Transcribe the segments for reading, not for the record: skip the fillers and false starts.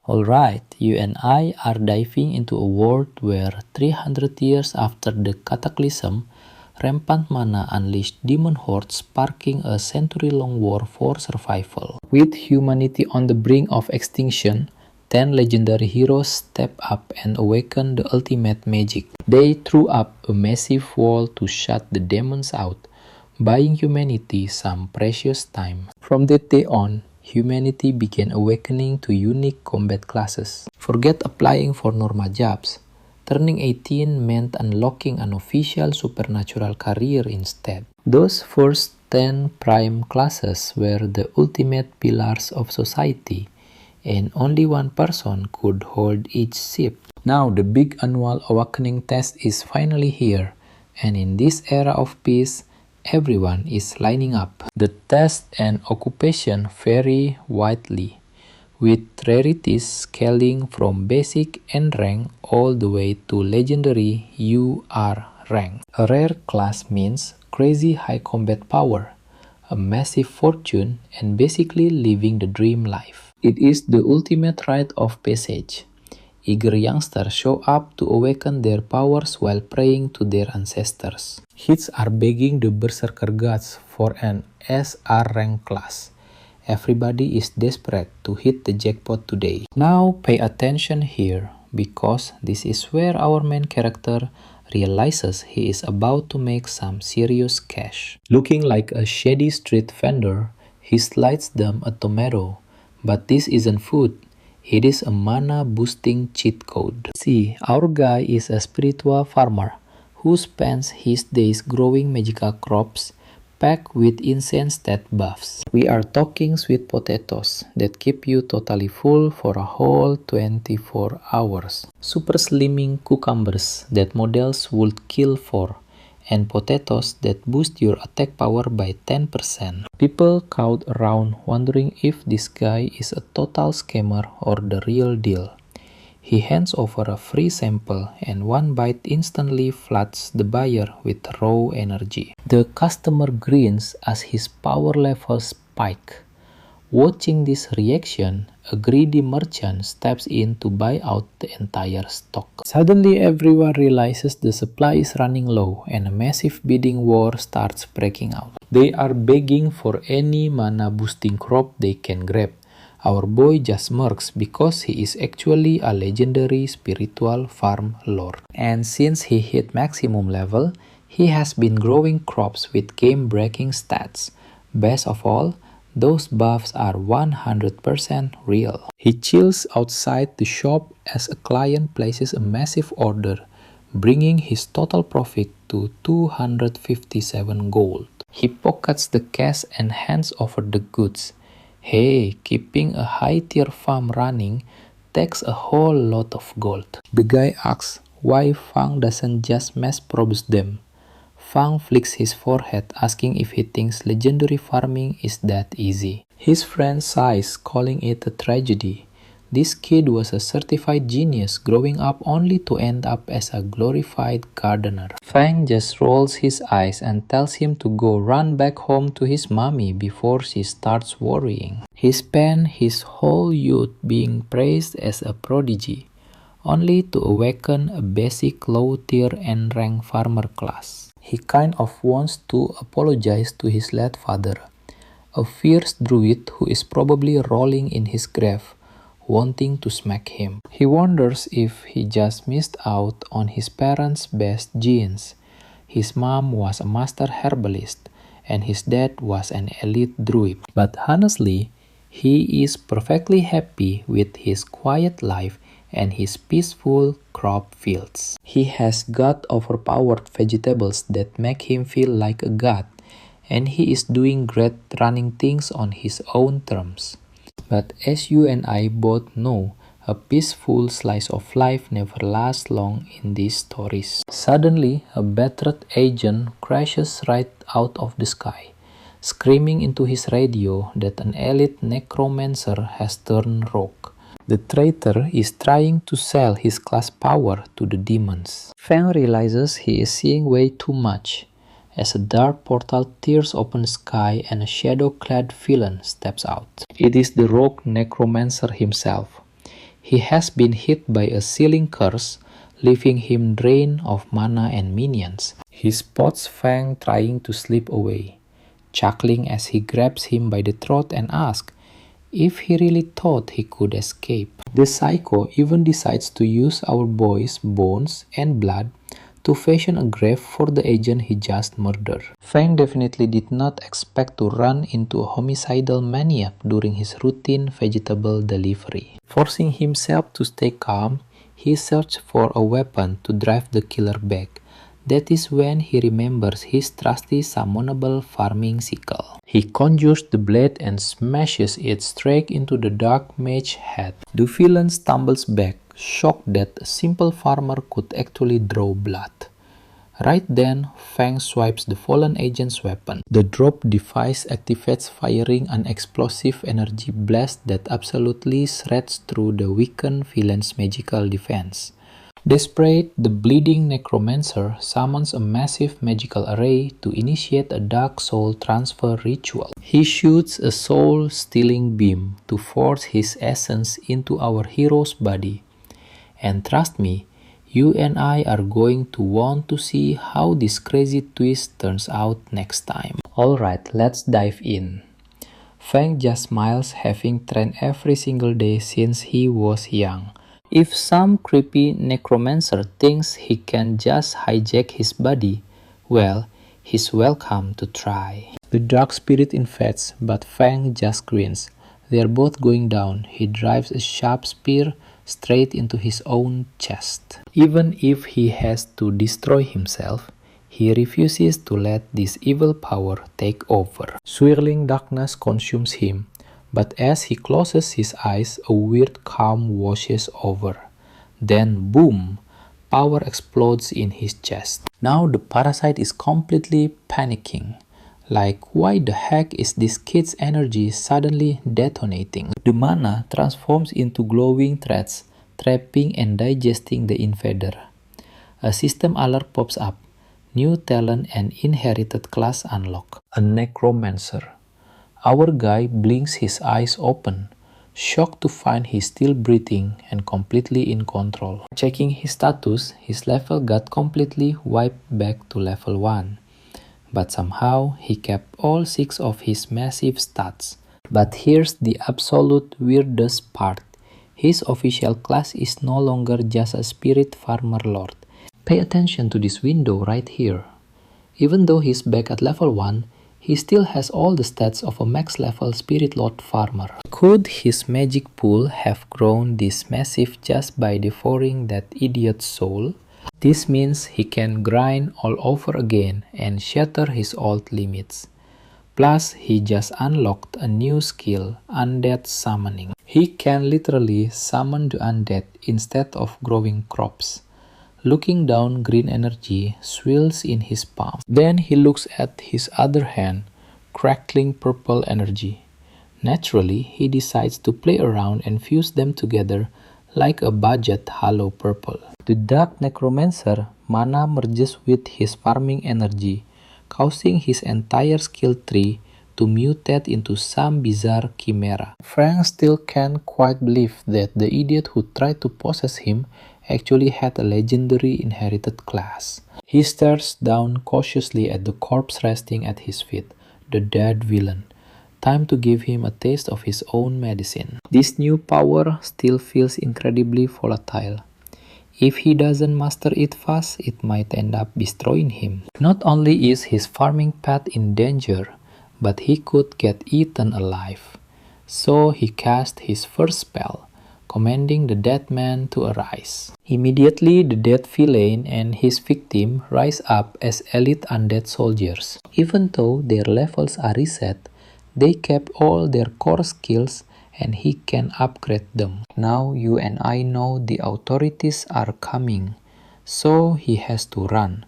Alright, you and I are diving into a world where 300 years after the cataclysm, rampant mana unleashed demon hordes sparking a century-long war for survival. With humanity on the brink of extinction, 10 legendary heroes step up and awaken the ultimate magic. They threw up a massive wall to shut the demons out, buying humanity some precious time. From that day on, humanity began awakening to unique combat classes. Forget applying for normal jobs. Turning 18 meant unlocking an official supernatural career instead. Those first 10 prime classes were the ultimate pillars of society, and only one person could hold each ship. Now the big annual awakening test is finally here, and in this era of peace, everyone is lining up. The test and occupation vary widely, with rarities scaling from basic N rank all the way to legendary UR rank. A rare class means crazy high combat power, a massive fortune, and basically living the dream life. It is the ultimate rite of passage. Eager youngsters show up to awaken their powers while praying to their ancestors. Hits are begging the berserker gods for an SR rank class. Everybody is desperate to hit the jackpot today. Now pay attention here, because this is where our main character realizes he is about to make some serious cash. Looking like a shady street vendor, he slides them a tomato. But this isn't food. It is a mana boosting cheat code. See, our guy is a spiritual farmer who spends his days growing magical crops packed with insane stat buffs. We are talking sweet potatoes that keep you totally full for a whole 24 hours. Super slimming cucumbers that models would kill for, and potatoes that boost your attack power by 10%. People crowd around wondering if this guy is a total scammer or the real deal. He hands over a free sample, and one bite instantly floods the buyer with raw energy. The customer grins as his power levels spike. Watching this reaction, a greedy merchant steps in to buy out the entire stock. Suddenly everyone realizes the supply is running low and a massive bidding war starts breaking out. They are begging for any mana boosting crop they can grab. Our boy just smirks because he is actually a legendary spiritual farm lord. And since he hit maximum level, he has been growing crops with game-breaking stats. Best of all, those buffs are 100% real. He chills outside the shop as a client places a massive order, bringing his total profit to 257 gold. He pockets the cash and hands over the goods. Hey, keeping a high-tier farm running takes a whole lot of gold. The guy asks why Fang doesn't just mass produce them. Fang flicks his forehead, asking if he thinks legendary farming is that easy. His friend sighs, calling it a tragedy. This kid was a certified genius, growing up only to end up as a glorified gardener. Fang just rolls his eyes and tells him to go run back home to his mommy before she starts worrying. He spent his whole youth being praised as a prodigy, only to awaken a basic low-tier N-rank farmer class. He kind of wants to apologize to his late father, a fierce druid who is probably rolling in his grave, wanting to smack him. He wonders if he just missed out on his parents' best genes. His mom was a master herbalist, and his dad was an elite druid. But honestly, he is perfectly happy with his quiet life and his peaceful crop fields. He has got overpowered vegetables that make him feel like a god, and he is doing great running things on his own terms. But as you and I both know, a peaceful slice of life never lasts long in these stories. Suddenly, a battered agent crashes right out of the sky, screaming into his radio that an elite necromancer has turned rogue. The traitor is trying to sell his class power to the demons. Fang realizes he is seeing way too much, as a dark portal tears open the sky and a shadow-clad villain steps out. It is the rogue necromancer himself. He has been hit by a ceiling curse, leaving him drained of mana and minions. He spots Fang trying to slip away, chuckling as he grabs him by the throat and asks if he really thought he could escape. The psycho even decides to use our boy's bones and blood to fashion a grave for the agent he just murdered. Fang definitely did not expect to run into a homicidal maniac during his routine vegetable delivery. Forcing himself to stay calm, he searched for a weapon to drive the killer back. That is when he remembers his trusty summonable farming sickle. He conjures the blade and smashes it straight into the dark mage head. The villain stumbles back, shocked that a simple farmer could actually draw blood. Right then, Fang swipes the fallen agent's weapon. The drop device activates, firing an explosive energy blast that absolutely shreds through the weakened villain's magical defense. Desperate, the bleeding Necromancer summons a massive magical array to initiate a dark soul transfer ritual. He shoots a soul-stealing beam to force his essence into our hero's body. And trust me, you and I are going to want to see how this crazy twist turns out next time. Alright, let's dive in. Fang just smiles, having trained every single day since he was young. If some creepy necromancer thinks he can just hijack his body, well, he's welcome to try. The dark spirit invades, but Fang just grins. They are both going down. He drives a sharp spear straight into his own chest. Even if he has to destroy himself, he refuses to let this evil power take over. Swirling darkness consumes him. But as he closes his eyes, a weird calm washes over. Then, boom! Power explodes in his chest. Now the parasite is completely panicking. Like, why the heck is this kid's energy suddenly detonating? The mana transforms into glowing threads, trapping and digesting the invader. A system alert pops up. New talent and inherited class unlock. A necromancer. Our guy blinks his eyes open, shocked to find he's still breathing and completely in control. Checking his status, his level got completely wiped back to level 1. But somehow, he kept all 6 of his massive stats. But here's the absolute weirdest part. His official class is no longer just a spirit farmer lord. Pay attention to this window right here. Even though he's back at level 1, he still has all the stats of a max level spirit lord farmer. Could his magic pool have grown this massive just by devouring that idiot's soul? This means he can grind all over again and shatter his old limits. Plus, he just unlocked a new skill, undead summoning. He can literally summon the undead instead of growing crops. Looking down, green energy swirls in his palm. Then he looks at his other hand, crackling purple energy. Naturally, he decides to play around and fuse them together like a budget hollow purple. The dark necromancer mana merges with his farming energy, causing his entire skill tree to mutate into some bizarre chimera. Frank still can't quite believe that the idiot who tried to possess him actually had a legendary inherited class. He stares down cautiously at the corpse resting at his feet, the dead villain. Time to give him a taste of his own medicine. This new power still feels incredibly volatile. If he doesn't master it fast, it might end up destroying him. Not only is his farming path in danger, but he could get eaten alive. So he cast his first spell, commanding the dead man to arise. Immediately, the dead villain and his victim rise up as elite undead soldiers. Even though their levels are reset, they kept all their core skills and he can upgrade them. Now you and I know the authorities are coming, so he has to run.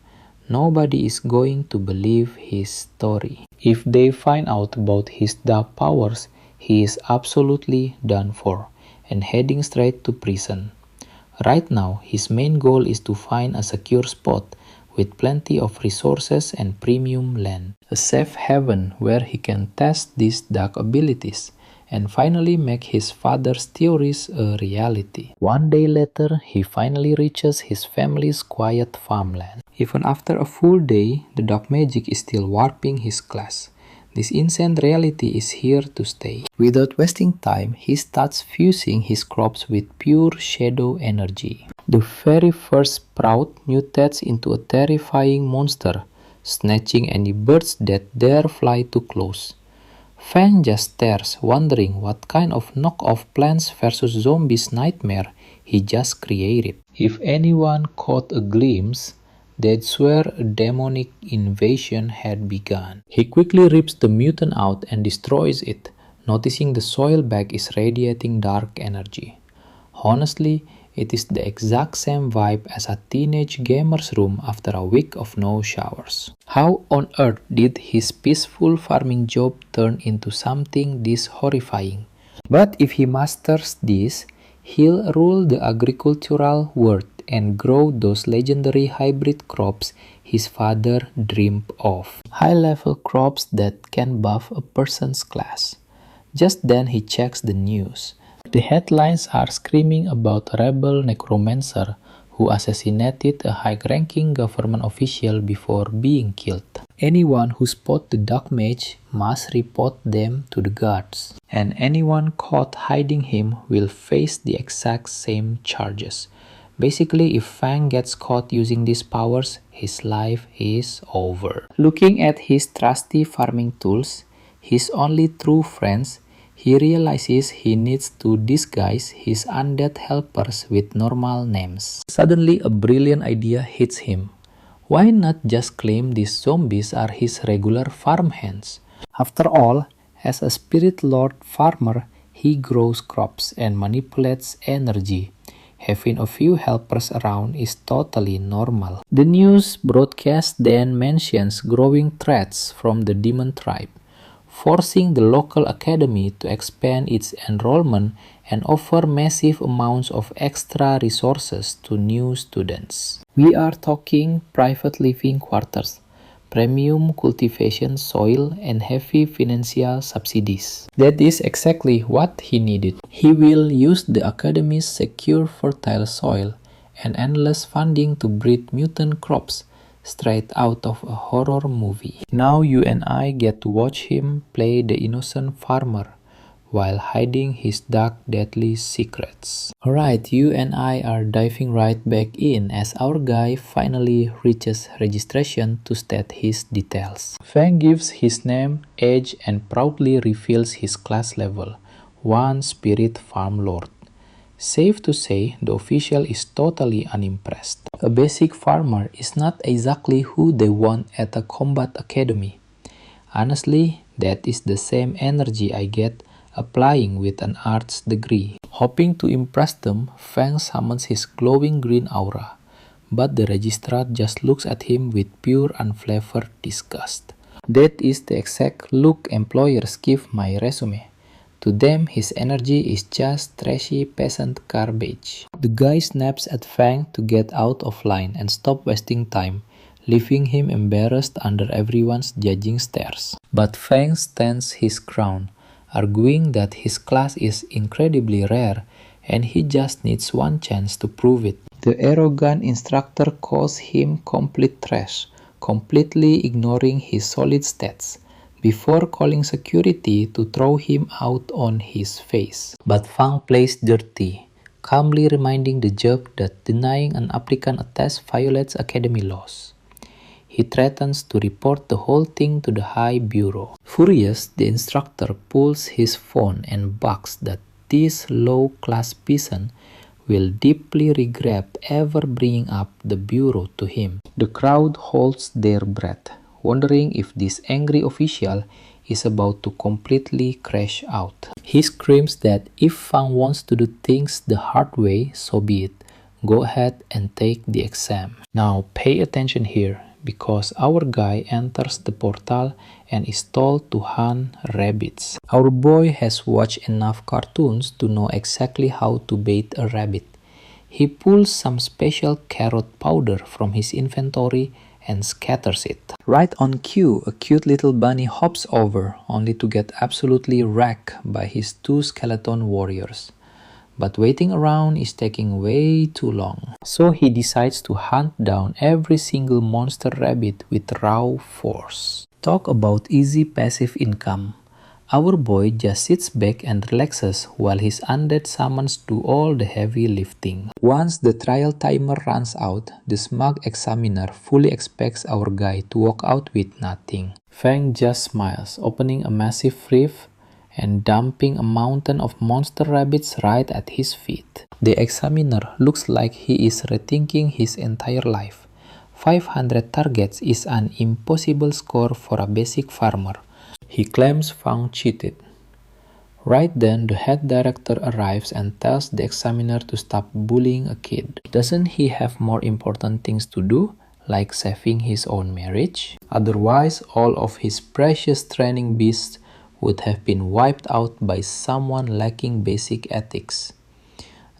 Nobody is going to believe his story. If they find out about his dark powers, he is absolutely done for and heading straight to prison. Right now, his main goal is to find a secure spot with plenty of resources and premium land. A safe haven where he can test these dark abilities and finally make his father's theories a reality. One day later, he finally reaches his family's quiet farmland. Even after a full day, the dark magic is still warping his class. This insane reality is here to stay. Without wasting time, he starts fusing his crops with pure shadow energy. The very first sprout mutates into a terrifying monster, snatching any birds that dare fly too close. Fang just stares, wondering what kind of knockoff Plants vs Zombies nightmare he just created. If anyone caught a glimpse, they'd swear a demonic invasion had begun. He quickly rips the mutant out and destroys it, noticing the soil bag is radiating dark energy. Honestly, it is the exact same vibe as a teenage gamer's room after a week of no showers. How on earth did his peaceful farming job turn into something this horrifying? But if he masters this, he'll rule the agricultural world and grow those legendary hybrid crops his father dreamed of. High-level crops that can buff a person's class. Just then he checks the news. The headlines are screaming about a rebel necromancer who assassinated a high-ranking government official before being killed. Anyone who spots the dark mage must report them to the guards, and anyone caught hiding him will face the exact same charges. Basically, if Fang gets caught using these powers, his life is over. Looking at his trusty farming tools, his only true friends, he realizes he needs to disguise his undead helpers with normal names. Suddenly, a brilliant idea hits him. Why not just claim these zombies are his regular farmhands? After all, as a spirit lord farmer, he grows crops and manipulates energy. Having a few helpers around is totally normal. The news broadcast then mentions growing threats from the demon tribe, forcing the local academy to expand its enrollment and offer massive amounts of extra resources to new students. We are talking private living quarters, premium cultivation soil, and heavy financial subsidies. That is exactly what he needed. He will use the academy's secure fertile soil and endless funding to breed mutant crops, straight out of a horror movie. Now you and I get to watch him play the innocent farmer while hiding his dark, deadly secrets. Alright, you and I are diving right back in as our guy finally reaches registration to state his details. Fang gives his name, age, and proudly reveals his class level, 1 Spirit Farm Lord. Safe to say, the official is totally unimpressed. A basic farmer is not exactly who they want at a combat academy. Honestly, that is the same energy I get applying with an arts degree. Hoping to impress them, Fang summons his glowing green aura, but the registrar just looks at him with pure unflavored disgust. That is the exact look employers give my resume. To them, his energy is just trashy peasant garbage. The guy snaps at Fang to get out of line and stop wasting time, leaving him embarrassed under everyone's judging stares. But Fang stands his ground, arguing that his class is incredibly rare and he just needs one chance to prove it. The arrogant instructor calls him complete trash, completely ignoring his solid stats, before calling security to throw him out on his face. But Fang plays dirty, calmly reminding the judge that denying an applicant a test violates academy laws. He threatens to report the whole thing to the High Bureau. Furious, the instructor pulls his phone and bugs that this low-class peasant will deeply regret ever bringing up the Bureau to him. The crowd holds their breath, wondering if this angry official is about to completely crash out. He screams that if Fang wants to do things the hard way, so be it. Go ahead and take the exam. Now pay attention here, because our guy enters the portal and is told to hunt rabbits. Our boy has watched enough cartoons to know exactly how to bait a rabbit. He pulls some special carrot powder from his inventory and scatters it. Right on cue, a cute little bunny hops over, only to get absolutely wrecked by his two skeleton warriors. But waiting around is taking way too long. So he decides to hunt down every single monster rabbit with raw force. Talk about easy passive income. Our boy just sits back and relaxes while his undead summons do all the heavy lifting. Once the trial timer runs out, the smug examiner fully expects our guy to walk out with nothing. Fang just smiles, opening a massive rift and dumping a mountain of monster rabbits right at his feet. The examiner looks like he is rethinking his entire life. 500 targets is an impossible score for a basic farmer. He claims Fang cheated. Right then, the head director arrives and tells the examiner to stop bullying a kid. Doesn't he have more important things to do, like saving his own marriage? Otherwise, all of his precious training beasts would have been wiped out by someone lacking basic ethics.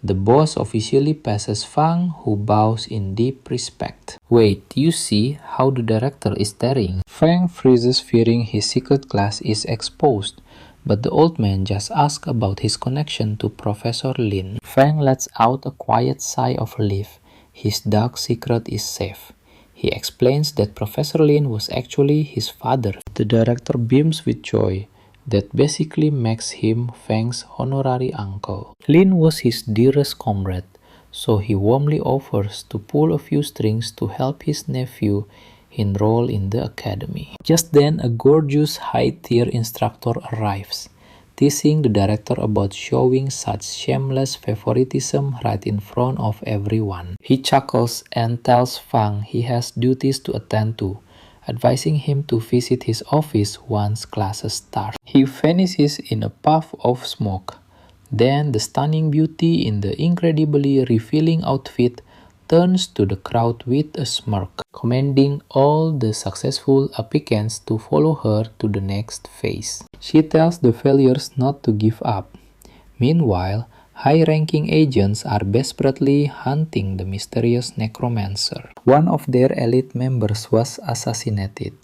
The boss officially passes Fang, who bows in deep respect. Wait, you see how the director is staring? Fang freezes, fearing his secret class is exposed, but the old man just asks about his connection to Professor Lin. Fang lets out a quiet sigh of relief. His dark secret is safe. He explains that Professor Lin was actually his father. The director beams with joy. That basically makes him Fang's honorary uncle. Lin was his dearest comrade, so he warmly offers to pull a few strings to help his nephew enroll in the academy. Just then, a gorgeous high-tier instructor arrives, teasing the director about showing such shameless favoritism right in front of everyone. He chuckles and tells Fang he has duties to attend to, advising him to visit his office once classes start. He vanishes in a puff of smoke. Then the stunning beauty in the incredibly revealing outfit turns to the crowd with a smirk, commanding all the successful applicants to follow her to the next phase. She tells the failures not to give up. Meanwhile, high-ranking agents are desperately hunting the mysterious necromancer. One of their elite members was assassinated,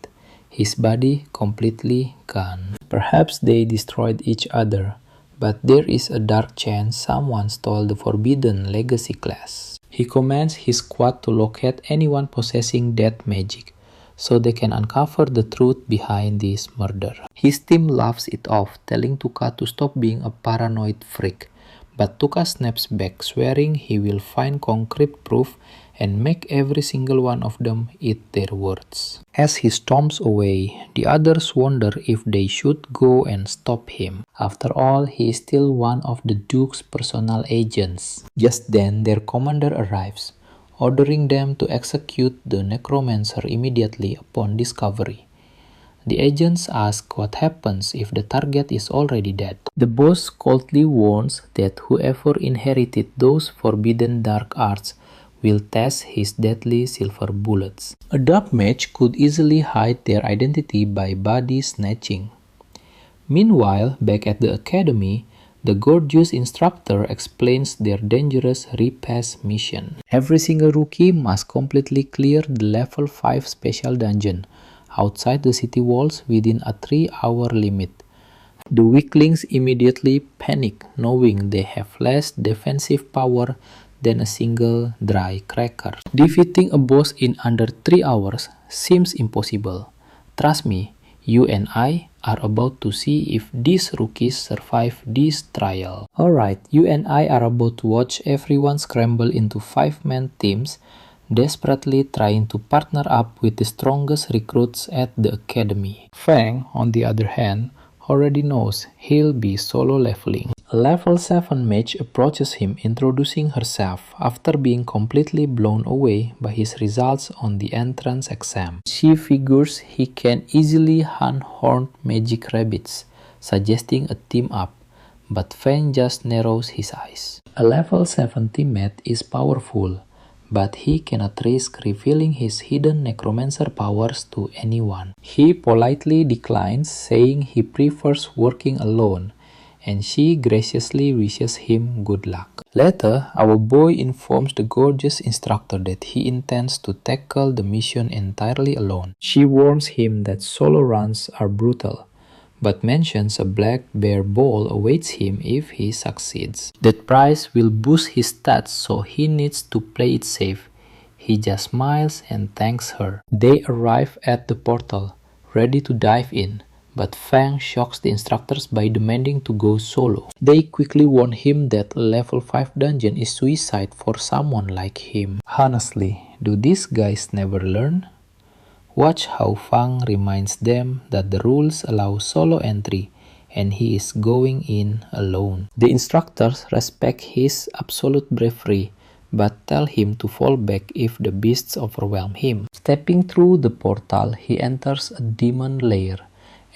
his body completely gone. Perhaps they destroyed each other, but there is a dark chance someone stole the forbidden legacy class. He commands his squad to locate anyone possessing that magic, so they can uncover the truth behind this murder. His team laughs it off, telling Tuka to stop being a paranoid freak. But Tuka snaps back, swearing he will find concrete proof and make every single one of them eat their words. As he storms away, the others wonder if they should go and stop him. After all, he is still one of the Duke's personal agents. Just then, their commander arrives, ordering them to execute the necromancer immediately upon discovery. The agents ask what happens if the target is already dead. The boss coldly warns that whoever inherited those forbidden dark arts will test his deadly silver bullets. A dark mage could easily hide their identity by body snatching. Meanwhile, back at the academy, the gorgeous instructor explains their dangerous repass mission. Every single rookie must completely clear the level 5 special dungeon outside the city walls within a 3-hour limit. The weaklings immediately panic, knowing they have less defensive power than a single dry cracker. Defeating a boss in under 3 hours seems impossible. Trust me, you and I are about to see if these rookies survive this trial. Alright, you and I are about to watch everyone scramble into 5-man teams, desperately trying to partner up with the strongest recruits at the academy. Fang, on the other hand, already knows he'll be solo leveling. A level 7 mage approaches him, introducing herself after being completely blown away by his results on the entrance exam. She figures he can easily hunt horned magic rabbits, suggesting a team up, but Fang just narrows his eyes. A level 7 teammate is powerful, but he cannot risk revealing his hidden necromancer powers to anyone. He politely declines, saying he prefers working alone, and she graciously wishes him good luck. Later, our boy informs the gorgeous instructor that he intends to tackle the mission entirely alone. She warns him that solo runs are brutal, but mentions a black bear ball awaits him if he succeeds. That prize will boost his stats, so he needs to play it safe. He just smiles and thanks her. They arrive at the portal, ready to dive in, but Fang shocks the instructors by demanding to go solo. They quickly warn him that a level 5 dungeon is suicide for someone like him. Honestly, do these guys never learn? Watch how Fang reminds them that the rules allow solo entry and he is going in alone. The instructors respect his absolute bravery but tell him to fall back if the beasts overwhelm him. Stepping through the portal, he enters a demon lair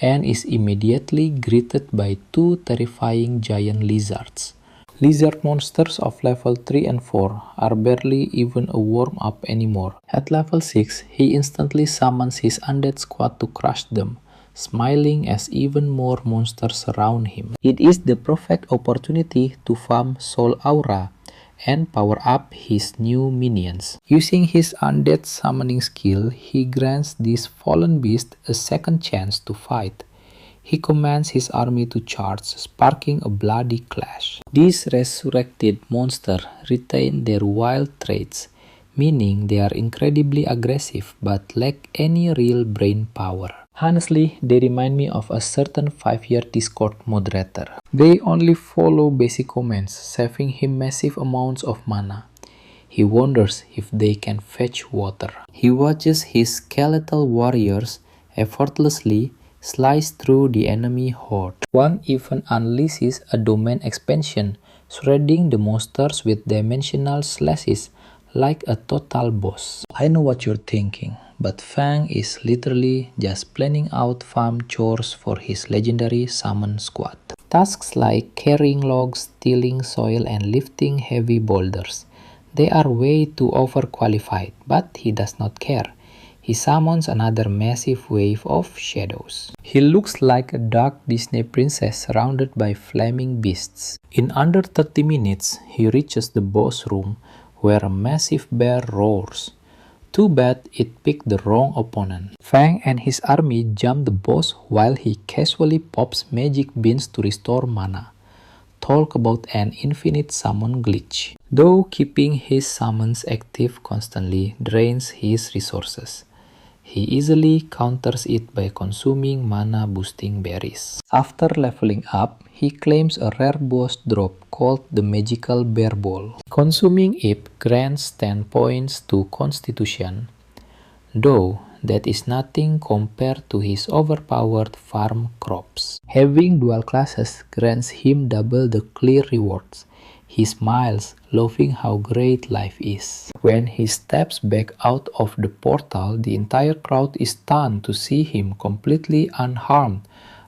and is immediately greeted by two terrifying giant lizards. Lizard monsters of level 3 and 4 are barely even a warm-up anymore. At level 6, he instantly summons his undead squad to crush them, smiling as even more monsters surround him. It is the perfect opportunity to farm Soul Aura and power up his new minions. Using his undead summoning skill, he grants this fallen beast a second chance to fight. He commands his army to charge, sparking a bloody clash. These resurrected monsters retain their wild traits, meaning they are incredibly aggressive but lack any real brain power. Honestly, they remind me of a certain 5-year Discord moderator. They only follow basic commands, saving him massive amounts of mana. He wonders if they can fetch water. He watches his skeletal warriors effortlessly slice through the enemy horde. One even unleashes a domain expansion, shredding the monsters with dimensional slashes like a total boss. I know what you're thinking, but Fang is literally just planning out farm chores for his legendary summon squad. Tasks like carrying logs, tilling soil, and lifting heavy boulders. They are way too overqualified, but he does not care. He summons another massive wave of shadows. He looks like a dark Disney princess surrounded by flaming beasts. In under 30 minutes, he reaches the boss room where a massive bear roars. Too bad it picked the wrong opponent. Fang and his army jump the boss while he casually pops magic beans to restore mana. Talk about an infinite summon glitch. Though keeping his summons active constantly drains his resources, he easily counters it by consuming mana-boosting berries. After leveling up, he claims a rare boss drop called the Magical Bear Ball. Consuming it grants 10 points to Constitution, though that is nothing compared to his overpowered farm crops. Having dual classes grants him double the clear rewards. He smiles, loving how great life is. When he steps back out of the portal, the entire crowd is stunned to see him completely unharmed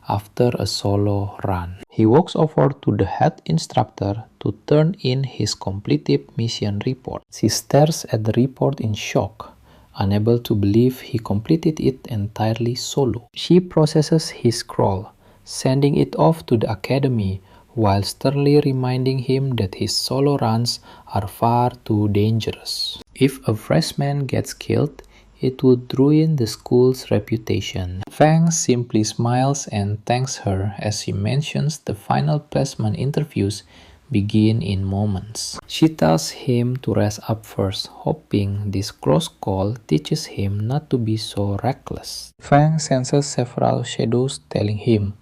after a solo run. He walks over to the head instructor to turn in his completed mission report. She stares at the report in shock, unable to believe he completed it entirely solo. She processes his scroll, sending it off to the academy, while sternly reminding him that his solo runs are far too dangerous. If a freshman gets killed, it would ruin the school's reputation. Fang simply smiles and thanks her as she mentions the final placement interviews begin in moments. She tells him to rest up first, hoping this close call teaches him not to be so reckless. Fang senses several shadows telling him,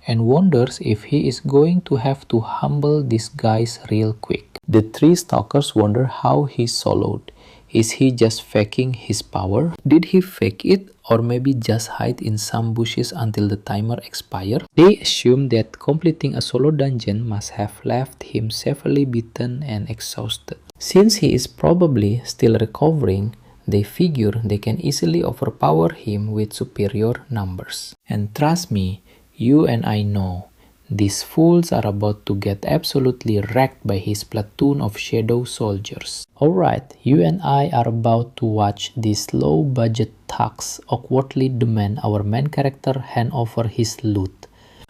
and wonders if he is going to have to humble these guys real quick. The three stalkers wonder how he soloed. Is he just faking his power? Did he fake it, or maybe just hide in some bushes until the timer expired? They assume that completing a solo dungeon must have left him severely beaten and exhausted. Since he is probably still recovering, they figure they can easily overpower him with superior numbers. And trust me, you and I know, these fools are about to get absolutely wrecked by his platoon of shadow soldiers. Alright, you and I are about to watch these low-budget thugs awkwardly demand our main character hand over his loot.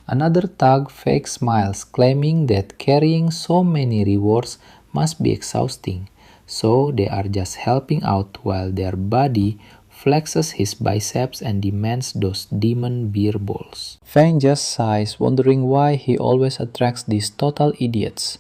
Another thug fake smiles, claiming that carrying so many rewards must be exhausting, so they are just helping out while their buddy flexes his biceps and demands those demon beer balls. Fang just sighs, wondering why he always attracts these total idiots.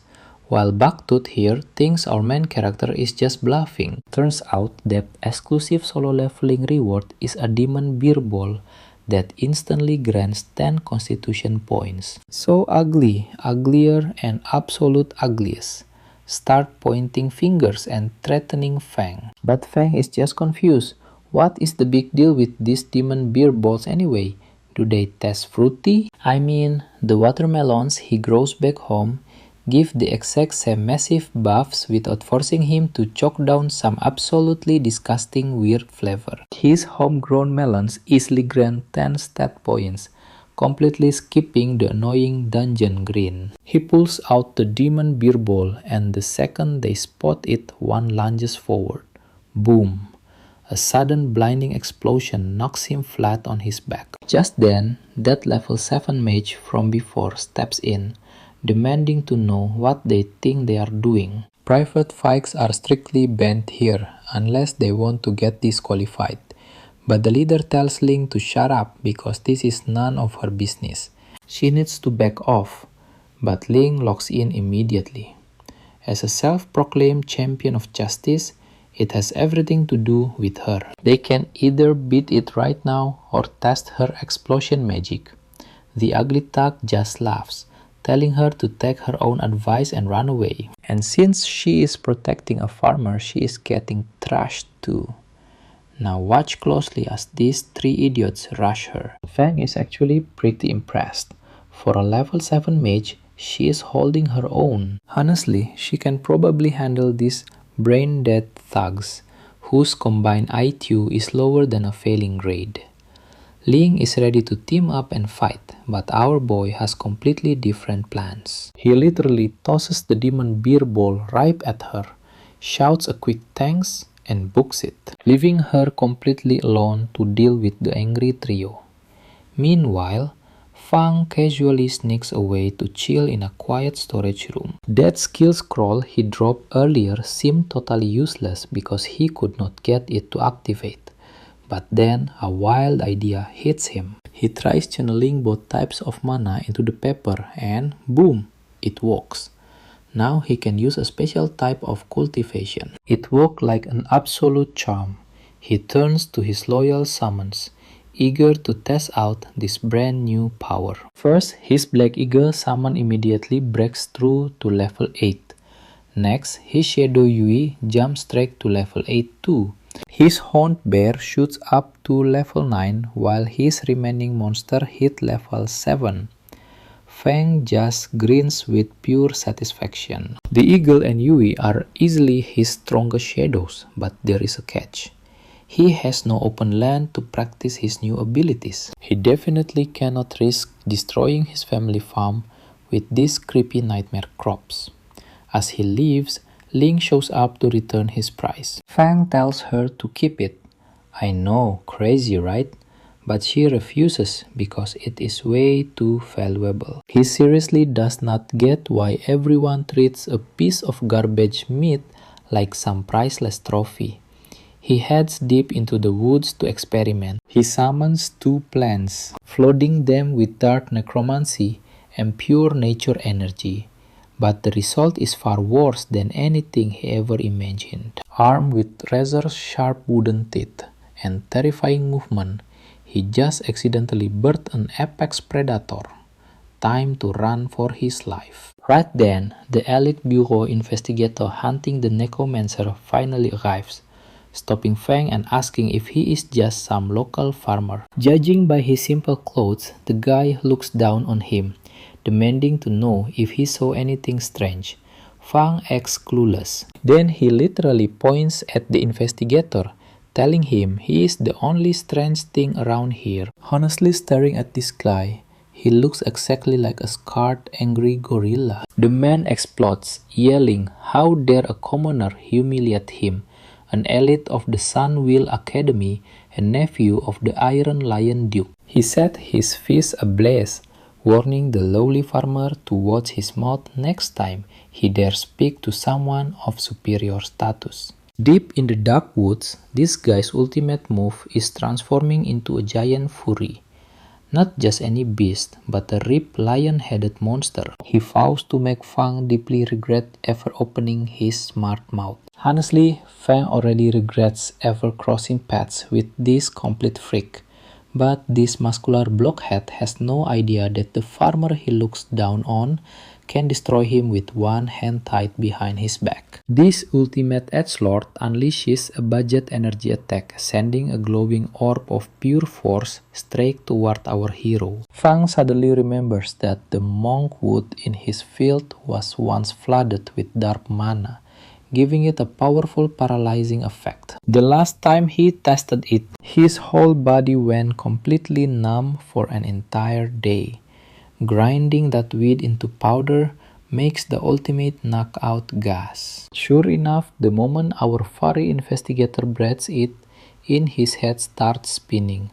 While Bucktooth here thinks our main character is just bluffing. Turns out that exclusive solo leveling reward is a demon beer ball that instantly grants 10 constitution points. So ugly, uglier, and absolute ugliest. Start pointing fingers and threatening Fang. But Fang is just confused. What is the big deal with these demon beer balls anyway? Do they taste fruity? I mean, the watermelons he grows back home give the exact same massive buffs without forcing him to choke down some absolutely disgusting weird flavor. His homegrown melons easily grant 10 stat points, completely skipping the annoying dungeon green. He pulls out the demon beer ball, and the second they spot it, one lunges forward. Boom! A sudden blinding explosion knocks him flat on his back. Just then, that level 7 mage from before steps in, demanding to know what they think they are doing. Private fights are strictly banned here, unless they want to get disqualified. But the leader tells Ling to shut up because this is none of her business. She needs to back off, but Ling locks in immediately. As a self-proclaimed champion of justice, it has everything to do with her. They can either beat it right now or test her explosion magic. The ugly thug just laughs, telling her to take her own advice and run away. And since she is protecting a farmer, she is getting trashed too. Now watch closely as these 3 idiots rush her. Fang is actually pretty impressed. For a level 7 mage, she is holding her own. Honestly, she can probably handle these brain-dead thugs, whose combined IQ is lower than a failing grade. Ling is ready to team up and fight, but our boy has completely different plans. He literally tosses the demon beer ball right at her, shouts a quick thanks, and books it, leaving her completely alone to deal with the angry trio. Meanwhile, Fang casually sneaks away to chill in a quiet storage room. That skill scroll he dropped earlier seemed totally useless because he could not get it to activate. But then a wild idea hits him. He tries channeling both types of mana into the paper and boom, it works. Now he can use a special type of cultivation. It worked like an absolute charm. He turns to his loyal summons, eager to test out this brand new power. First, his Black Eagle summon immediately breaks through to level 8. Next, his Shadow Yui jumps straight to level 8 too. His Horned Bear shoots up to level 9 while his remaining monster hit level 7. Fang just grins with pure satisfaction. The Eagle and Yui are easily his strongest shadows, but there is a catch. He has no open land to practice his new abilities. He definitely cannot risk destroying his family farm with these creepy nightmare crops. As he leaves, Ling shows up to return his prize. Fang tells her to keep it. I know, crazy right? But she refuses because it is way too valuable. He seriously does not get why everyone treats a piece of garbage meat like some priceless trophy. He heads deep into the woods to experiment. He summons 2 plants, flooding them with dark necromancy and pure nature energy. But the result is far worse than anything he ever imagined. Armed with razor-sharp wooden teeth and terrifying movement, he just accidentally birthed an apex predator. Time to run for his life. Right then, the elite bureau investigator hunting the Necromancer finally arrives, stopping Fang and asking if he is just some local farmer. Judging by his simple clothes, the guy looks down on him, demanding to know if he saw anything strange. Fang acts clueless. Then he literally points at the investigator, telling him he is the only strange thing around here. Honestly staring at this guy, he looks exactly like a scarred, angry gorilla. The man explodes, yelling, how dare a commoner humiliate him, an elite of the Sunwheel Academy and nephew of the Iron Lion Duke. He set his fist ablaze, warning the lowly farmer to watch his mouth next time he dares speak to someone of superior status. Deep in the dark woods, this guy's ultimate move is transforming into a giant fury. Not just any beast, but a ripped lion-headed monster. He vows to make Fang deeply regret ever opening his smart mouth. Honestly, Fang already regrets ever crossing paths with this complete freak. But this muscular blockhead has no idea that the farmer he looks down on can destroy him with one hand tied behind his back. This ultimate edgelord unleashes a budget energy attack, sending a glowing orb of pure force straight toward our hero. Fang suddenly remembers that the monk wood in his field was once flooded with dark mana, giving it a powerful paralyzing effect. The last time he tested it, his whole body went completely numb for an entire day. Grinding that weed into powder makes the ultimate knockout gas. Sure enough, the moment our furry investigator breathes it in, his head starts spinning.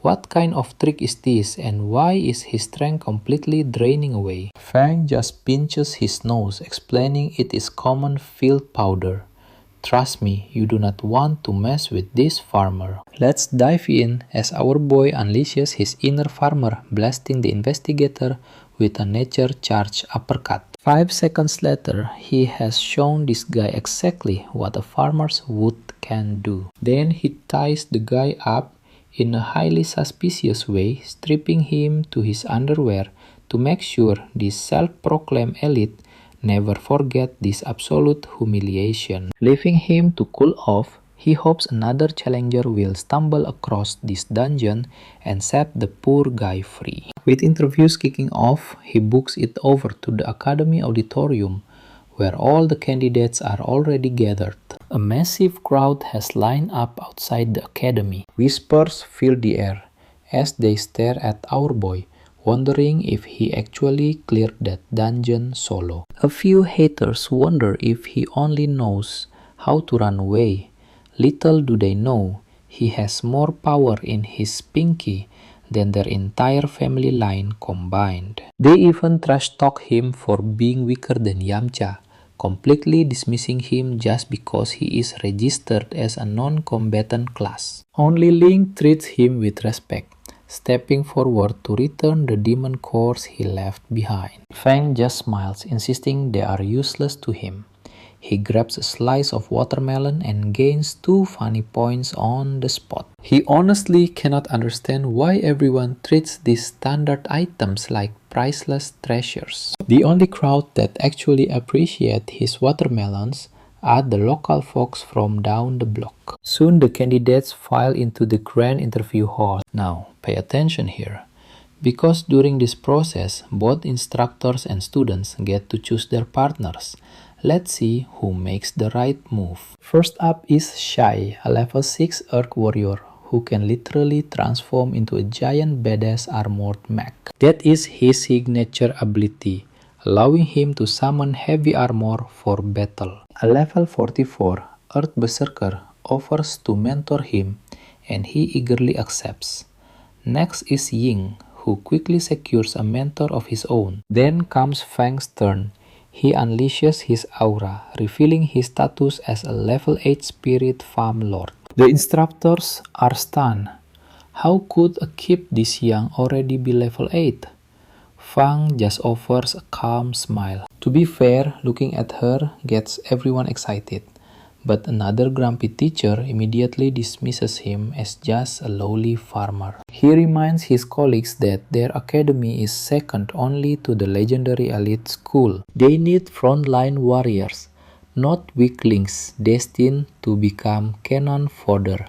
What kind of trick is this, and why is his strength completely draining away? Fang just pinches his nose, explaining it is common field powder. Trust me, you do not want to mess with this farmer. Let's dive in as our boy unleashes his inner farmer, blasting the investigator with a nature-charged uppercut. 5 seconds later, he has shown this guy exactly what a farmer's wood can do. Then he ties the guy up in a highly suspicious way, stripping him to his underwear to make sure this self-proclaimed elite never forget this absolute humiliation. Leaving him to cool off, he hopes another challenger will stumble across this dungeon and set the poor guy free. With interviews kicking off, he books it over to the Academy Auditorium, where all the candidates are already gathered. A massive crowd has lined up outside the academy. Whispers fill the air as they stare at our boy, wondering if he actually cleared that dungeon solo. A few haters wonder if he only knows how to run away. Little do they know, he has more power in his pinky than their entire family line combined. They even trash talk him for being weaker than Yamcha, completely dismissing him just because he is registered as a non-combatant class. Only Link treats him with respect, stepping forward to return the demon cores he left behind. Fang just smiles, insisting they are useless to him. He grabs a slice of watermelon and gains 2 funny points on the spot. He honestly cannot understand why everyone treats these standard items like priceless treasures. The only crowd that actually appreciate his watermelons are the local folks from down the block. Soon the candidates file into the grand interview hall. Now, pay attention here, because during this process, both instructors and students get to choose their partners. Let's see who makes the right move. First up is Shai, a level 6 Earth Warrior who can literally transform into a giant badass armored mech. That is his signature ability, allowing him to summon heavy armor for battle. A level 44 Earth Berserker offers to mentor him, and he eagerly accepts. Next is Ying, who quickly secures a mentor of his own. Then comes Fang's turn. He unleashes his aura, revealing his status as a level 8 Spirit Farm Lord. The instructors are stunned. How could a kid this young already be level 8? Fang just offers a calm smile. To be fair, looking at her gets everyone excited. But another grumpy teacher immediately dismisses him as just a lowly farmer. He reminds his colleagues that their academy is second only to the legendary elite school. They need frontline warriors, not weaklings destined to become cannon fodder.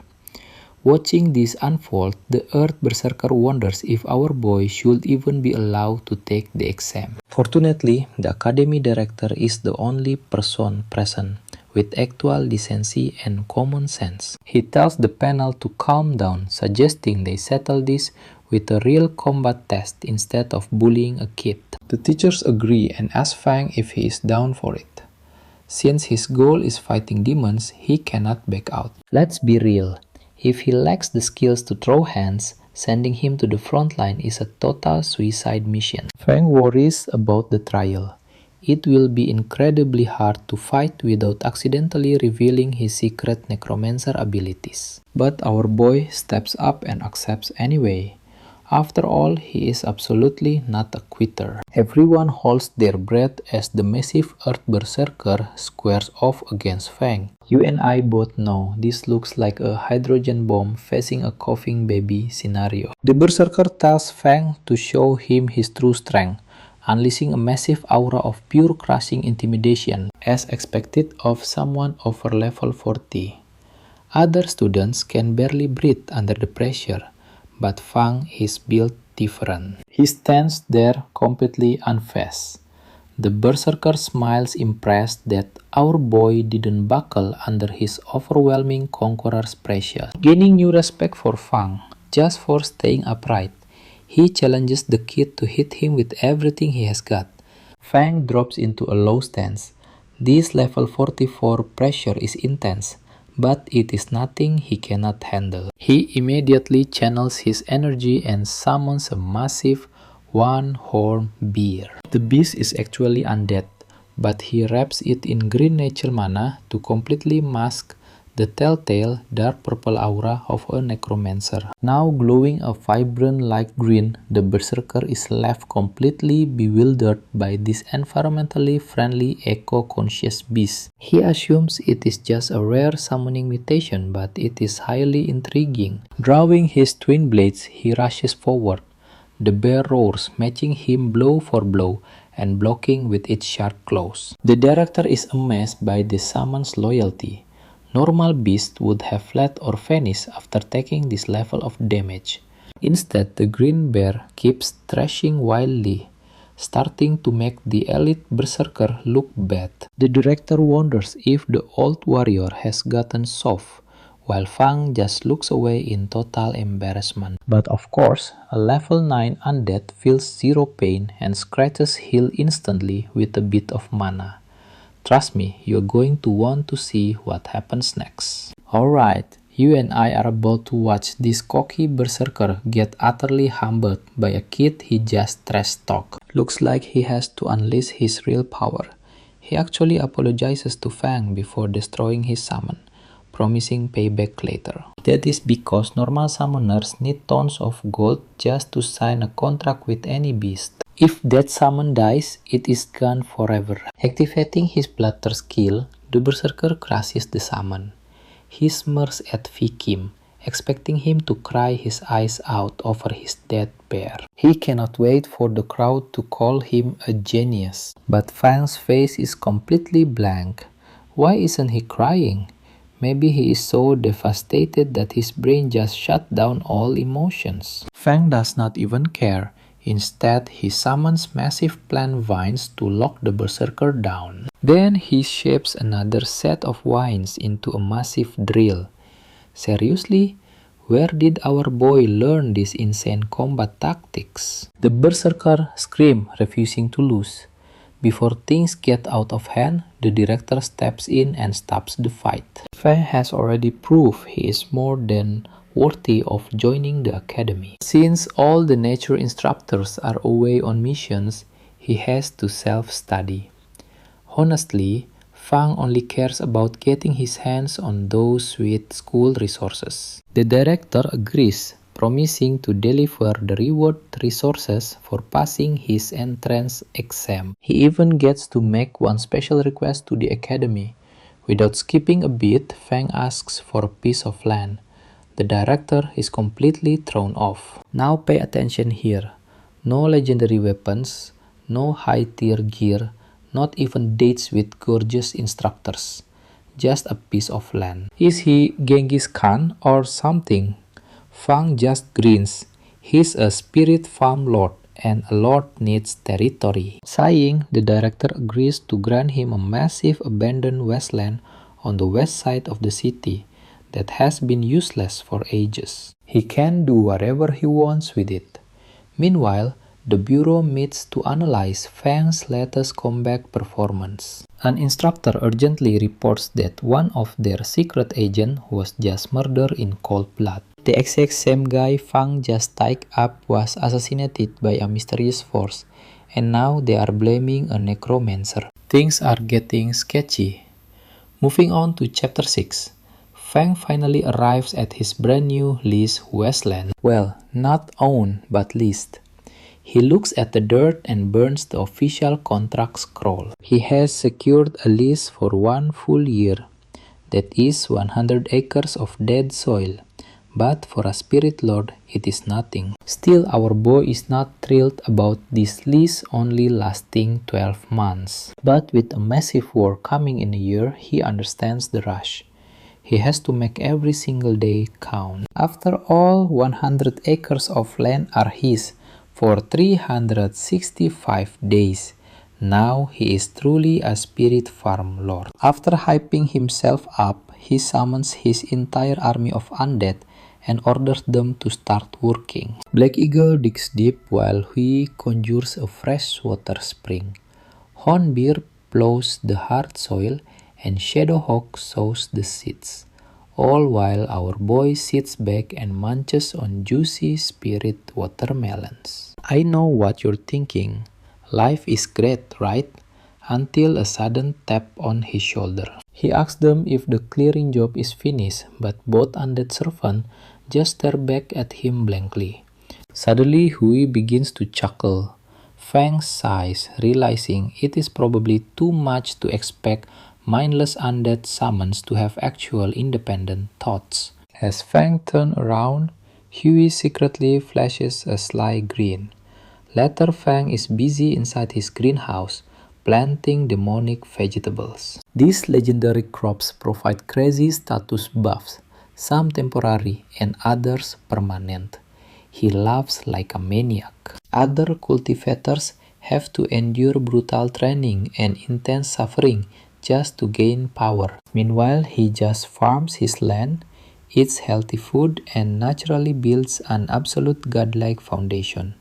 Watching this unfold, the Earth Berserker wonders if our boy should even be allowed to take the exam. Fortunately, the academy director is the only person present with actual decency and common sense. He tells the panel to calm down, suggesting they settle this with a real combat test instead of bullying a kid. The teachers agree and ask Fang if he is down for it. Since his goal is fighting demons, he cannot back out. Let's be real. If he lacks the skills to throw hands, Sending him to the front line is a total suicide mission. Fang worries about the trial. It will be incredibly hard to fight without accidentally revealing his secret necromancer abilities. But our boy steps up and accepts anyway. After all, he is absolutely not a quitter. Everyone holds their breath as the massive Earth Berserker squares off against Fang. You and I both know this looks like a hydrogen bomb facing a coughing baby scenario. The Berserker tells Fang to show him his true strength, unleashing a massive aura of pure crushing intimidation, as expected of someone over level 40. Other students can barely breathe under the pressure, but Fang is built different. He stands there completely unfazed. The Berserker smiles, impressed that our boy didn't buckle under his overwhelming conqueror's pressure. Gaining new respect for Fang just for staying upright, he challenges the kid to hit him with everything he has got. Fang drops into a low stance. This level 44 pressure is intense, but it is nothing he cannot handle. He immediately channels his energy and summons a massive one-horned bear. The beast is actually undead, but he wraps it in green nature mana to completely mask the telltale dark purple aura of a necromancer. Now glowing a vibrant light green, the Berserker is left completely bewildered by this environmentally friendly eco-conscious beast. He assumes it is just a rare summoning mutation, but it is highly intriguing. Drawing his twin blades, he rushes forward. The bear roars, matching him blow for blow and blocking with its sharp claws. The director is amazed by the summon's loyalty. Normal beasts would have fled or vanished after taking this level of damage. Instead, the green bear keeps thrashing wildly, starting to make the elite berserker look bad. The director wonders if the old warrior has gotten soft, while Fang just looks away in total embarrassment. But of course, a level 9 undead feels zero pain and scratches heal instantly with a bit of mana. Trust me, you're going to want to see what happens next. Alright, you and I are about to watch this cocky berserker get utterly humbled by a kid he just trash talked. Looks like he has to unleash his real power. He actually apologizes to Fang before destroying his summon, promising payback later. That is because normal summoners need tons of gold just to sign a contract with any beast. If that summon dies, it is gone forever. Activating his Blatter skill, the Berserker crushes the summon. He smirks at Vikim, expecting him to cry his eyes out over his dead bear. He cannot wait for the crowd to call him a genius. But Fang's face is completely blank. Why isn't he crying? Maybe he is so devastated that his brain just shut down all emotions. Fang does not even care. Instead, he summons massive plant vines to lock the Berserker down. Then he shapes another set of vines into a massive drill. Seriously? Where did our boy learn these insane combat tactics? The Berserker screams, refusing to lose. Before things get out of hand, the director steps in and stops the fight. Fang has already proved he is more than worthy of joining the academy. Since all the nature instructors are away on missions, he has to self-study. Honestly, Fang only cares about getting his hands on those sweet school resources. The director agrees, promising to deliver the reward resources for passing his entrance exam. He even gets to make one special request to the academy. Without skipping a beat, Fang asks for a piece of land. The director is completely thrown off. Now pay attention here. No legendary weapons, no high-tier gear, not even dates with gorgeous instructors. Just a piece of land. Is he Genghis Khan or something? Fang just grins. He's a spirit farm lord, and a lord needs territory. Sighing, the director agrees to grant him a massive abandoned wasteland on the west side of the city that has been useless for ages. He can do whatever he wants with it. Meanwhile, the Bureau meets to analyze Fang's latest combat performance. An instructor urgently reports that one of their secret agents was just murdered in cold blood. The exact same guy Fang just tied up was assassinated by a mysterious force, and now they are blaming a necromancer. Things are getting sketchy. Moving on to chapter 6. Fang finally arrives at his brand new leased wasteland. Well, not owned, but leased. He looks at the dirt and burns the official contract scroll. He has secured a lease for 1 full year. That is 100 acres of dead soil. But for a spirit lord, it is nothing. Still, our boy is not thrilled about this lease only lasting 12 months. But with a massive war coming in a year, he understands the rush. He has to make every single day count. After all, 100 acres of land are his for 365 days. Now he is truly a spirit farm lord. After hyping himself up, he summons his entire army of undead and orders them to start working. Black Eagle digs deep while he conjures a freshwater spring. Hornbear plows the hard soil and Shadowhawk sows the seeds. All while our boy sits back and munches on juicy spirit watermelons. I know what you're thinking. Life is great, right? Until a sudden tap on his shoulder. He asks them if the clearing job is finished, but both undead servants just stare back at him blankly. Suddenly, Hui begins to chuckle. Fang sighs, realizing it is probably too much to expect mindless undead summons to have actual independent thoughts. As Fang turns around, Hui secretly flashes a sly grin. Later, Fang is busy inside his greenhouse, planting demonic vegetables. These legendary crops provide crazy status buffs, some temporary and others permanent. He laughs like a maniac. Other cultivators have to endure brutal training and intense suffering just to gain power. Meanwhile, he just farms his land, eats healthy food, and naturally builds an absolute godlike foundation.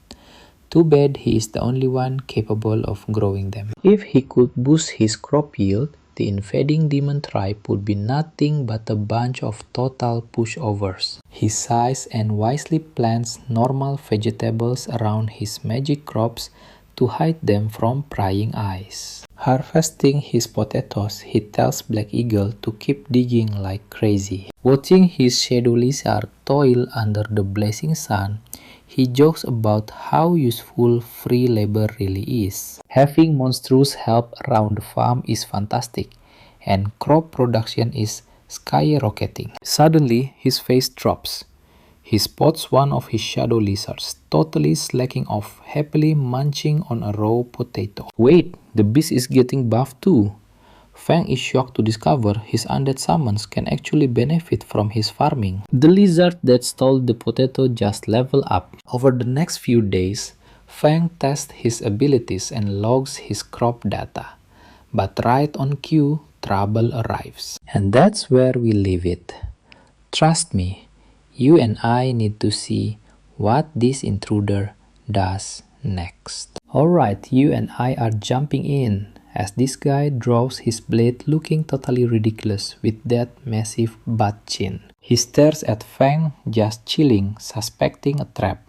Too bad he is the only one capable of growing them. If he could boost his crop yield, the invading demon tribe would be nothing but a bunch of total pushovers. He sighs and wisely plants normal vegetables around his magic crops to hide them from prying eyes. Harvesting his potatoes, he tells Black Eagle to keep digging like crazy. Watching his shadow lizard toil under the blazing sun, he jokes about how useful free labor really is. Having monstrous help around the farm is fantastic, and crop production is skyrocketing. Suddenly, his face drops. He spots one of his shadow lizards, totally slacking off, happily munching on a raw potato. Wait, the beast is getting buffed too. Fang is shocked to discover his undead summons can actually benefit from his farming. The lizard that stole the potato just leveled up. Over the next few days, Fang tests his abilities and logs his crop data. But right on cue, trouble arrives. And that's where we leave it. Trust me, you and I need to see what this intruder does next. Alright, you and I are jumping in, as this guy draws his blade looking totally ridiculous with that massive butt chin. He stares at Fang, just chilling, suspecting a trap.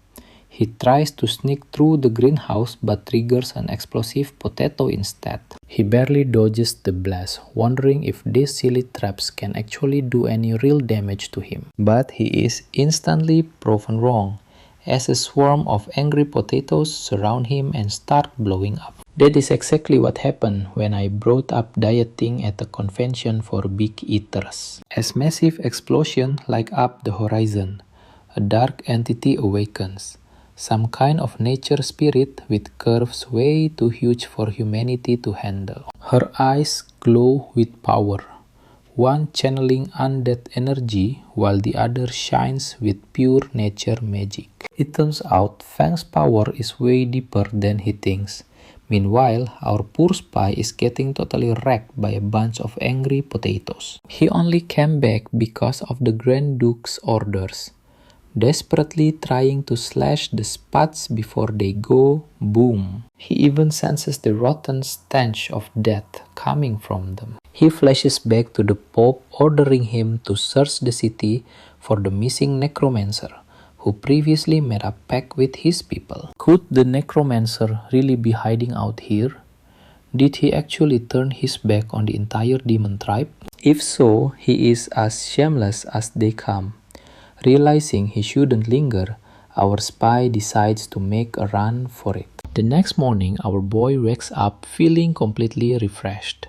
He tries to sneak through the greenhouse but triggers an explosive potato instead. He barely dodges the blast, wondering if these silly traps can actually do any real damage to him. But he is instantly proven wrong, as a swarm of angry potatoes surround him and start blowing up. That is exactly what happened when I brought up dieting at a convention for big eaters. As massive explosions light up the horizon, a dark entity awakens. Some kind of nature spirit with curves way too huge for humanity to handle. Her eyes glow with power, one channeling undead energy while the other shines with pure nature magic. It turns out Fang's power is way deeper than he thinks. Meanwhile, our poor spy is getting totally wrecked by a bunch of angry potatoes. He only came back because of the Grand Duke's orders, desperately trying to slash the spots before they go boom. He even senses the rotten stench of death coming from them. He flashes back to the Pope ordering him to search the city for the missing Necromancer, who previously made a pact with his people. Could the Necromancer really be hiding out here? Did he actually turn his back on the entire demon tribe? If so, he is as shameless as they come. Realizing he shouldn't linger, our spy decides to make a run for it. The next morning, our boy wakes up feeling completely refreshed.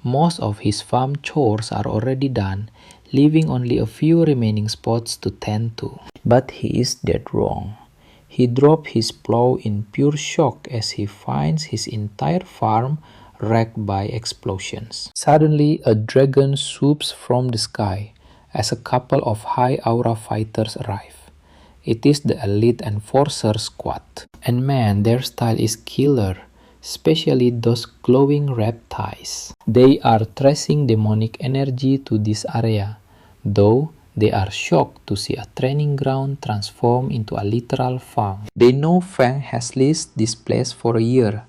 Most of his farm chores are already done, leaving only a few remaining spots to tend to. But he is dead wrong. He dropped his plow in pure shock as he finds his entire farm wrecked by explosions. Suddenly, a dragon swoops from the sky as a couple of high aura fighters arrive. It is the elite enforcer squad. And man, their style is killer, especially those glowing reptiles. They are tracing demonic energy to this area, though they are shocked to see a training ground transform into a literal farm. They know Fang has leased this place for a year,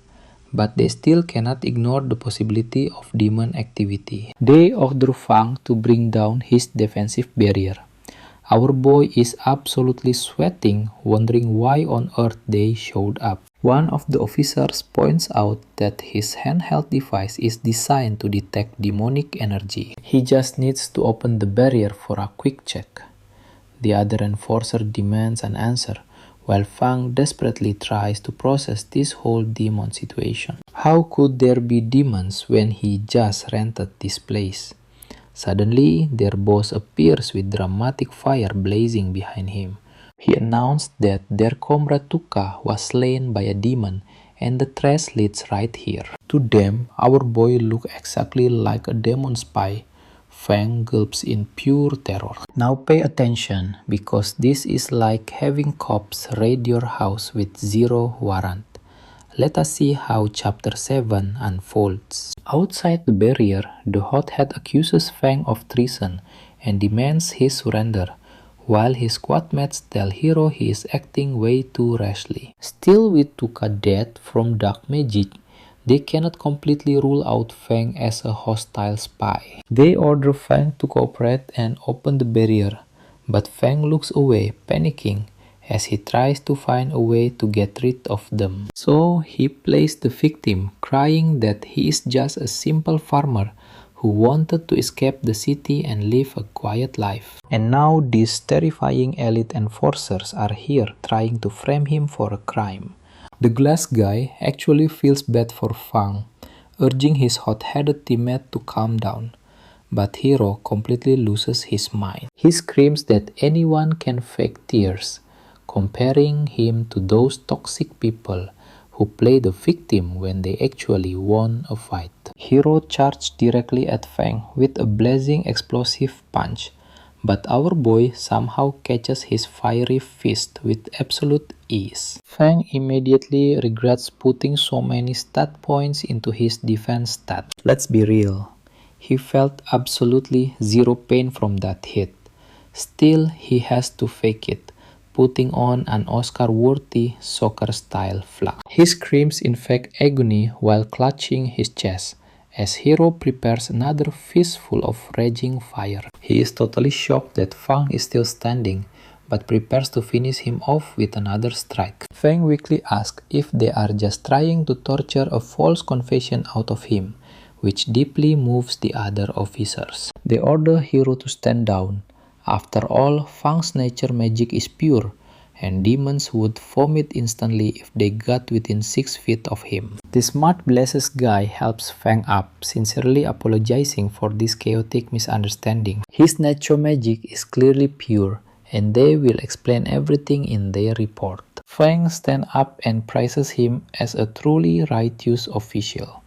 but they still cannot ignore the possibility of demon activity. They order Fang to bring down his defensive barrier. Our boy is absolutely sweating, wondering why on earth they showed up. One of the officers points out that his handheld device is designed to detect demonic energy. He just needs to open the barrier for a quick check. The other enforcer demands an answer, while Fang desperately tries to process this whole demon situation. How could there be demons when he just rented this place? Suddenly, their boss appears with dramatic fire blazing behind him. He announced that their comrade Tuka was slain by a demon and the trace leads right here. To them, our boy looked exactly like a demon spy. Fang gulps in pure terror. Now pay attention, because this is like having cops raid your house with zero warrant. Let us see how Chapter 7 unfolds. Outside the barrier, the hothead accuses Fang of treason and demands his surrender, while his squadmates tell Hero he is acting way too rashly. Still with Tuka dead from dark magic, they cannot completely rule out Fang as a hostile spy. They order Fang to cooperate and open the barrier, but Fang looks away, panicking, as he tries to find a way to get rid of them. So he plays the victim, crying that he is just a simple farmer who wanted to escape the city and live a quiet life. And now these terrifying elite enforcers are here trying to frame him for a crime. The glass guy actually feels bad for Fang, urging his hot-headed teammate to calm down. But Hero completely loses his mind. He screams that anyone can fake tears, comparing him to those toxic people who play the victim when they actually won a fight. Hero charged directly at Fang with a blazing explosive punch, but our boy somehow catches his fiery fist with absolute ease. Fang immediately regrets putting so many stat points into his defense stat. Let's be real, he felt absolutely zero pain from that hit. Still, he has to fake it, putting on an Oscar-worthy soccer-style flag. He screams in fake agony while clutching his chest, as Hero prepares another fistful of raging fire. He is totally shocked that Fang is still standing, but prepares to finish him off with another strike. Fang weakly asks if they are just trying to torture a false confession out of him, which deeply moves the other officers. They order Hero to stand down. After all, Fang's nature magic is pure, and demons would vomit instantly if they got within 6 feet of him. The smart blesses guy helps Fang up, sincerely apologizing for this chaotic misunderstanding. His nature magic is clearly pure, and they will explain everything in their report. Fang stands up and praises him as a truly righteous official.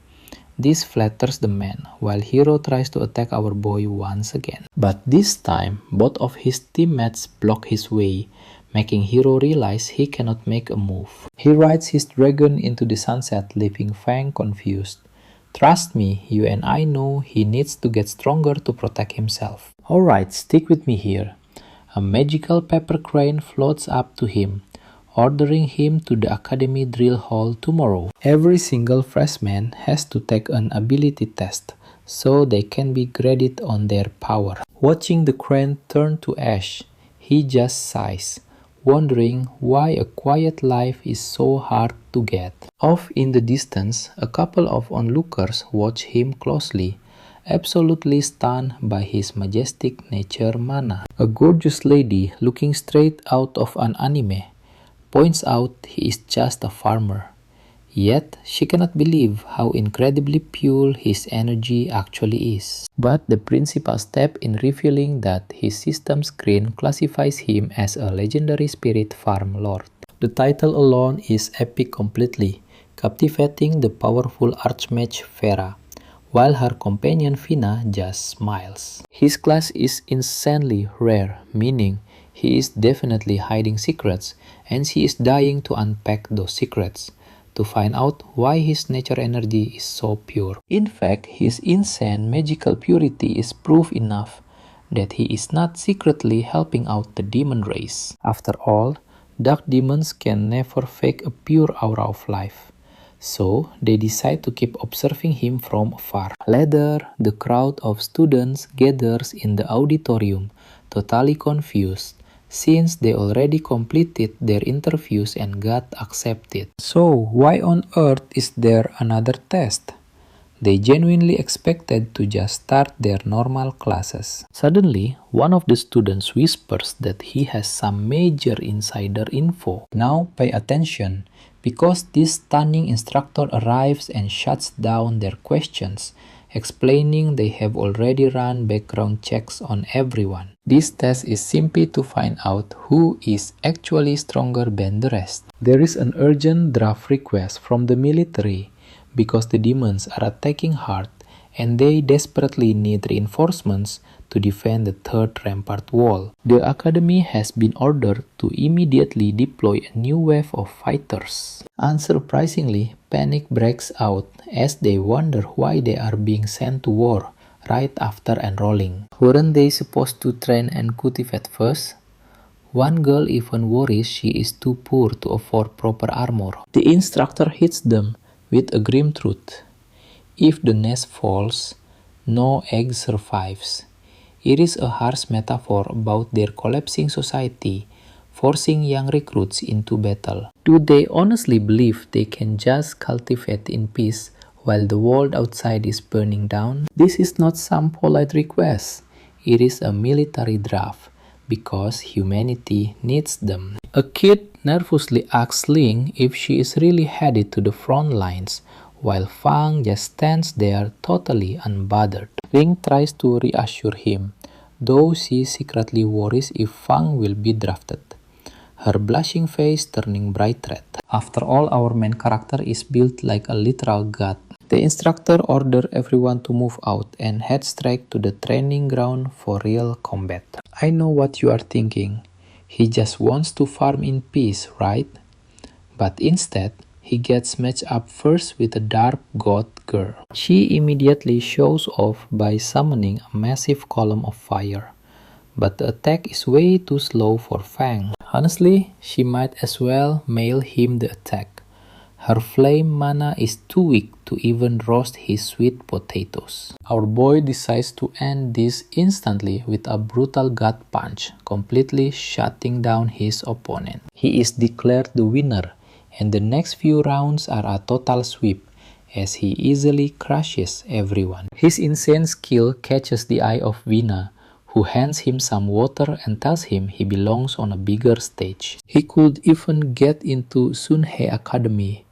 This flatters the man, while Hero tries to attack our boy once again. But this time, both of his teammates block his way, making Hero realize he cannot make a move. He rides his dragon into the sunset, leaving Fang confused. Trust me, you and I know he needs to get stronger to protect himself. Alright, stick with me here. A magical paper crane floats up to him, ordering him to the Academy Drill Hall tomorrow. Every single freshman has to take an ability test, so they can be graded on their power. Watching the crane turn to ash, he just sighs, wondering why a quiet life is so hard to get. Off in the distance, a couple of onlookers watch him closely, absolutely stunned by his majestic nature mana. A gorgeous lady looking straight out of an anime points out he is just a farmer. Yet, she cannot believe how incredibly pure his energy actually is. But the principal step in revealing that his system screen classifies him as a legendary spirit farm lord. The title alone is epic completely, captivating the powerful archmage Vera, while her companion Vina just smiles. His class is insanely rare, meaning he is definitely hiding secrets, and she is dying to unpack those secrets, to find out why his nature energy is so pure. In fact, his insane magical purity is proof enough that he is not secretly helping out the demon race. After all, dark demons can never fake a pure aura of life. So, they decide to keep observing him from afar. Later, the crowd of students gathers in the auditorium, totally confused, since they already completed their interviews and got accepted. So, why on earth is there another test? They genuinely expected to just start their normal classes. Suddenly, one of the students whispers that he has some major insider info. Now pay attention, because this stunning instructor arrives and shuts down their questions, explaining they have already run background checks on everyone. This test is simply to find out who is actually stronger than the rest. There is an urgent draft request from the military because the demons are attacking hard and they desperately need reinforcements to defend the third rampart wall. The academy has been ordered to immediately deploy a new wave of fighters. Unsurprisingly, panic breaks out as they wonder why they are being sent to war right after enrolling. Weren't they supposed to train and cultivate first? One girl even worries she is too poor to afford proper armor. The instructor hits them with a grim truth. If the nest falls, no egg survives. It is a harsh metaphor about their collapsing society, forcing young recruits into battle. Do they honestly believe they can just cultivate in peace while the world outside is burning down? This is not some polite request. It is a military draft, because humanity needs them. A kid nervously asks Ling if she is really headed to the front lines, while Fang just stands there totally unbothered. Ling tries to reassure him, though she secretly worries if Fang will be drafted, her blushing face turning bright red. After all, our main character is built like a literal god. The instructor orders everyone to move out and head straight to the training ground for real combat. I know what you are thinking. He just wants to farm in peace, right? But instead, he gets matched up first with a dark god girl. She immediately shows off by summoning a massive column of fire. But the attack is way too slow for Fang. Honestly, she might as well mail him the attack. Her flame mana is too weak to even roast his sweet potatoes. Our boy decides to end this instantly with a brutal gut punch, completely shutting down his opponent. He is declared the winner, and the next few rounds are a total sweep, as he easily crushes everyone. His insane skill catches the eye of Vina, who hands him some water and tells him he belongs on a bigger stage. He could even get into Sunwheel Academy,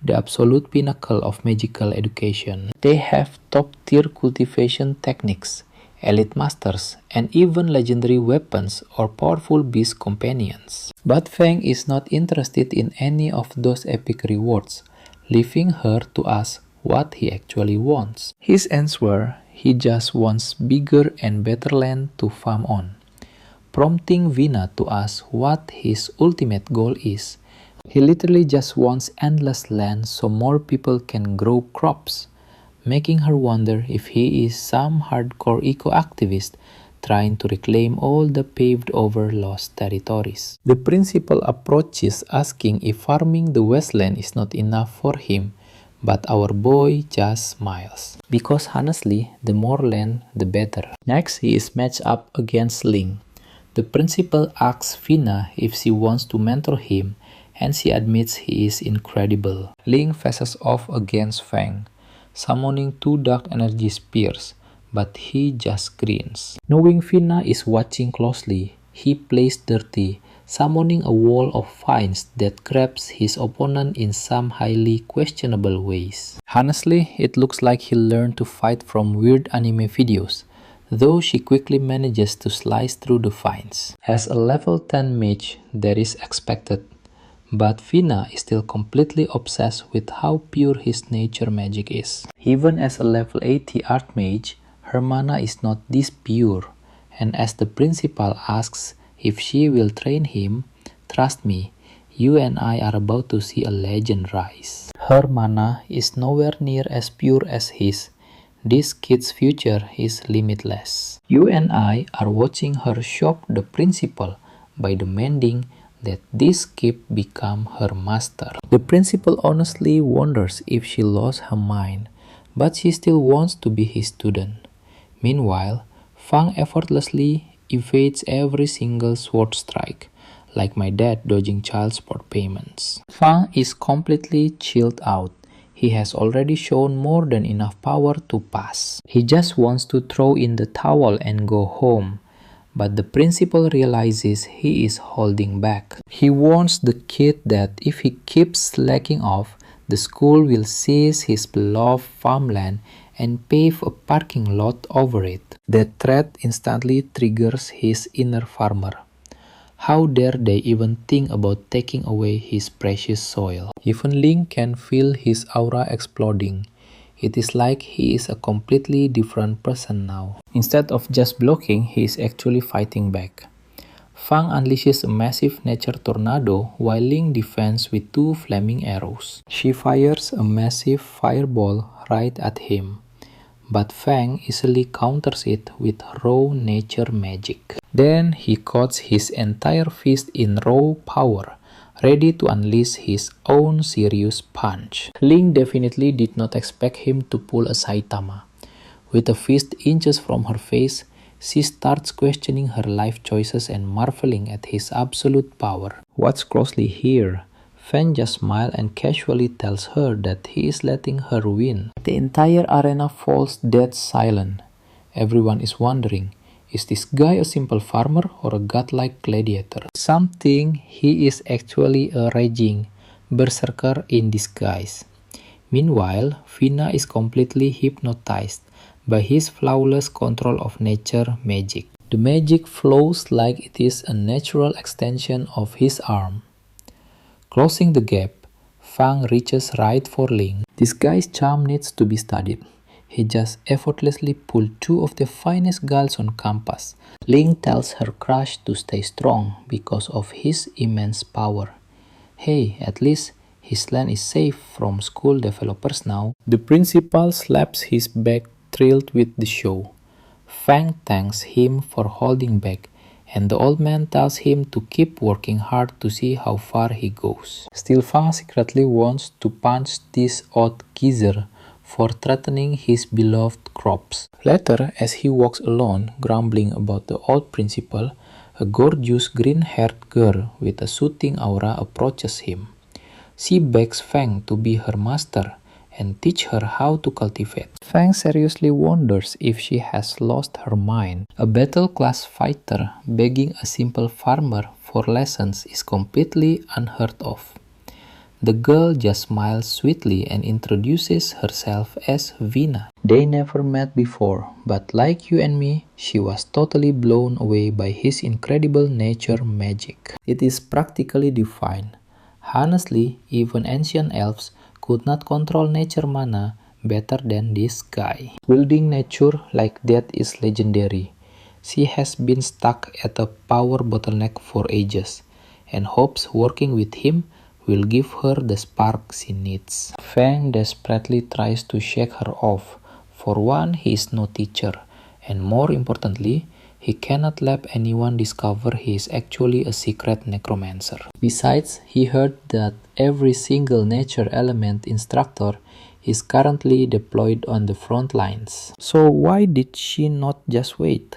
the absolute pinnacle of magical education. They have top-tier cultivation techniques, elite masters, and even legendary weapons or powerful beast companions. But Fang is not interested in any of those epic rewards, leaving her to ask what he actually wants. His answer, he just wants bigger and better land to farm on, prompting Vina to ask what his ultimate goal is. He literally just wants endless land so more people can grow crops, making her wonder if he is some hardcore eco-activist trying to reclaim all the paved-over lost territories. The principal approaches asking if farming the wasteland is not enough for him, but our boy just smiles, because honestly, the more land, the better. Next, he is matched up against Ling, The principal asks Vina if she wants to mentor him, and she admits he is incredible. Ling faces off against Fang, summoning 2 dark energy spears, but he just grins. Knowing Vina is watching closely, he plays dirty, summoning a wall of vines that grabs his opponent in some highly questionable ways. Honestly, it looks like he learned to fight from weird anime videos, though she quickly manages to slice through the vines. As a level 10 mage, that is expected, but Vina is still completely obsessed with how pure his nature magic is. Even as a level 80 archmage, her mana is not this pure, and as the principal asks if she will train him, trust me, you and I are about to see a legend rise. Her mana is nowhere near as pure as his. This kid's future is limitless. You and I are watching her shock the principal by demanding that this kid become her master. The principal honestly wonders if she lost her mind, but she still wants to be his student. Meanwhile, Fang effortlessly evades every single sword strike, like my dad dodging child support payments. Fang is completely chilled out. He has already shown more than enough power to pass. He just wants to throw in the towel and go home. But the principal realizes he is holding back. He warns the kid that if he keeps slacking off, the school will seize his beloved farmland and pave a parking lot over it. That threat instantly triggers his inner farmer. How dare they even think about taking away his precious soil? Even Ling can feel his aura exploding. It is like he is a completely different person now. Instead of just blocking, he is actually fighting back. Fang unleashes a massive nature tornado while Ling defends with 2 flaming arrows. She fires a massive fireball right at him, but Fang easily counters it with raw nature magic. Then he coats his entire fist in raw power, ready to unleash his own serious punch. Ling definitely did not expect him to pull a Saitama. With a fist inches from her face, she starts questioning her life choices and marveling at his absolute power. Watch closely here. Fang just smiles and casually tells her that he is letting her win. The entire arena falls dead silent. Everyone is wondering, is this guy a simple farmer or a godlike gladiator? Some think he is actually a raging berserker in disguise. Meanwhile, Vina is completely hypnotized by his flawless control of nature magic. The magic flows like it is a natural extension of his arm. Closing the gap, Fang reaches right for Ling. This guy's charm needs to be studied. He just effortlessly pulled 2 of the finest girls on campus. Ling tells her crush to stay strong because of his immense power. Hey, at least his land is safe from school developers now. The principal slaps his back, thrilled with the show. Fang thanks him for holding back, and the old man tells him to keep working hard to see how far he goes. Still, Fang secretly wants to punch this old geezer for threatening his beloved crops. Later, as he walks alone, grumbling about the old principal, a gorgeous green-haired girl with a soothing aura approaches him. She begs Fang to be her master and teach her how to cultivate. Fang seriously wonders if she has lost her mind. A battle-class fighter begging a simple farmer for lessons is completely unheard of. The girl just smiles sweetly and introduces herself as Vina. They never met before, but like you and me, she was totally blown away by his incredible nature magic. It is practically divine. Honestly, even ancient elves could not control nature mana better than this guy. Wielding nature like that is legendary. She has been stuck at a power bottleneck for ages, and hopes working with him will give her the spark she needs. Fang desperately tries to shake her off. For one, he is no teacher, and more importantly, he cannot let anyone discover he is actually a secret necromancer. Besides, he heard that every single nature element instructor is currently deployed on the front lines. So why did she not just wait?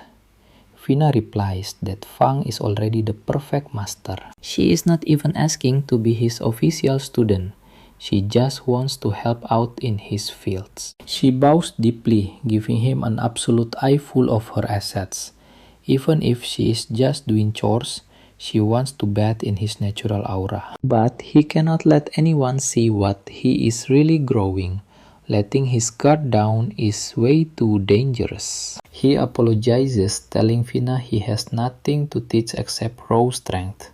Fina replies that Fang is already the perfect master. She is not even asking to be his official student. She just wants to help out in his fields. She bows deeply, giving him an absolute eye full of her assets. Even if she is just doing chores, she wants to bathe in his natural aura. But he cannot let anyone see what he is really growing. Letting his guard down is way too dangerous. He apologizes, telling Fina he has nothing to teach except raw strength.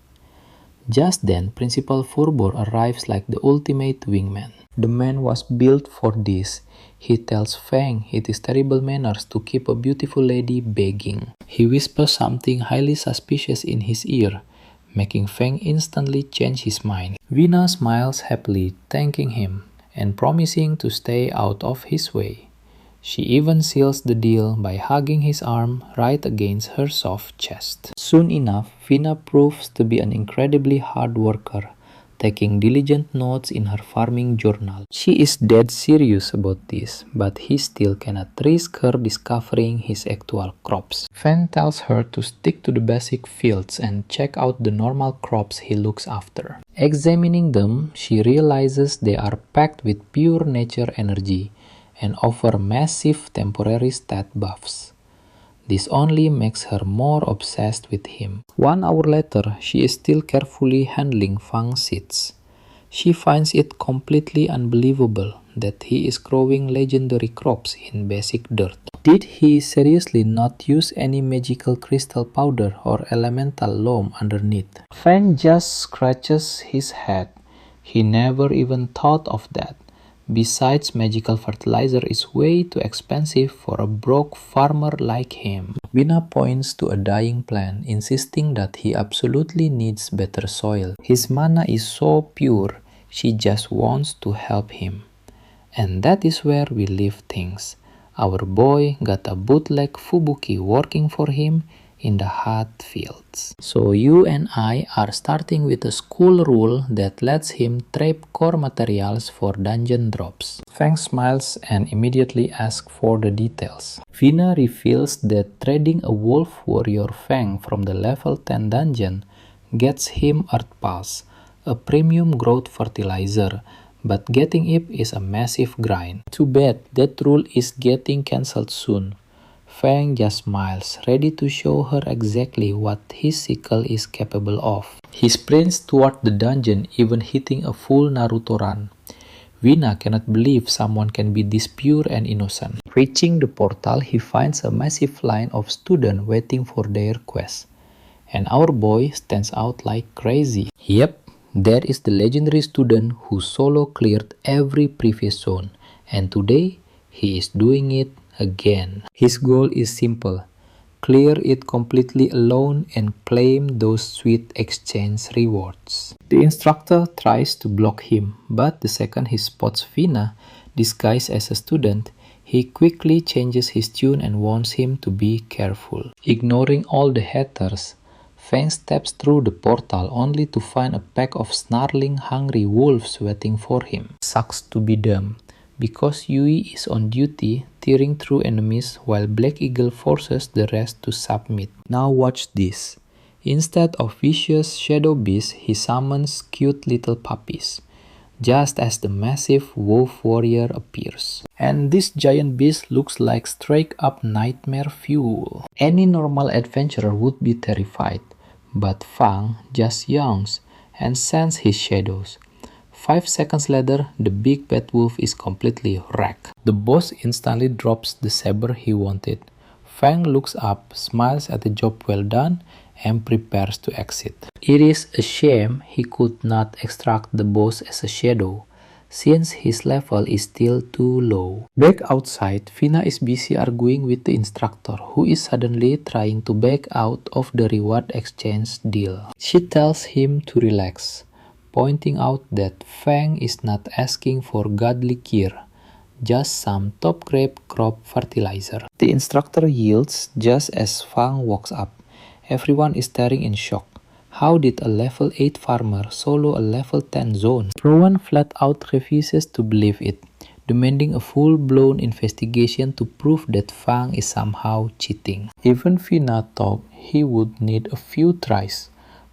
Just then, Principal Furbor arrives like the ultimate wingman. The man was built for this. He tells Fang it is terrible manners to keep a beautiful lady begging. He whispers something highly suspicious in his ear, making Fang instantly change his mind. Vina smiles happily, thanking him and promising to stay out of his way. She even seals the deal by hugging his arm right against her soft chest. Soon enough, Vina proves to be an incredibly hard worker, taking diligent notes in her farming journal. She is dead serious about this, but he still cannot risk her discovering his actual crops. Fan tells her to stick to the basic fields and check out the normal crops he looks after. Examining them, she realizes they are packed with pure nature energy and offer massive temporary stat buffs. This only makes her more obsessed with him. 1 hour later, she is still carefully handling Fang's seeds. She finds it completely unbelievable that he is growing legendary crops in basic dirt. Did he seriously not use any magical crystal powder or elemental loam underneath? Fang just scratches his head. He never even thought of that. Besides, magical fertilizer is way too expensive for a broke farmer like him. Vina points to a dying plant, insisting that he absolutely needs better soil. His mana is so pure, she just wants to help him. And that is where we leave things. Our boy got a bootleg Fubuki working for him in the hot fields. So you and I are starting with a school rule that lets him trade core materials for dungeon drops. Fang smiles and immediately asks for the details. Vina reveals that trading a wolf warrior Fang from the level 10 dungeon gets him Earth Pulse, a premium growth fertilizer, but getting it is a massive grind. Too bad that rule is getting cancelled soon. Fang just smiles, ready to show her exactly what his sickle is capable of. He sprints toward the dungeon, even hitting a full Naruto run. Vina cannot believe someone can be this pure and innocent. Reaching the portal, he finds a massive line of students waiting for their quest. And our boy stands out like crazy. Yep, there is the legendary student who solo cleared every previous zone. And today, he is doing it again. His goal is simple: clear it completely alone and claim those sweet exchange rewards. The instructor tries to block him, but the second he spots Vina disguised as a student, he quickly changes his tune and warns him to be careful. Ignoring all the haters, Fang steps through the portal only to find a pack of snarling, hungry wolves waiting for him. Sucks to be them, because Yui is on duty tearing through enemies while Black Eagle forces the rest to submit. Now watch this. Instead of vicious shadow beasts, he summons cute little puppies, just as the massive wolf warrior appears. And this giant beast looks like straight up nightmare fuel. Any normal adventurer would be terrified, but Fang just yawns and sends his shadows. 5 seconds later, the big bad wolf is completely wrecked. The boss instantly drops the saber he wanted. Fang looks up, smiles at the job well done, and prepares to exit. It is a shame he could not extract the boss as a shadow, since his level is still too low. Back outside, Vina is busy arguing with the instructor, who is suddenly trying to back out of the reward exchange deal. She tells him to relax, pointing out that Fang is not asking for godly gear, just some top-grade crop fertilizer. The instructor yields just as Fang walks up. Everyone is staring in shock. How did a level 8 farmer solo a level 10 zone? Rowan flat out refuses to believe it. demanding a full-blown investigation to prove that Fang is somehow cheating. Even Vina thought he would need a few tries,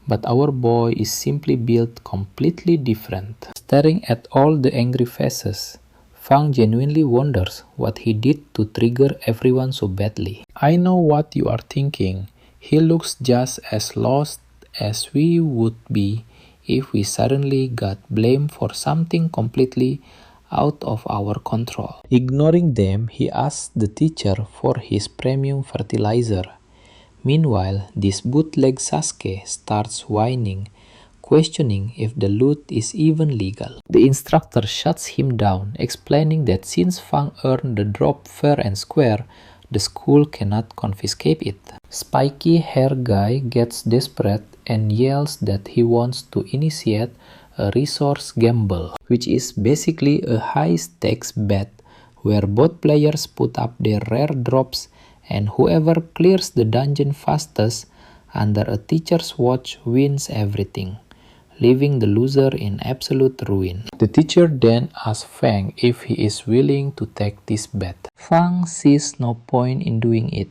but our boy is simply built completely different. Staring at all the angry faces, Fang genuinely wonders what he did to trigger everyone so badly. I know what you are thinking. He looks just as lost as we would be if we suddenly got blamed for something completely out of our control. Ignoring them, he asks the teacher for his premium fertilizer. Meanwhile, this bootleg Sasuke starts whining, questioning if the loot is even legal. The instructor shuts him down, explaining that since Fang earned the drop fair and square, the school cannot confiscate it. Spiky hair guy gets desperate and yells that he wants to initiate a resource gamble, which is basically a high-stakes bet where both players put up their rare drops and whoever clears the dungeon fastest under a teacher's watch wins everything, leaving the loser in absolute ruin. The teacher then asks Fang if he is willing to take this bet. Fang sees no point in doing it.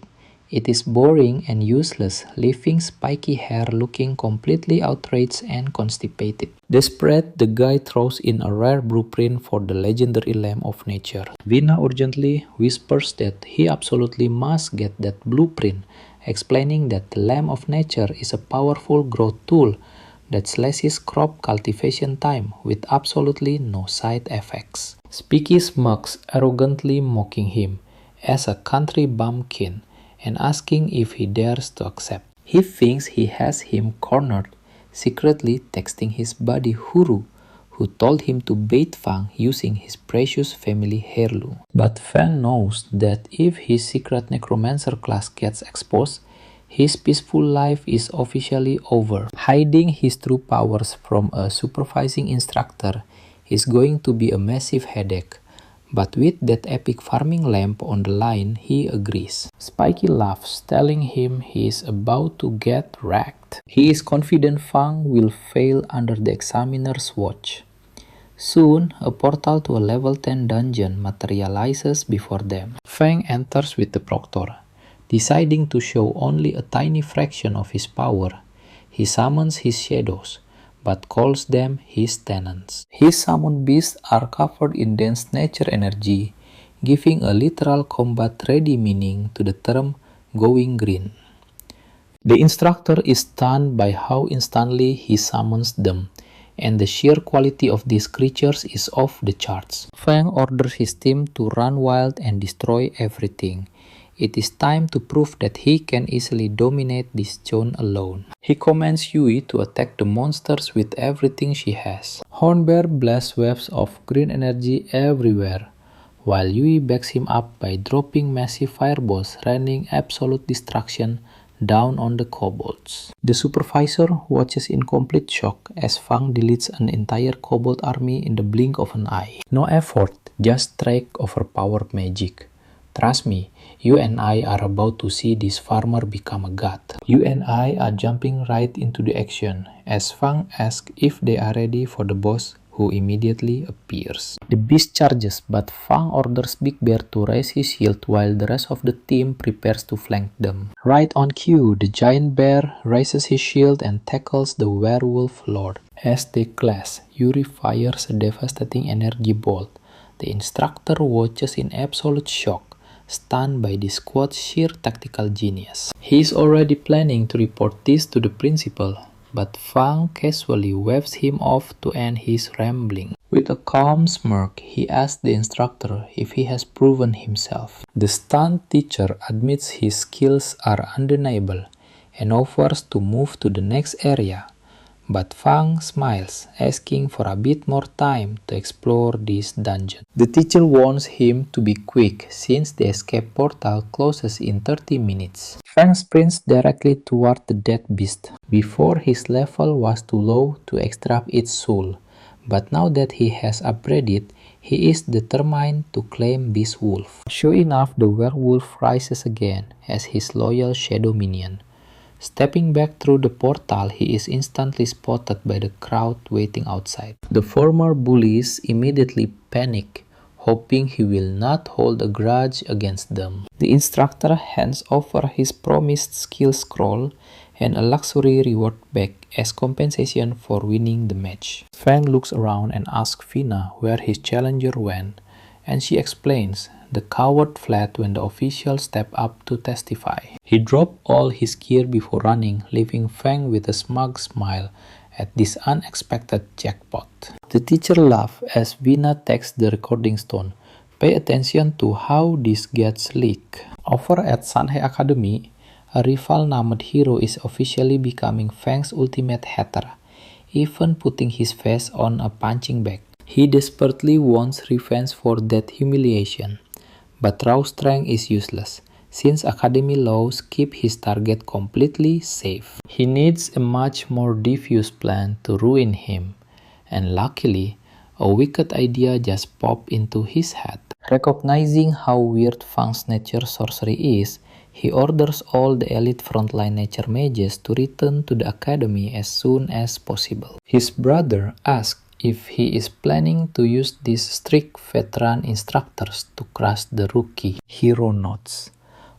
It is boring and useless, leaving Spiky Hair looking completely outraged and constipated. Desperate, the guy throws in a rare blueprint for the legendary Lamp of Nature. Vina urgently whispers that he absolutely must get that blueprint, explaining that the Lamp of Nature is a powerful growth tool that slashes crop cultivation time with absolutely no side effects. Spiky smirks, arrogantly mocking him as a country bumpkin and asking if he dares to accept. He thinks he has him cornered, secretly texting his buddy Huru, who told him to bait Fang using his precious family heirloom. But Fang knows that if his secret necromancer class gets exposed, his peaceful life is officially over. Hiding his true powers from a supervising instructor is going to be a massive headache. But with that epic farming lamp on the line, he agrees. Spiky laughs, telling him he is about to get wrecked. He is confident Fang will fail under the examiner's watch. Soon, a portal to a level 10 dungeon materializes before them. Fang enters with the proctor. Deciding to show only a tiny fraction of his power, he summons his shadows, but calls them his tenants. His summoned beasts are covered in dense nature energy, giving a literal combat-ready meaning to the term going green. The instructor is stunned by how instantly he summons them, and the sheer quality of these creatures is off the charts. Fang orders his team to run wild and destroy everything. It is time to prove that he can easily dominate this zone alone. He commands Yui to attack the monsters with everything she has. Hornbear blasts waves of green energy everywhere, while Yui backs him up by dropping massive fireballs raining absolute destruction down on the kobolds. The supervisor watches in complete shock as Fang deletes an entire kobold army in the blink of an eye. No effort, just straight overpowered magic. Trust me, you and I are about to see this farmer become a god. You and I are jumping right into the action as Fang asks if they are ready for the boss, who immediately appears. The beast charges, but Fang orders Big Bear to raise his shield while the rest of the team prepares to flank them. Right on cue, the giant bear raises his shield and tackles the werewolf lord. As they clash, Yuri fires a devastating energy bolt. The instructor watches in absolute shock, stunned by this squad's sheer tactical genius. He is already planning to report this to the principal, but Fang casually waves him off to end his rambling. With a calm smirk, he asks the instructor if he has proven himself. The stunned teacher admits his skills are undeniable and offers to move to the next area. But Fang smiles, asking for a bit more time to explore this dungeon. The teacher warns him to be quick since the escape portal closes in 30 minutes. Fang sprints directly toward the dead beast. Before, his level was too low to extract its soul, but now that he has upgraded, he is determined to claim this wolf. Sure enough, the werewolf rises again as his loyal shadow minion. Stepping back through the portal, he is instantly spotted by the crowd waiting outside. The former bullies immediately panic, hoping he will not hold a grudge against them. The instructor hands over his promised skill scroll and a luxury reward bag as compensation for winning the match. Fang looks around and asks Vina where his challenger went, and she explains the coward fled when the officials stepped up to testify. He dropped all his gear before running, leaving Fang with a smug smile at this unexpected jackpot. The teacher laughs as Vina takes the recording stone. Pay attention to how this gets leaked. Over at Sanhei Academy, a rival named Hero is officially becoming Fang's ultimate hater, even putting his face on a punching bag. He desperately wants revenge for that humiliation, but raw strength is useless, since Academy laws keep his target completely safe. He needs a much more devious plan to ruin him, and luckily, a wicked idea just popped into his head. Recognizing how weird Fang's nature sorcery is, he orders all the elite frontline nature mages to return to the academy as soon as possible. His brother asks if he is planning to use these strict veteran instructors to crush the rookie. Hero nods.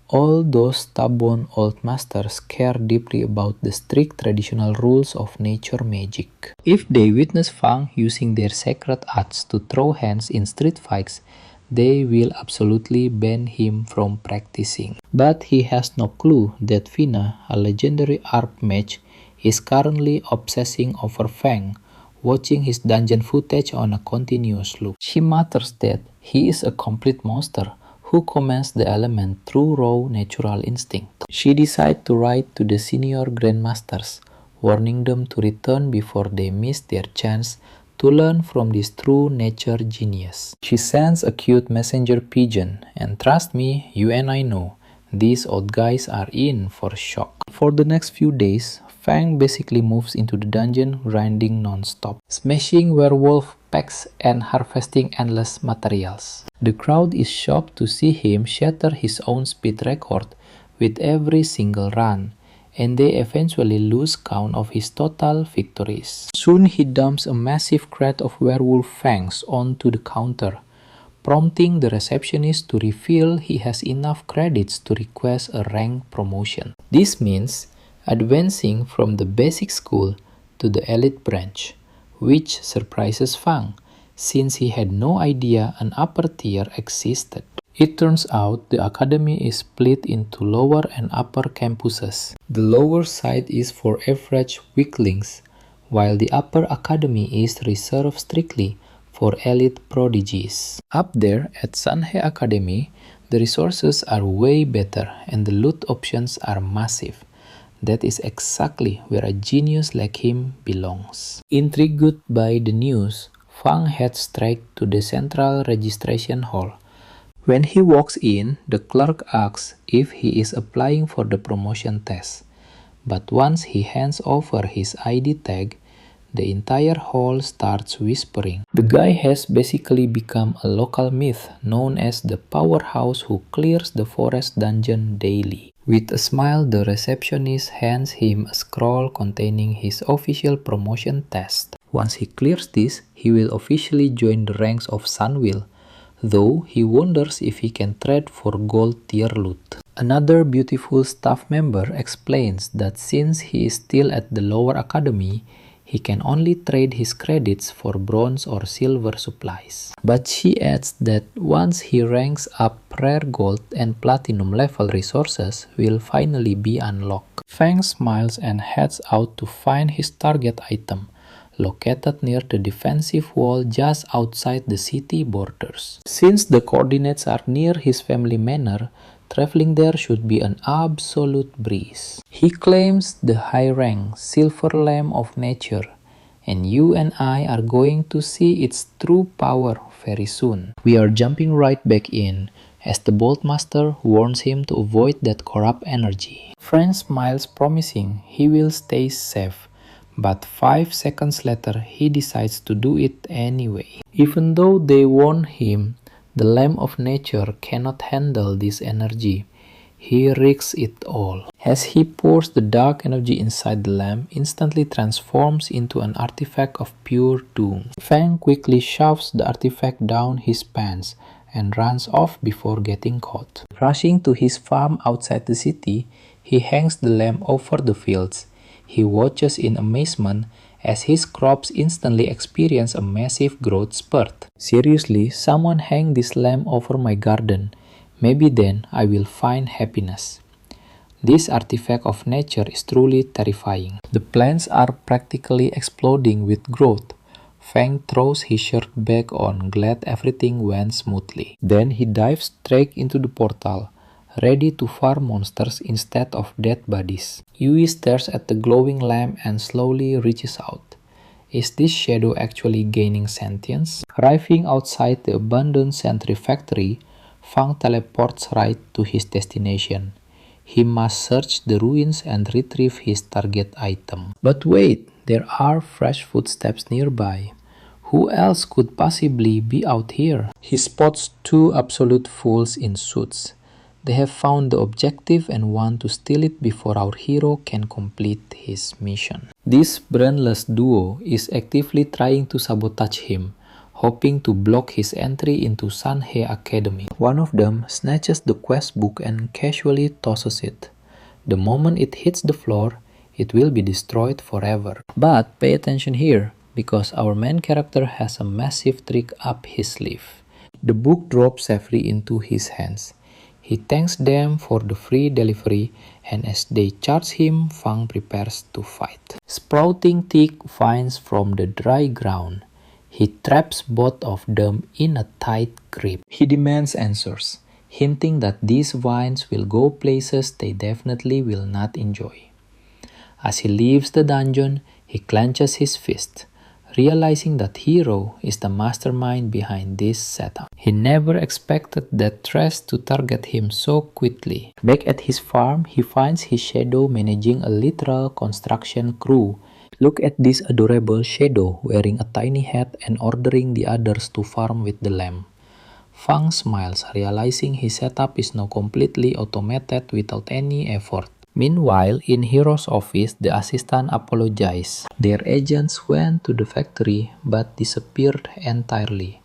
All those stubborn old masters care deeply about the strict traditional rules of nature magic. If they witness Fang using their sacred arts to throw hands in street fights, they will absolutely ban him from practicing. But he has no clue that Vina, a legendary ARP mage, is currently obsessing over Fang, watching his dungeon footage on a continuous loop. She mutters that he is a complete monster who commands the element through raw natural instinct. She decides to write to the senior grandmasters, warning them to return before they miss their chance to learn from this true nature genius. She sends a cute messenger pigeon, and trust me, you and I know, these old guys are in for shock. For the next few days, Fang basically moves into the dungeon grinding non-stop, smashing werewolf packs and harvesting endless materials. The crowd is shocked to see him shatter his own speed record with every single run, and they eventually lose count of his total victories. Soon he dumps a massive crate of werewolf fangs onto the counter, prompting the receptionist to reveal he has enough credits to request a rank promotion. This means advancing from the basic school to the elite branch, which surprises Fang, since he had no idea an upper tier existed. It turns out the academy is split into lower and upper campuses. The lower side is for average weaklings, while the upper academy is reserved strictly for elite prodigies. Up there at Sanhei Academy, the resources are way better and the loot options are massive. That is exactly where a genius like him belongs. Intrigued by the news, Fang heads straight to the central registration hall. When he walks in, the clerk asks if he is applying for the promotion test. But once he hands over his ID tag, the entire hall starts whispering. The guy has basically become a local myth known as the powerhouse who clears the forest dungeon daily. With a smile, the receptionist hands him a scroll containing his official promotion test. Once he clears this, he will officially join the ranks of Sunwheel, though he wonders if he can trade for gold tier loot. Another beautiful staff member explains that since he is still at the lower academy, he can only trade his credits for bronze or silver supplies. But she adds that once he ranks up, rare gold and platinum level resources will finally be unlocked. Fang smiles and heads out to find his target item, located near the defensive wall just outside the city borders. Since the coordinates are near his family manor, traveling there should be an absolute breeze. He claims the high rank Silver Lamb of Nature, and you and I are going to see its true power very soon. We are jumping right back in, as the Bolt Master warns him to avoid that corrupt energy. Fang smiles, promising he will stay safe, but 5 seconds later he decides to do it anyway. Even though they warn him, the Lamb of Nature cannot handle this energy. he risks it all. As he pours the dark energy inside the lamp, instantly transforms into an artifact of pure doom. Fang quickly shoves the artifact down his pants and runs off before getting caught. Rushing to his farm outside the city, he hangs the lamp over the fields. He watches in amazement as his crops instantly experience a massive growth spurt. Seriously, someone hang this lamp over my garden. Maybe then I will find happiness. This artifact of nature is truly terrifying. The plants are practically exploding with growth. Fang throws his shirt back on, glad everything went smoothly. Then he dives straight into the portal, ready to farm monsters instead of dead bodies. Yui stares at the glowing lamp and slowly reaches out. Is this shadow actually gaining sentience? Arriving outside the abandoned sentry factory, Fang teleports right to his destination. He must search the ruins and retrieve his target item. But wait, there are fresh footsteps nearby. Who else could possibly be out here? He spots two absolute fools in suits. They have found the objective and want to steal it before our hero can complete his mission. This brainless duo is actively trying to sabotage him, hoping to block his entry into Sunwheel Academy. One of them snatches the quest book and casually tosses it. The moment it hits the floor, it will be destroyed forever. But pay attention here, because our main character has a massive trick up his sleeve. The book drops safely into his hands. He thanks them for the free delivery, and as they charge him, Fang prepares to fight. Sprouting thick vines from the dry ground, he traps both of them in a tight grip. He demands answers, hinting that these vines will go places they definitely will not enjoy. As he leaves the dungeon, he clenches his fist, realizing that Hero is the mastermind behind this setup. He never expected that threat to target him so quickly. Back at his farm, he finds his shadow managing a literal construction crew. Look at this adorable shadow wearing a tiny hat and ordering the others to farm with the lamp. Fang smiles, realizing his setup is now completely automated without any effort. Meanwhile, in Hero's office, the assistant apologized. Their agents went to the factory but disappeared entirely.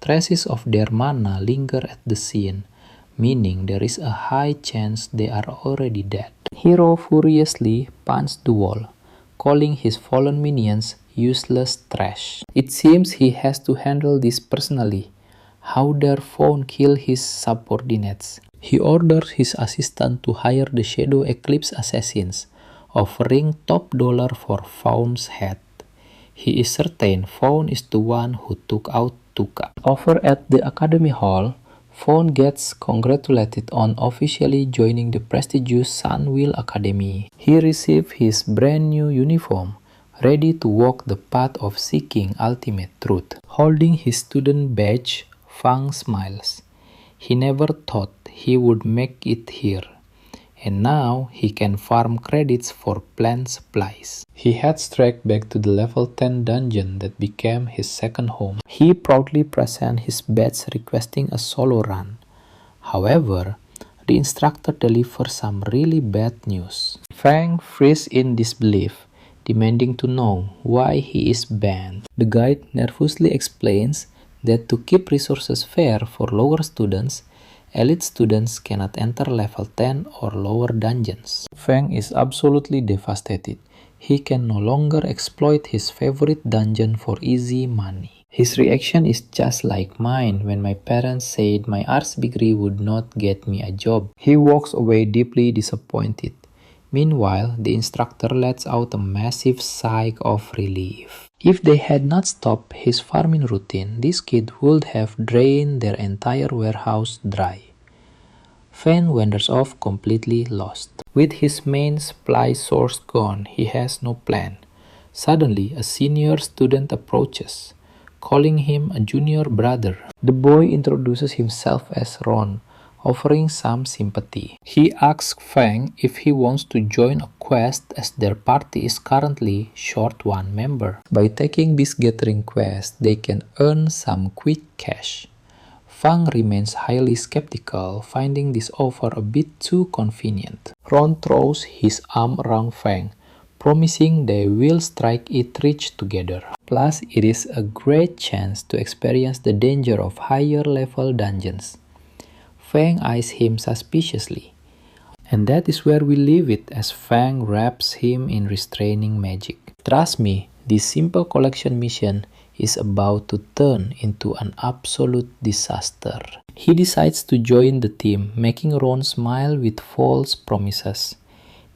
Traces of their mana linger at the scene, meaning there is a high chance they are already dead. Hero furiously punched the wall, calling his fallen minions useless trash. It seems he has to handle this personally. How dare Fawn kill his subordinates? He orders his assistant to hire the Shadow Eclipse assassins, offering top dollar for Fawn's head. He is certain Fawn is the one who took out Tukang. Over at the Academy Hall, Fawn gets congratulated on officially joining the prestigious Sunwheel Academy. He received his brand new uniform, ready to walk the path of seeking ultimate truth. Holding his student badge, Fang smiles. He never thought he would make it here, and now he can farm credits for plant supplies. He heads straight back to the level 10 dungeon that became his second home. He proudly presents his badge requesting a solo run. However, the instructor delivers some really bad news. Fang freezes in disbelief, demanding to know why he is banned. The guide nervously explains that to keep resources fair for lower students, elite students cannot enter level 10 or lower dungeons. Fang is absolutely devastated. He can no longer exploit his favorite dungeon for easy money. His reaction is just like mine when my parents said my arts degree would not get me a job. He walks away deeply disappointed. Meanwhile, the instructor lets out a massive sigh of relief. If they had not stopped his farming routine, this kid would have drained their entire warehouse dry. Fang wanders off completely lost. With his main supply source gone, he has no plan. Suddenly, a senior student approaches, calling him a junior brother. The boy introduces himself as Ron, offering some sympathy. He asks Fang if he wants to join a quest as their party is currently short one member. By taking this gathering quest, they can earn some quick cash. Fang remains highly skeptical, finding this offer a bit too convenient. Ron throws his arm around Fang, promising they will strike it rich together. Plus, it is a great chance to experience the danger of higher level dungeons. Fang eyes him suspiciously. And that is where we leave it as Fang wraps him in restraining magic. Trust me, this simple collection mission is about to turn into an absolute disaster. He decides to join the team, making Ron smile with false promises.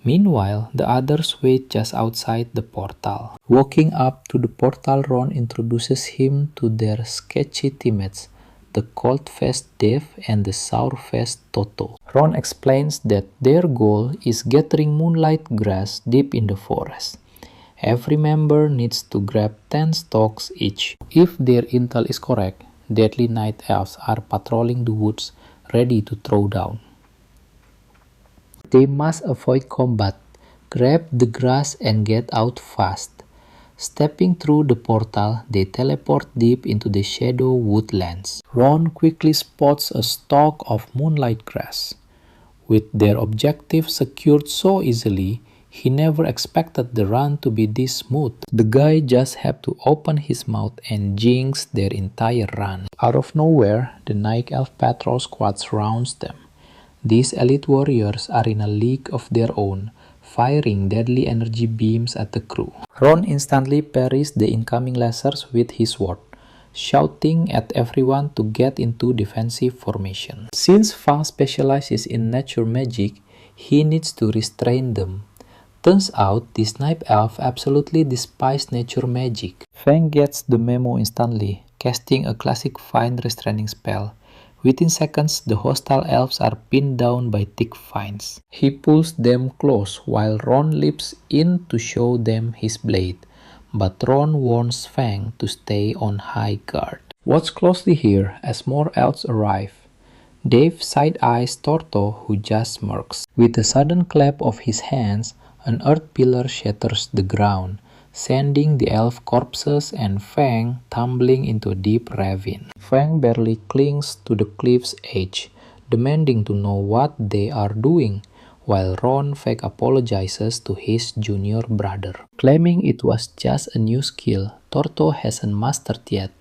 Meanwhile, the others wait just outside the portal. Walking up to the portal, Ron introduces him to their sketchy teammates, the cold-faced Dave and the sour-faced Toto. Ron explains that their goal is gathering moonlight grass deep in the forest. Every member needs to grab 10 stalks each. If their intel is correct, deadly night elves are patrolling the woods, ready to throw down. They must avoid combat, grab the grass and get out fast. Stepping through the portal, they teleport deep into the shadow woodlands. Ron quickly spots a stalk of moonlight grass. With their objective secured so easily, he never expected the run to be this smooth. The guy just had to open his mouth and jinx their entire run. Out of nowhere, the Night Elf Patrol Squad surrounds them. These elite warriors are in a league of their own, firing deadly energy beams at the crew. Ron instantly parries the incoming lasers with his sword, shouting at everyone to get into defensive formation. Since Fang specializes in nature magic, he needs to restrain them. Turns out, this Night Elf absolutely despises nature magic. Fang gets the memo instantly, casting a classic vine restraining spell. Within seconds, the hostile elves are pinned down by thick vines. He pulls them close while Ron leaps in to show them his blade, but Ron warns Fang to stay on high guard. Watch closely here as more elves arrive. Dave side-eyes Torto, who just smirks. With a sudden clap of his hands, an earth pillar shatters the ground, sending the elf corpses and Fang tumbling into a deep ravine. Fang barely clings to the cliff's edge, demanding to know what they are doing, while Ron fake apologizes to his junior brother. Claiming it was just a new skill Torto hasn't mastered yet,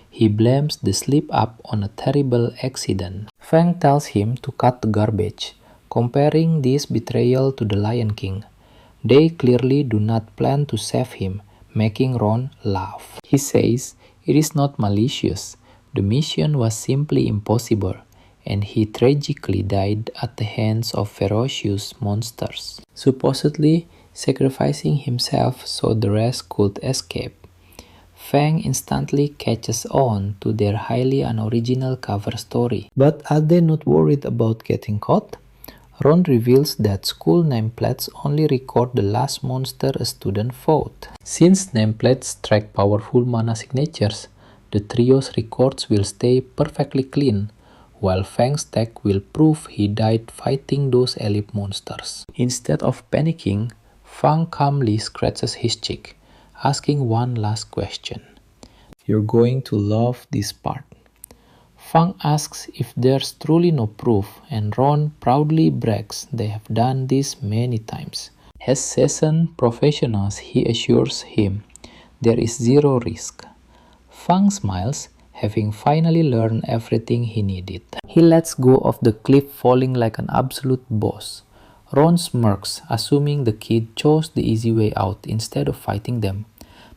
he blames the slip-up on a terrible accident. Fang tells him to cut the garbage, comparing this betrayal to the Lion King. They clearly do not plan to save him, making Ron laugh. He says it is not malicious, the mission was simply impossible, and he tragically died at the hands of ferocious monsters, supposedly sacrificing himself so the rest could escape. Fang instantly catches on to their highly unoriginal cover story. But are they not worried about getting caught? Ron reveals that school nameplates only record the last monster a student fought. Since nameplates track powerful mana signatures, the trio's records will stay perfectly clean, while Fang's tag will prove he died fighting those elite monsters. Instead of panicking, Fang calmly scratches his cheek, asking one last question. You're going to love this part. Fang asks if there's truly no proof, and Ron proudly brags they have done this many times. As seasoned professionals, he assures him there is zero risk. Fang smiles, having finally learned everything he needed. He lets go of the cliff, falling like an absolute boss. Ron smirks, assuming the kid chose the easy way out instead of fighting them.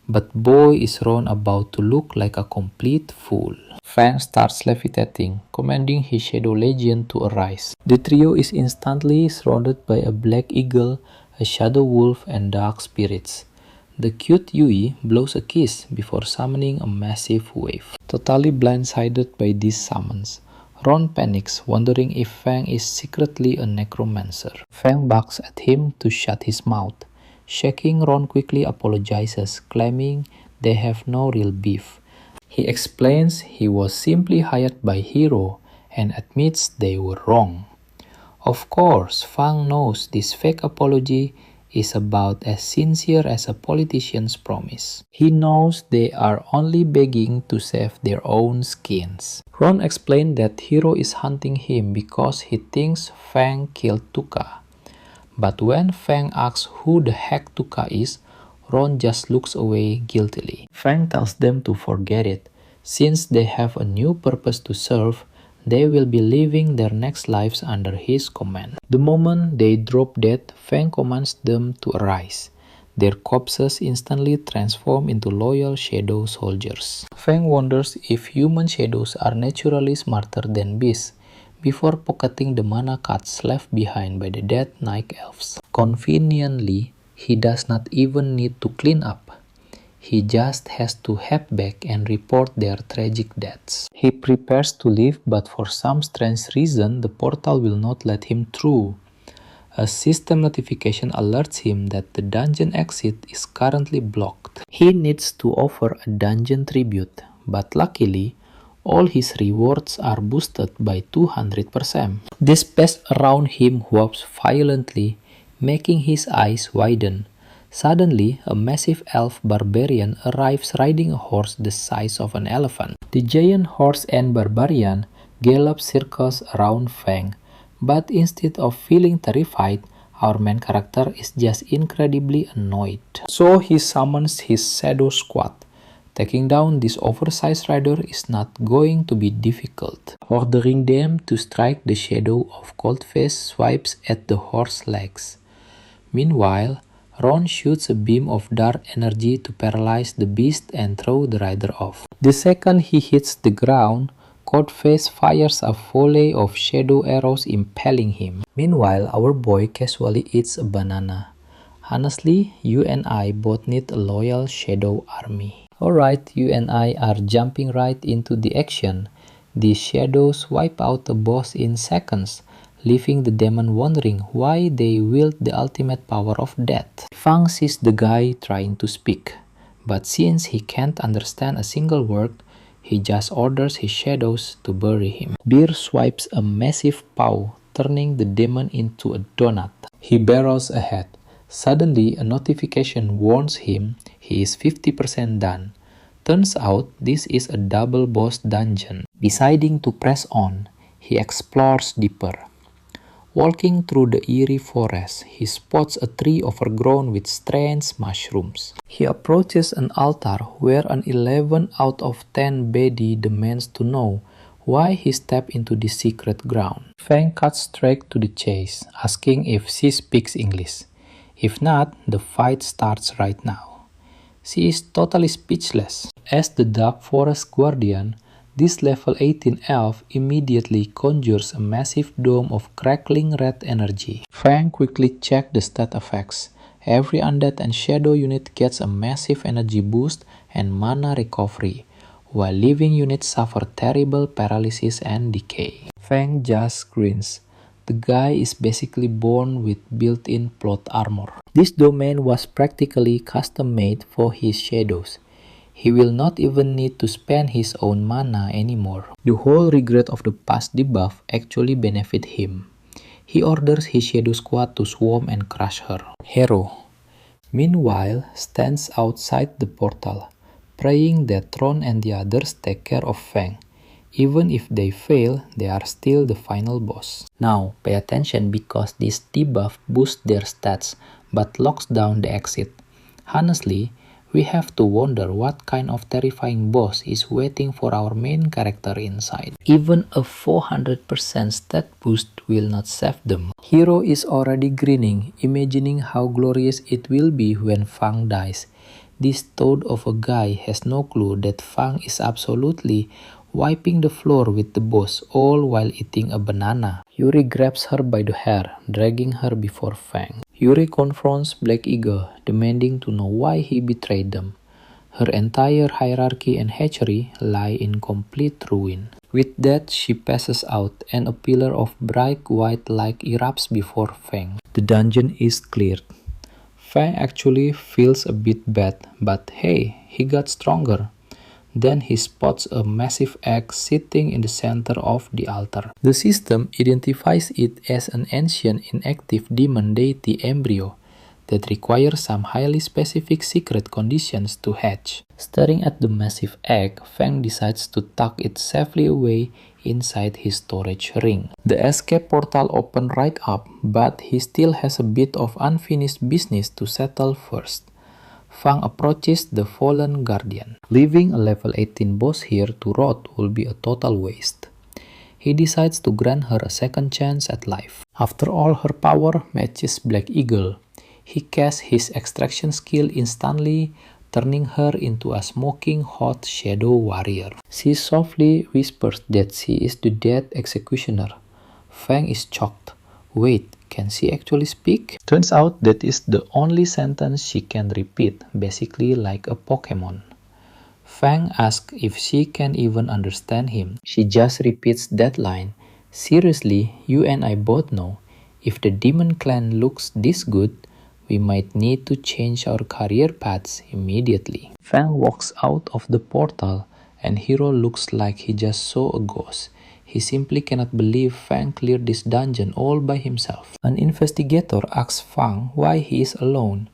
But boy is Ron about to look like a complete fool. Fang starts levitating, commanding his Shadow Legion to arise. The trio is instantly surrounded by a Black Eagle, a Shadow Wolf, and Dark Spirits. The cute Yui blows a kiss before summoning a massive wave. Totally blindsided by these summons, Ron panics, wondering if Fang is secretly a necromancer. Fang barks at him to shut his mouth. Shaking, Ron quickly apologizes, claiming they have no real beef. He explains he was simply hired by Hero and admits they were wrong. Of course, Fang knows this fake apology is about as sincere as a politician's promise. He knows they are only begging to save their own skins. Ron explained that Hiro is hunting him because he thinks Fang killed Tuka. But when Fang asks who the heck Tuka is, Ron just looks away guiltily. Fang tells them to forget it. Since they have a new purpose to serve, they will be living their next lives under his command. The moment they drop dead, Fang commands them to arise. Their corpses instantly transform into loyal shadow soldiers. Fang wonders if human shadows are naturally smarter than beasts, before pocketing the mana cards left behind by the dead night elves. Conveniently, he does not even need to clean up. He just has to head back and report their tragic deaths. He prepares to leave, but for some strange reason, the portal will not let him through. A system notification alerts him that the dungeon exit is currently blocked. He needs to offer a dungeon tribute, but luckily, all his rewards are boosted by 200%. The space around him warps violently, making his eyes widen. Suddenly, a massive elf barbarian arrives riding a horse the size of an elephant. The giant horse and barbarian gallop circles around Fang, but instead of feeling terrified, our main character is just incredibly annoyed. So he summons his shadow squad. Taking down this oversized rider is not going to be difficult. Ordering them to strike, the shadow of Coldface swipes at the horse's legs. Meanwhile, Ron shoots a beam of dark energy to paralyze the beast and throw the rider off. The second he hits the ground, Coldface fires a volley of shadow arrows impaling him. Meanwhile, our boy casually eats a banana. Honestly, you and I both need a loyal shadow army. Alright, you and I are jumping right into the action. The shadows wipe out the boss in seconds, leaving the demon wondering why they wield the ultimate power of death. Fang sees the guy trying to speak, but since he can't understand a single word, he just orders his shadows to bury him. Beer swipes a massive paw, turning the demon into a donut. He barrels ahead. Suddenly, a notification warns him he is 50% done. Turns out, this is a double boss dungeon. Deciding to press on, he explores deeper. Walking through the eerie forest, he spots a tree overgrown with strange mushrooms. He approaches an altar where an 11 out of 10 Bedi demands to know why he stepped into the secret ground. Fang cuts straight to the chase, asking if she speaks English. If not, the fight starts right now. She is totally speechless. As the Dark Forest Guardian, this level 18 elf immediately conjures a massive dome of crackling red energy. Fang quickly checks the stat effects. Every undead and shadow unit gets a massive energy boost and mana recovery, while living units suffer terrible paralysis and decay. Fang just grins. The guy is basically born with built-in plot armor. This domain was practically custom-made for his shadows. He will not even need to spend his own mana anymore. The whole regret of the past debuff actually benefit him. He orders his shadow squad to swarm and crush her. Hero, meanwhile, stands outside the portal, praying that Ron and the others take care of Fang. Even if they fail, they are still the final boss. Now, pay attention because this debuff boosts their stats but locks down the exit. Honestly, we have to wonder what kind of terrifying boss is waiting for our main character inside. Even a 400% stat boost will not save them. Hero is already grinning, imagining how glorious it will be when Fang dies. This toad of a guy has no clue that Fang is absolutely wiping the floor with the boss, all while eating a banana. Yuri grabs her by the hair, dragging her before Fang. Yuri confronts Black Eagle, demanding to know why he betrayed them. Her entire hierarchy and hatchery lie in complete ruin. With that, she passes out, and a pillar of bright white light erupts before Fang. The dungeon is cleared. Fang actually feels a bit bad, but hey, he got stronger. Then he spots a massive egg sitting in the center of the altar. The system identifies it as an ancient inactive demon deity embryo that require some highly specific secret conditions to hatch. Staring at the massive egg, Fang decides to tuck it safely away inside his storage ring. The escape portal opens right up, but he still has a bit of unfinished business to settle first. Fang approaches the fallen guardian. Leaving a level 18 boss here to rot will be a total waste. He decides to grant her a second chance at life. After all, her power matches Black Eagle. He casts his extraction skill instantly, turning her into a smoking hot shadow warrior. She softly whispers that she is the dead executioner. Fang is shocked. Wait, can she actually speak? Turns out that is the only sentence she can repeat, basically like a Pokemon. Fang asks if she can even understand him. She just repeats that line. Seriously, you and I both know, if the demon clan looks this good, we might need to change our career paths immediately. Fang walks out of the portal and Hero looks like he just saw a ghost. He simply cannot believe Fang cleared this dungeon all by himself. An investigator asks Fang why he is alone.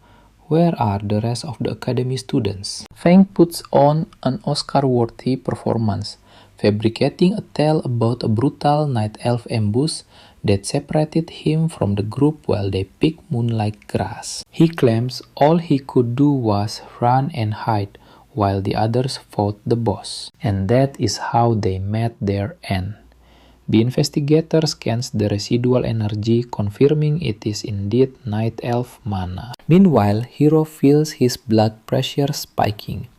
Where are the rest of the academy students? Fang puts on an Oscar-worthy performance, fabricating a tale about a brutal night elf ambush that separated him from the group while they picked moonlight grass. He claims all he could do was run and hide while the others fought the boss, and that is how they met their end. The investigator scans the residual energy, confirming it is indeed night elf mana. Meanwhile, Hero feels his blood pressure spiking.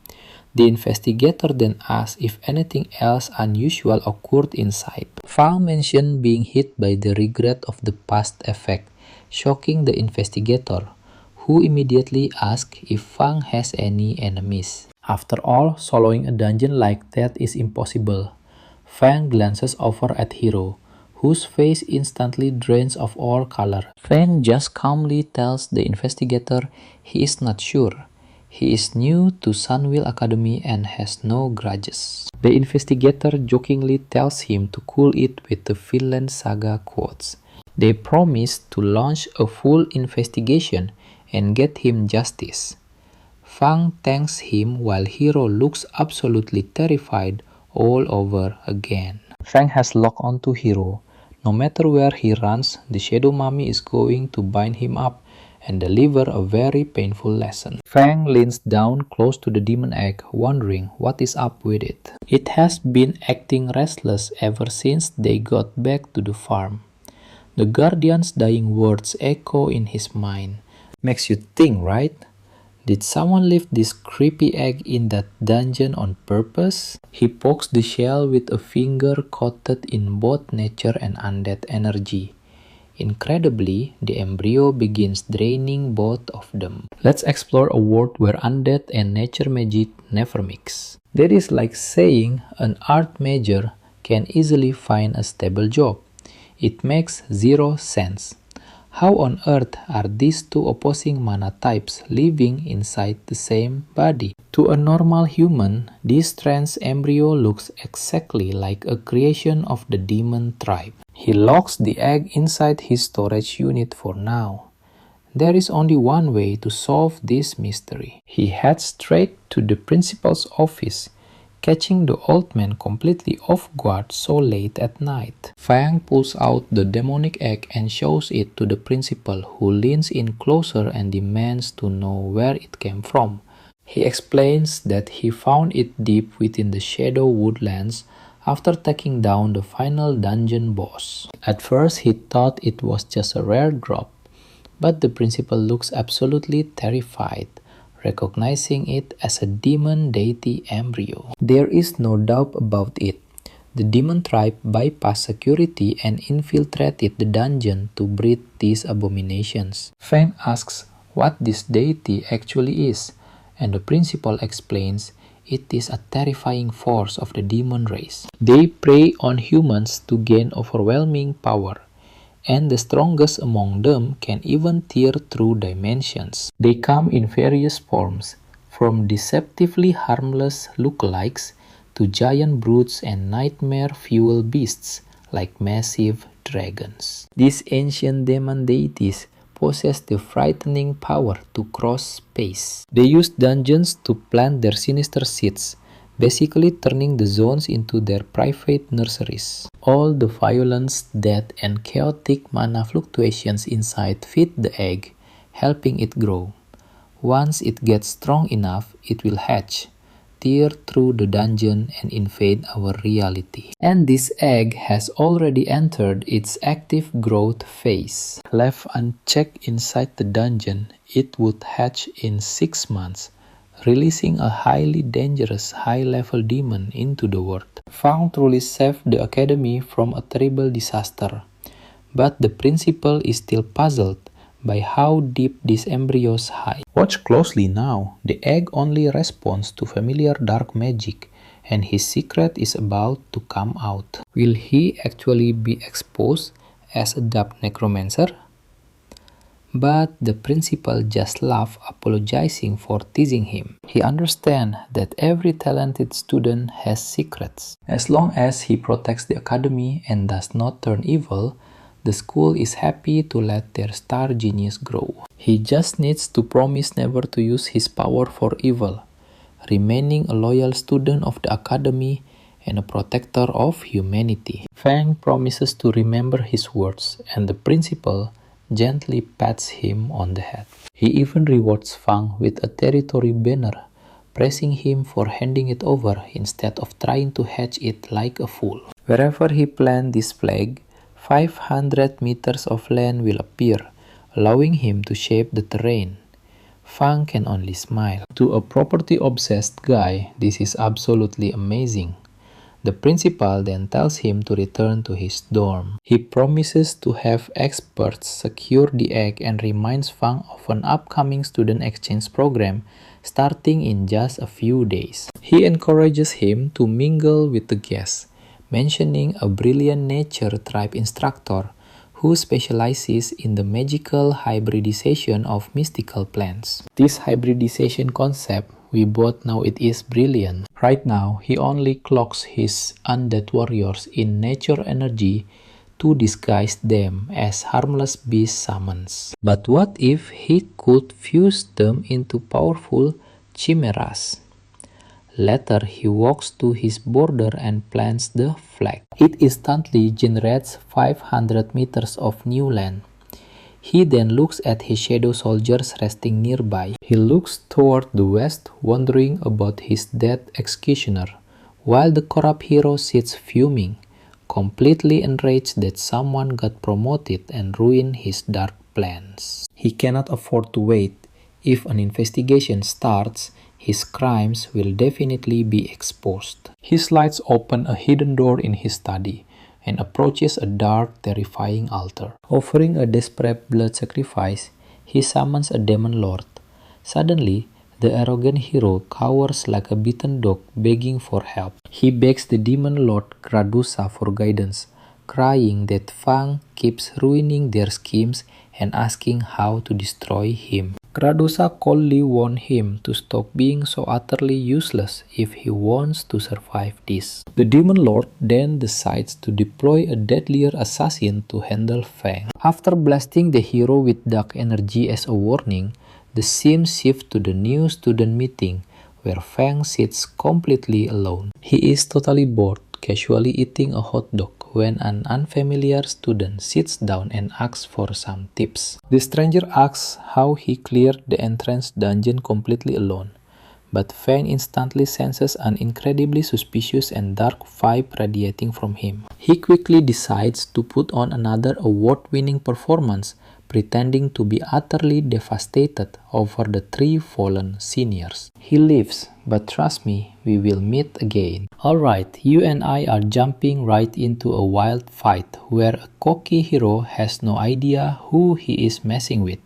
The investigator then asks if anything else unusual occurred inside. Fang mentioned being hit by the regret of the past effect, shocking the investigator, who immediately asks if Fang has any enemies. After all, soloing a dungeon like that is impossible. Fang glances over at Hero, whose face instantly drains of all color. Fang just calmly tells the investigator he is not sure. He is new to Sunwheel Academy and has no grudges. The investigator jokingly tells him to cool it with the Vinland Saga quotes. They promise to launch a full investigation and get him justice. Fang thanks him while Hero looks absolutely terrified all over again. Fang has locked onto Hero. No matter where he runs, the Shadow Mummy is going to bind him up and deliver a very painful lesson. Fang leans down close to the demon egg, wondering what is up with it. It has been acting restless ever since they got back to the farm. The Guardian's dying words echo in his mind. Makes you think, right? Did someone leave this creepy egg in that dungeon on purpose? He pokes the shell with a finger coated in both nature and undead energy. Incredibly, the embryo begins draining both of them. Let's explore a world where undead and nature magic never mix. That is like saying an art major can easily find a stable job. It makes zero sense. How on earth are these two opposing mana types living inside the same body? To a normal human, this trans embryo looks exactly like a creation of the demon tribe. He locks the egg inside his storage unit for now. There is only one way to solve this mystery. He heads straight to the principal's office, catching the old man completely off guard so late at night. Fang pulls out the demonic egg and shows it to the principal, who leans in closer and demands to know where it came from. He explains that he found it deep within the Shadow Woodlands after taking down the final dungeon boss. At first, he thought it was just a rare drop, but the principal looks absolutely terrified, recognizing it as a demon deity embryo. There is no doubt about it. The demon tribe bypassed security and infiltrated the dungeon to breed these abominations. Fang asks what this deity actually is, and the principal explains it is a terrifying force of the demon race. They prey on humans to gain overwhelming power, and the strongest among them can even tear through dimensions. They come in various forms, from deceptively harmless lookalikes to giant brutes and nightmare-fueled beasts like massive dragons. These ancient demon deities possess the frightening power to cross space. They use dungeons to plant their sinister seeds, basically turning the zones into their private nurseries. All the violence, death, and chaotic mana fluctuations inside feed the egg, helping it grow. Once it gets strong enough, it will hatch, tear through the dungeon, and invade our reality. And this egg has already entered its active growth phase. Left unchecked inside the dungeon, it would hatch in 6 months, releasing a highly dangerous high-level demon into the world. Fang truly saved the academy from a terrible disaster, but the principal is still puzzled by how deep these embryos hide. Watch closely now. The egg only responds to familiar dark magic, and his secret is about to come out. Will he actually be exposed as a dubbed necromancer? But the principal just laughs, apologizing for teasing him. He understands that every talented student has secrets. As long as he protects the academy and does not turn evil, the school is happy to let their star genius grow. He just needs to promise never to use his power for evil, remaining a loyal student of the academy and a protector of humanity. Fang promises to remember his words, and the principal gently pats him on the head. He even rewards Fang with a territory banner, praising him for handing it over instead of trying to hatch it like a fool. Wherever he plants this flag, 500 meters of land will appear, allowing him to shape the terrain. Fang can only smile. To a property-obsessed guy, this is absolutely amazing. The principal then tells him to return to his dorm. He promises to have experts secure the egg and reminds Fang of an upcoming student exchange program starting in just a few days. He encourages him to mingle with the guests, mentioning a brilliant nature tribe instructor who specializes in the magical hybridization of mystical plants. This hybridization concept, we both know it is brilliant. Right now, he only cloaks his undead warriors in nature energy to disguise them as harmless beast summons. But what if he could fuse them into powerful chimeras? Later, he walks to his border and plants the flag. It instantly generates 500 meters of new land. He then looks at his shadow soldiers resting nearby. He looks toward the west, wondering about his dead executioner, while the corrupt hero sits fuming, completely enraged that someone got promoted and ruined his dark plans. He cannot afford to wait. If an investigation starts, his crimes will definitely be exposed. He slides open a hidden door in his study and approaches a dark, terrifying altar. Offering a desperate blood sacrifice, he summons a demon lord. Suddenly, the arrogant hero cowers like a beaten dog, begging for help. He begs the demon lord Gradosa for guidance, crying that Fang keeps ruining their schemes and asking how to destroy him. Gradosa coldly warns him to stop being so utterly useless if he wants to survive this. The Demon Lord then decides to deploy a deadlier assassin to handle Fang. After blasting the hero with dark energy as a warning, the scene shifts to the new student meeting, where Fang sits completely alone. He is totally bored, casually eating a hot dog when an unfamiliar student sits down and asks for some tips. The stranger asks how he cleared the entrance dungeon completely alone, but Fang instantly senses an incredibly suspicious and dark vibe radiating from him. He quickly decides to put on another award-winning performance, pretending to be utterly devastated over the 3 fallen seniors. He leaves, but trust me, we will meet again. Alright, you and I are jumping right into a wild fight where a cocky hero has no idea who he is messing with.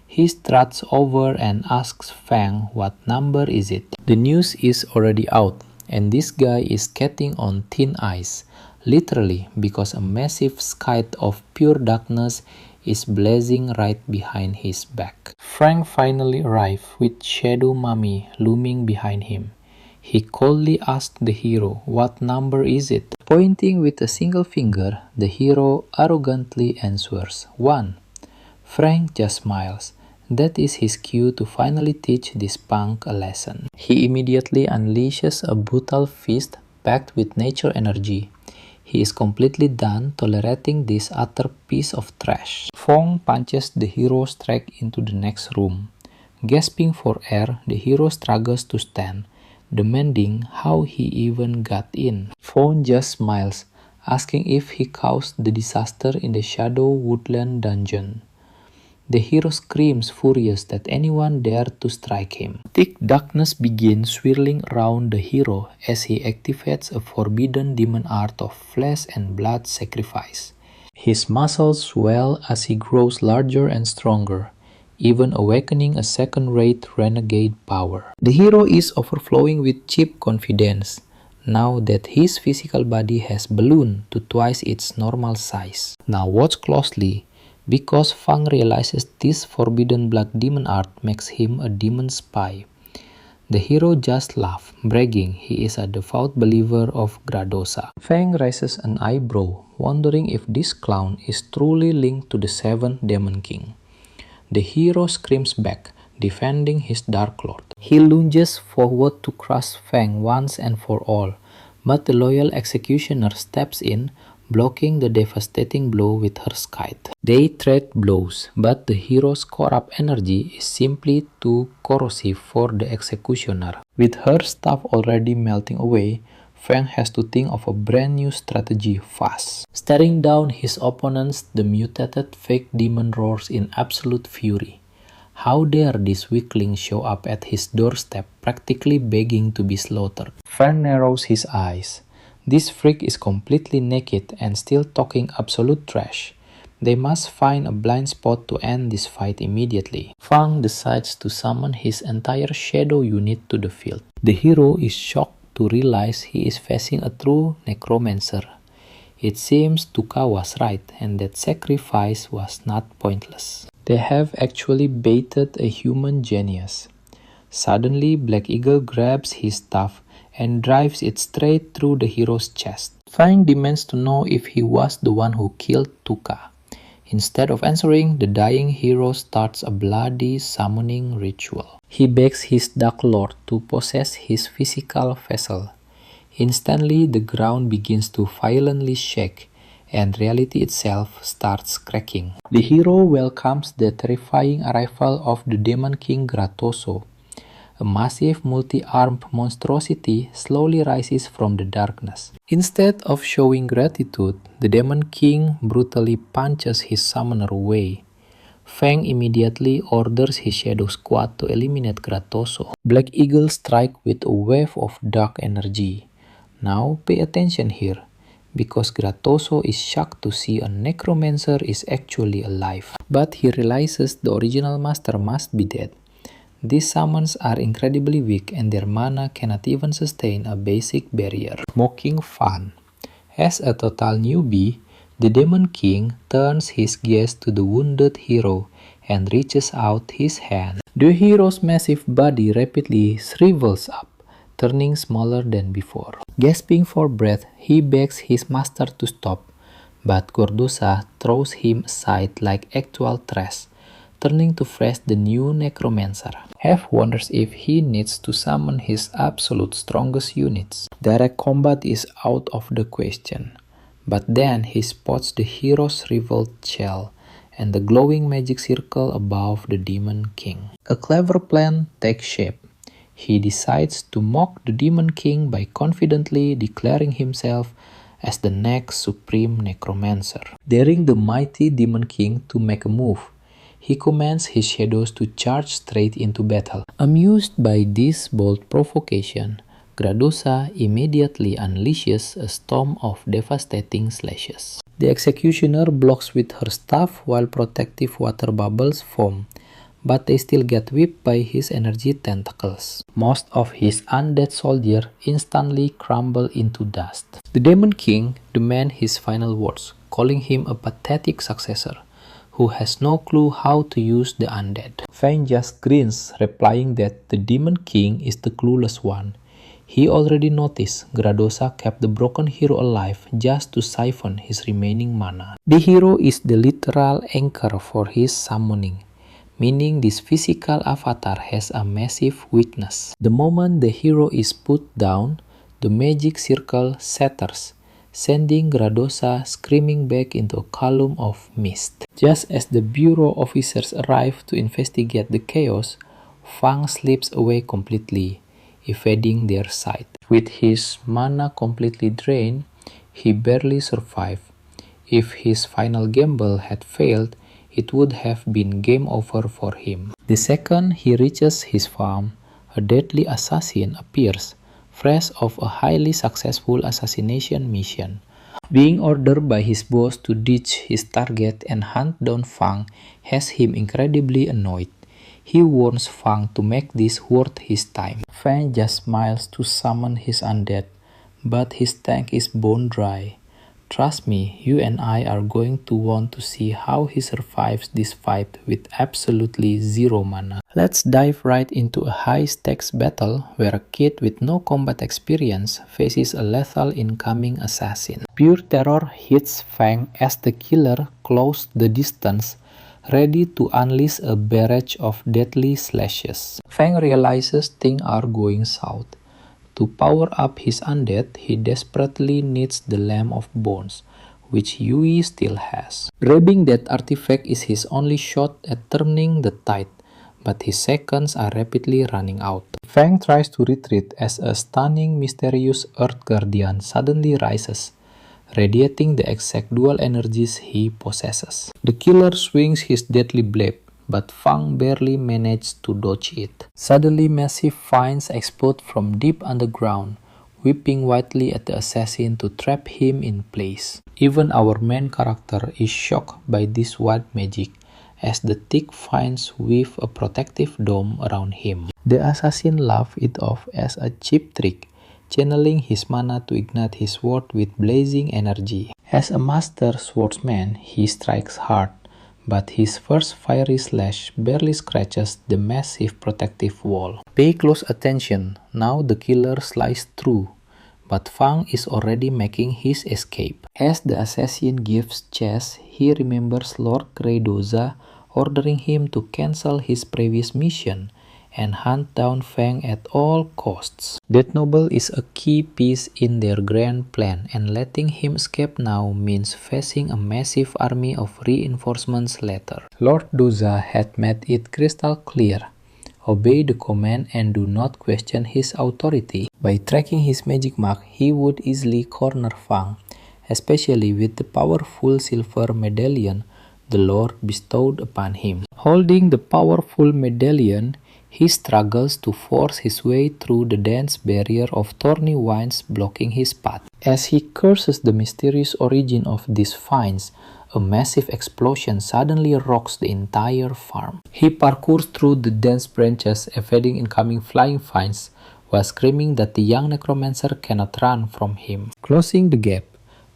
He struts over and asks Fang what number is it. The news is already out, and this guy is skating on thin ice, literally, because a massive skite of pure darkness is blazing right behind his back. Frank finally arrives with Shadow Mummy looming behind him. He coldly asks the hero, "What number is it?" Pointing with a single finger, the hero arrogantly answers, 1. Frank just smiles. That is his cue to finally teach this punk a lesson. He immediately unleashes a brutal fist packed with nature energy. He is completely done tolerating this utter piece of trash. Fong punches the hero straight into the next room. Gasping for air, the hero struggles to stand, demanding how he even got in. Fong just smiles, asking if he caused the disaster in the Shadow Woodland dungeon. The hero screams furious that anyone dared to strike him. Thick darkness begins swirling around the hero as he activates a forbidden demon art of flesh and blood sacrifice. His muscles swell as he grows larger and stronger, even awakening a second-rate renegade power. The hero is overflowing with cheap confidence, now that his physical body has ballooned to twice its normal size. Now watch closely, because Fang realizes this forbidden black demon art makes him a demon spy. The hero just laughs, bragging he is a devout believer of Gradosa. Fang raises an eyebrow, wondering if this clown is truly linked to the seventh Demon King. The hero screams back, defending his Dark Lord. He lunges forward to crush Fang once and for all, but the loyal executioner steps in, blocking the devastating blow with her scythe. They trade blows, but the hero's corrupt energy is simply too corrosive for the executioner. With her staff already melting away, Fang has to think of a brand new strategy fast. Staring down his opponents, the mutated fake demon roars in absolute fury. How dare this weakling show up at his doorstep, practically begging to be slaughtered? Fang narrows his eyes. This freak is completely naked and still talking absolute trash. They must find a blind spot to end this fight immediately. Fang decides to summon his entire shadow unit to the field. The hero is shocked to realize he is facing a true necromancer. It seems Tuka was right and that sacrifice was not pointless. They have actually baited a human genius. Suddenly, Black Eagle grabs his staff and drives it straight through the hero's chest. Fang demands to know if he was the one who killed Tuka. Instead of answering, the dying hero starts a bloody summoning ritual. He begs his Dark Lord to possess his physical vessel. Instantly, the ground begins to violently shake, and reality itself starts cracking. The hero welcomes the terrifying arrival of the Demon King Gradosa. A massive multi-armed monstrosity slowly rises from the darkness. Instead of showing gratitude, the Demon King brutally punches his summoner away. Fang immediately orders his Shadow Squad to eliminate Gradosa. Black Eagle strikes with a wave of dark energy. Now pay attention here, because Gradosa is shocked to see a Necromancer is actually alive. But he realizes the original master must be dead. These summons are incredibly weak and their mana cannot even sustain a basic barrier. Mocking fun. As a total newbie, the Demon King turns his gaze to the wounded hero and reaches out his hand. The hero's massive body rapidly shrivels up, turning smaller than before. Gasping for breath, he begs his master to stop, but Gradosa throws him aside like actual trash, turning to face the new Necromancer. Have wonders if he needs to summon his absolute strongest units. Direct combat is out of the question. But then he spots the hero's revolt shell and the glowing magic circle above the Demon King. A clever plan takes shape. He decides to mock the Demon King by confidently declaring himself as the next supreme necromancer. Daring the mighty Demon King to make a move, he commands his shadows to charge straight into battle. Amused by this bold provocation, Gradosa immediately unleashes a storm of devastating slashes. The executioner blocks with her staff while protective water bubbles form, but they still get whipped by his energy tentacles. Most of his undead soldiers instantly crumble into dust. The Demon King demands his final words, calling him a pathetic successor who has no clue how to use the undead. Fang just grins, replying that the Demon King is the clueless one. He already noticed Gradosa kept the broken hero alive just to siphon his remaining mana. The hero is the literal anchor for his summoning, meaning this physical avatar has a massive weakness. The moment the hero is put down, the magic circle shatters, sending Gradosa screaming back into a column of mist. Just as the bureau officers arrive to investigate the chaos, Fang slips away completely, evading their sight. With his mana completely drained, he barely survived. If his final gamble had failed, it would have been game over for him. The second he reaches his farm, a deadly assassin appears, fresh off a highly successful assassination mission. Being ordered by his boss to ditch his target and hunt down Fang has him incredibly annoyed. He warns Fang to make this worth his time. Fang just smiles to summon his undead, but his tank is bone dry. Trust me, you and I are going to want to see how he survives this fight with absolutely zero mana. Let's dive right into a high-stakes battle where a kid with no combat experience faces a lethal incoming assassin. Pure terror hits Fang as the killer closes the distance, ready to unleash a barrage of deadly slashes. Fang realizes things are going south. To power up his undead, he desperately needs the Lamb of Bones, which Yui still has. Grabbing that artifact is his only shot at turning the tide, but his seconds are rapidly running out. Fang tries to retreat as a stunning, mysterious Earth Guardian suddenly rises, radiating the exact dual energies he possesses. The killer swings his deadly blade, but Fang barely managed to dodge it. Suddenly, massive vines explode from deep underground, whipping wildly at the assassin to trap him in place. Even our main character is shocked by this wild magic, as the thick vines weave a protective dome around him. The assassin laughs it off as a cheap trick, channeling his mana to ignite his sword with blazing energy. As a master swordsman, he strikes hard, but his first fiery slash barely scratches the massive protective wall. Pay close attention, now the killer slices through, but Fang is already making his escape. As the assassin gives chase, he remembers Lord Gradosa ordering him to cancel his previous mission and hunt down Fang at all costs. That noble is a key piece in their grand plan, and letting him escape now means facing a massive army of reinforcements later. Lord Doza had made it crystal clear: obey the command and do not question his authority. By tracking his magic mark, he would easily corner Fang, especially with the powerful silver medallion the Lord bestowed upon him. Holding the powerful medallion, he struggles to force his way through the dense barrier of thorny vines blocking his path. As he curses the mysterious origin of these vines, a massive explosion suddenly rocks the entire farm. He parkours through the dense branches, evading incoming flying vines, while screaming that the young necromancer cannot run from him. Closing the gap,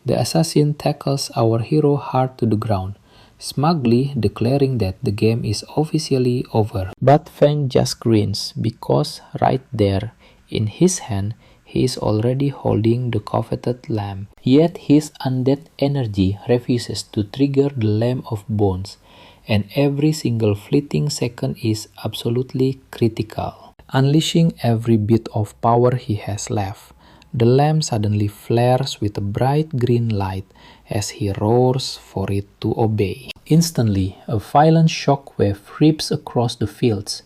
the assassin tackles our hero hard to the ground, smugly declaring that the game is officially over. But Fang just grins, because right there, in his hand, he is already holding the coveted lamb. Yet his undead energy refuses to trigger the Lamb of Bones, and every single fleeting second is absolutely critical. Unleashing every bit of power he has left, the lamb suddenly flares with a bright green light as he roars for it to obey. Instantly, a violent shockwave rips across the fields,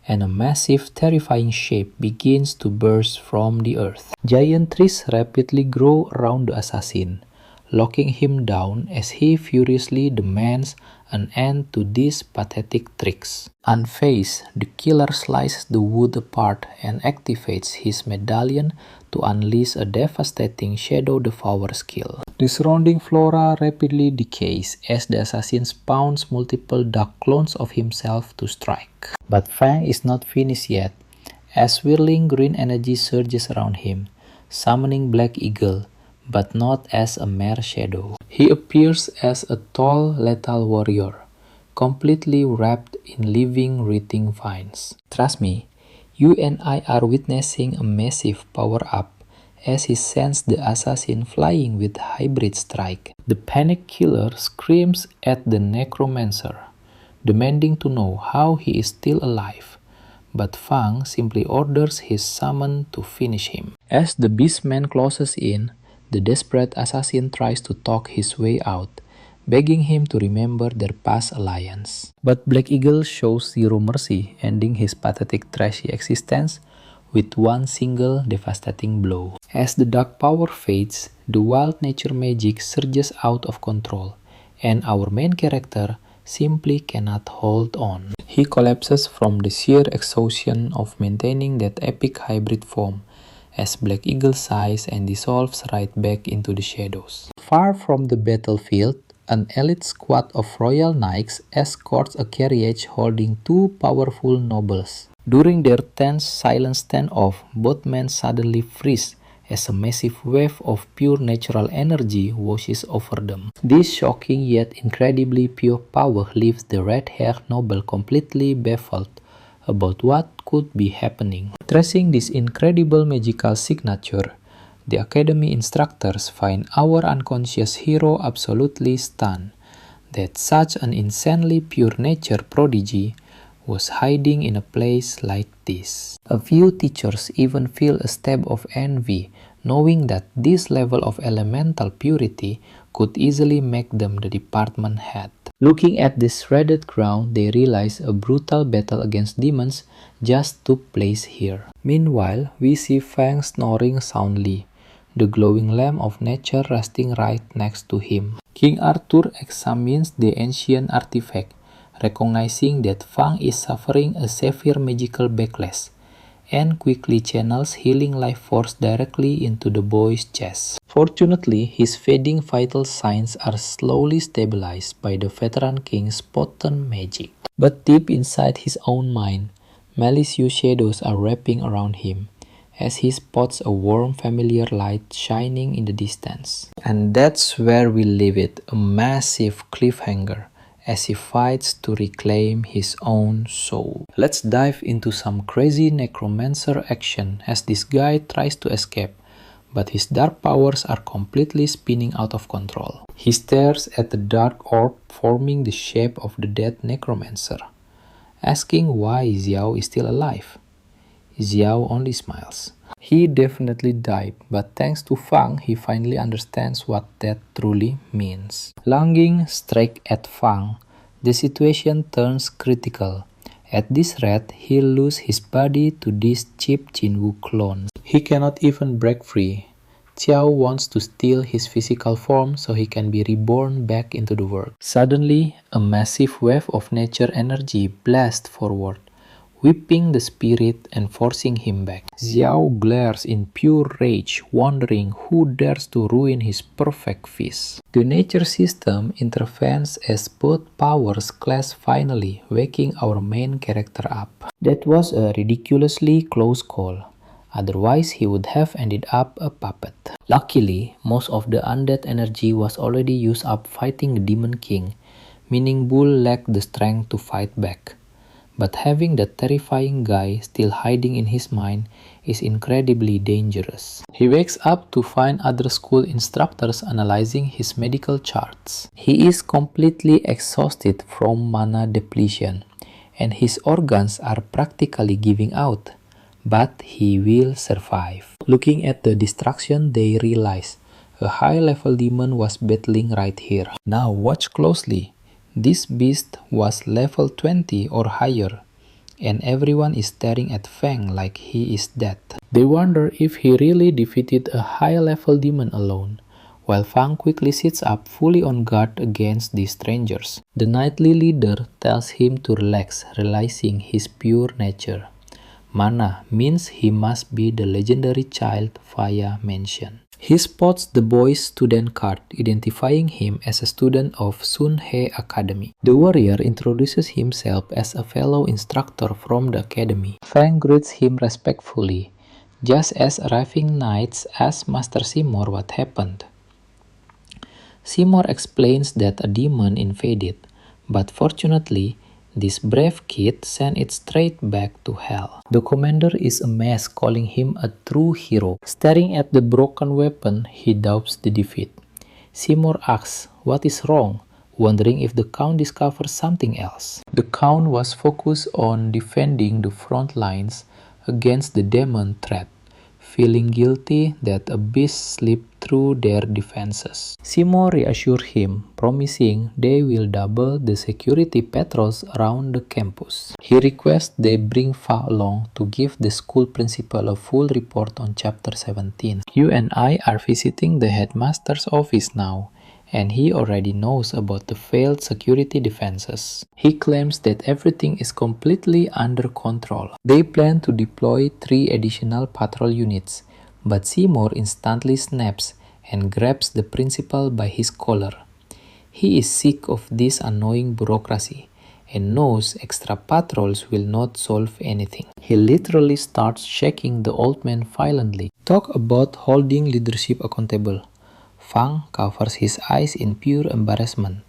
and a massive, terrifying shape begins to burst from the earth. Giant trees rapidly grow around the assassin, locking him down as he furiously demands an end to these pathetic tricks. Unfazed, the killer slices the wood apart and activates his medallion to unleash a devastating Shadow Devour skill. The surrounding flora rapidly decays as the assassin spawns multiple dark clones of himself to strike. But Fang is not finished yet, as swirling green energy surges around him, summoning Black Eagle, but not as a mere shadow. He appears as a tall, lethal warrior, completely wrapped in living, writhing vines. Trust me, You and I are witnessing a massive power-up as he sends the assassin flying with hybrid strike. The panic killer screams at the necromancer, demanding to know how he is still alive, but Fang simply orders his summon to finish him. As the beastman closes in, the desperate assassin tries to talk his way out, begging him to remember their past alliance. But Black Eagle shows zero mercy, ending his pathetic trashy existence with one single devastating blow. As the dark power fades, the wild nature magic surges out of control, and our main character simply cannot hold on. He collapses from the sheer exhaustion of maintaining that epic hybrid form, as Black Eagle sighs and dissolves right back into the shadows. Far from the battlefield, an elite squad of royal knights escorts a carriage holding two powerful nobles. During their tense, silent standoff, both men suddenly freeze as a massive wave of pure natural energy washes over them. This shocking yet incredibly pure power leaves the red-haired noble completely baffled about what could be happening. Tracing this incredible magical signature, the Academy instructors find our unconscious hero absolutely stunned that such an insanely pure nature prodigy was hiding in a place like this. A few teachers even feel a stab of envy, knowing that this level of elemental purity could easily make them the department head. Looking at this shredded ground, they realize a brutal battle against demons just took place here. Meanwhile, we see Fang snoring soundly, the glowing lamp of nature resting right next to him. King Arthur examines the ancient artifact, recognizing that Fang is suffering a severe magical backlash, and quickly channels healing life force directly into the boy's chest. Fortunately, his fading vital signs are slowly stabilized by the veteran king's potent magic. But deep inside his own mind, malicious shadows are wrapping around him, as he spots a warm familiar light shining in the distance. And that's where we leave it, a massive cliffhanger, as he fights to reclaim his own soul. Let's dive into some crazy necromancer action as this guy tries to escape, but his dark powers are completely spinning out of control. He stares at the dark orb forming the shape of the dead necromancer, asking why Xiao is still alive. Xiao only smiles. He definitely died, but thanks to Fang, he finally understands what that truly means. Lunging straight at Fang, the situation turns critical. At this rate, he'll lose his body to this cheap Jinwoo clone. He cannot even break free. Xiao wants to steal his physical form so he can be reborn back into the world. Suddenly, a massive wave of nature energy blasts forward, whipping the spirit and forcing him back. Xiao glares in pure rage, wondering who dares to ruin his perfect feast. The nature system intervenes as both powers clash, finally waking our main character up. That was a ridiculously close call. Otherwise, he would have ended up a puppet. Luckily, most of the undead energy was already used up fighting the Demon King, meaning Bull lacked the strength to fight back. But having that terrifying guy still hiding in his mind is incredibly dangerous. He wakes up to find other school instructors analyzing his medical charts. He is completely exhausted from mana depletion, and his organs are practically giving out. But he will survive. Looking at the destruction, they realize a high-level demon was battling right here. Now watch closely. This beast was level 20 or higher, and everyone is staring at Fang like he is dead. They wonder if he really defeated a high-level demon alone, while Fang quickly sits up fully on guard against these strangers. The knightly leader tells him to relax, realizing his pure nature. Mana means he must be the legendary child Faya mentioned. He spots the boy's student card, identifying him as a student of Sunwheel Academy. The warrior introduces himself as a fellow instructor from the academy. Fang greets him respectfully, just as arriving knights ask Master Seymour what happened. Seymour explains that a demon invaded, but fortunately, This brave kid sent it straight back to hell. The commander is amazed, calling him a true hero. Staring at the broken weapon, he doubts the defeat. Seymour asks, "What is wrong?" wondering if the Count discovers something else. The Count was focused on defending the front lines against the demon threat, feeling guilty that a beast slipped through their defenses. Seymour reassures him, promising they will double the security patrols around the campus. He requests they bring Fa along to give the school principal a full report on Chapter 17. You and I are visiting the headmaster's office now, and he already knows about the failed security defenses. He claims that everything is completely under control. They plan to deploy 3 additional patrol units, but Seymour instantly snaps and grabs the principal by his collar. He is sick of this annoying bureaucracy and knows extra patrols will not solve anything. He literally starts shaking the old man violently. Talk about holding leadership accountable. Fang covers his eyes in pure embarrassment,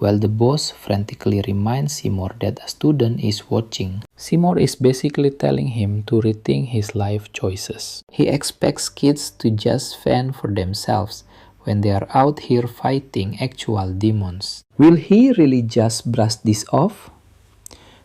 while the boss frantically reminds Seymour that a student is watching. Seymour is basically telling him to rethink his life choices. He expects kids to just fend for themselves when they are out here fighting actual demons. Will he really just brush this off?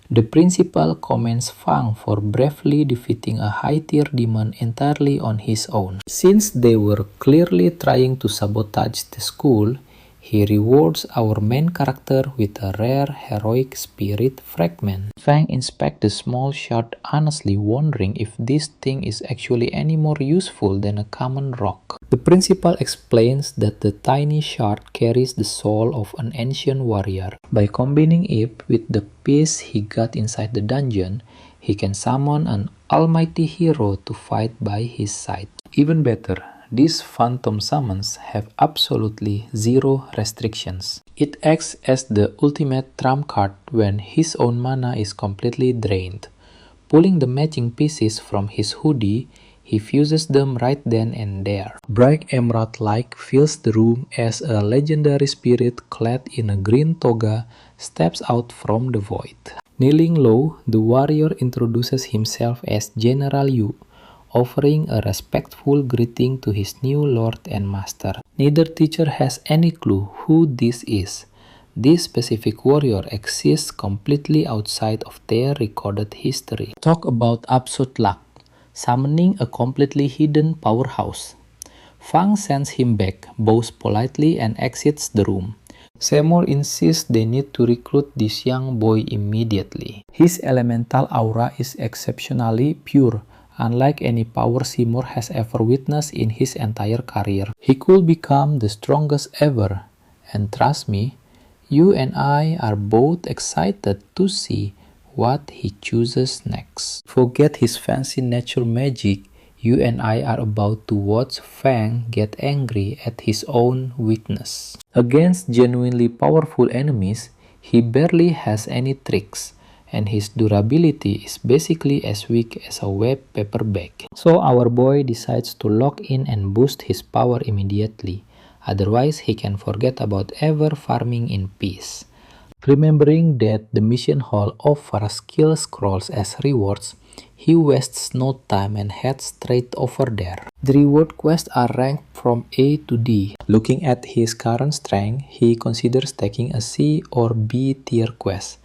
The principal commends Fang for bravely defeating a high-tier demon entirely on his own. Since they were clearly trying to sabotage the school, he rewards our main character with a rare heroic spirit fragment. Fang inspects the small shard, honestly wondering if this thing is actually any more useful than a common rock. The principal explains that the tiny shard carries the soul of an ancient warrior. By combining it with the piece he got inside the dungeon, he can summon an almighty hero to fight by his side. Even better, these phantom summons have absolutely zero restrictions. It acts as the ultimate trump card when his own mana is completely drained. Pulling the matching pieces from his hoodie, he fuses them right then and there. Bright emerald light fills the room as a legendary spirit clad in a green toga steps out from the void. Kneeling low, the warrior introduces himself as Jenderal Yu, offering a respectful greeting to his new lord and master. Neither teacher has any clue who this is. This specific warrior exists completely outside of their recorded history. Talk about absurd luck. Summoning a completely hidden powerhouse. Fang sends him back, bows politely and exits the room. Seymour insists they need to recruit this young boy immediately. His elemental aura is exceptionally pure, unlike any power Seymour has ever witnessed in his entire career. He could become the strongest ever, and trust me, you and I are both excited to see what he chooses next. Forget his fancy natural magic, you and I are about to watch Fang get angry at his own weakness. Against genuinely powerful enemies, he barely has any tricks, and his durability is basically as weak as a web paper bag. So our boy decides to lock in and boost his power immediately, otherwise he can forget about ever farming in peace. Remembering that the mission hall offers skill scrolls as rewards, he wastes no time and heads straight over there. The reward quests are ranked from A to D. Looking at his current strength, he considers taking a C or B tier quest,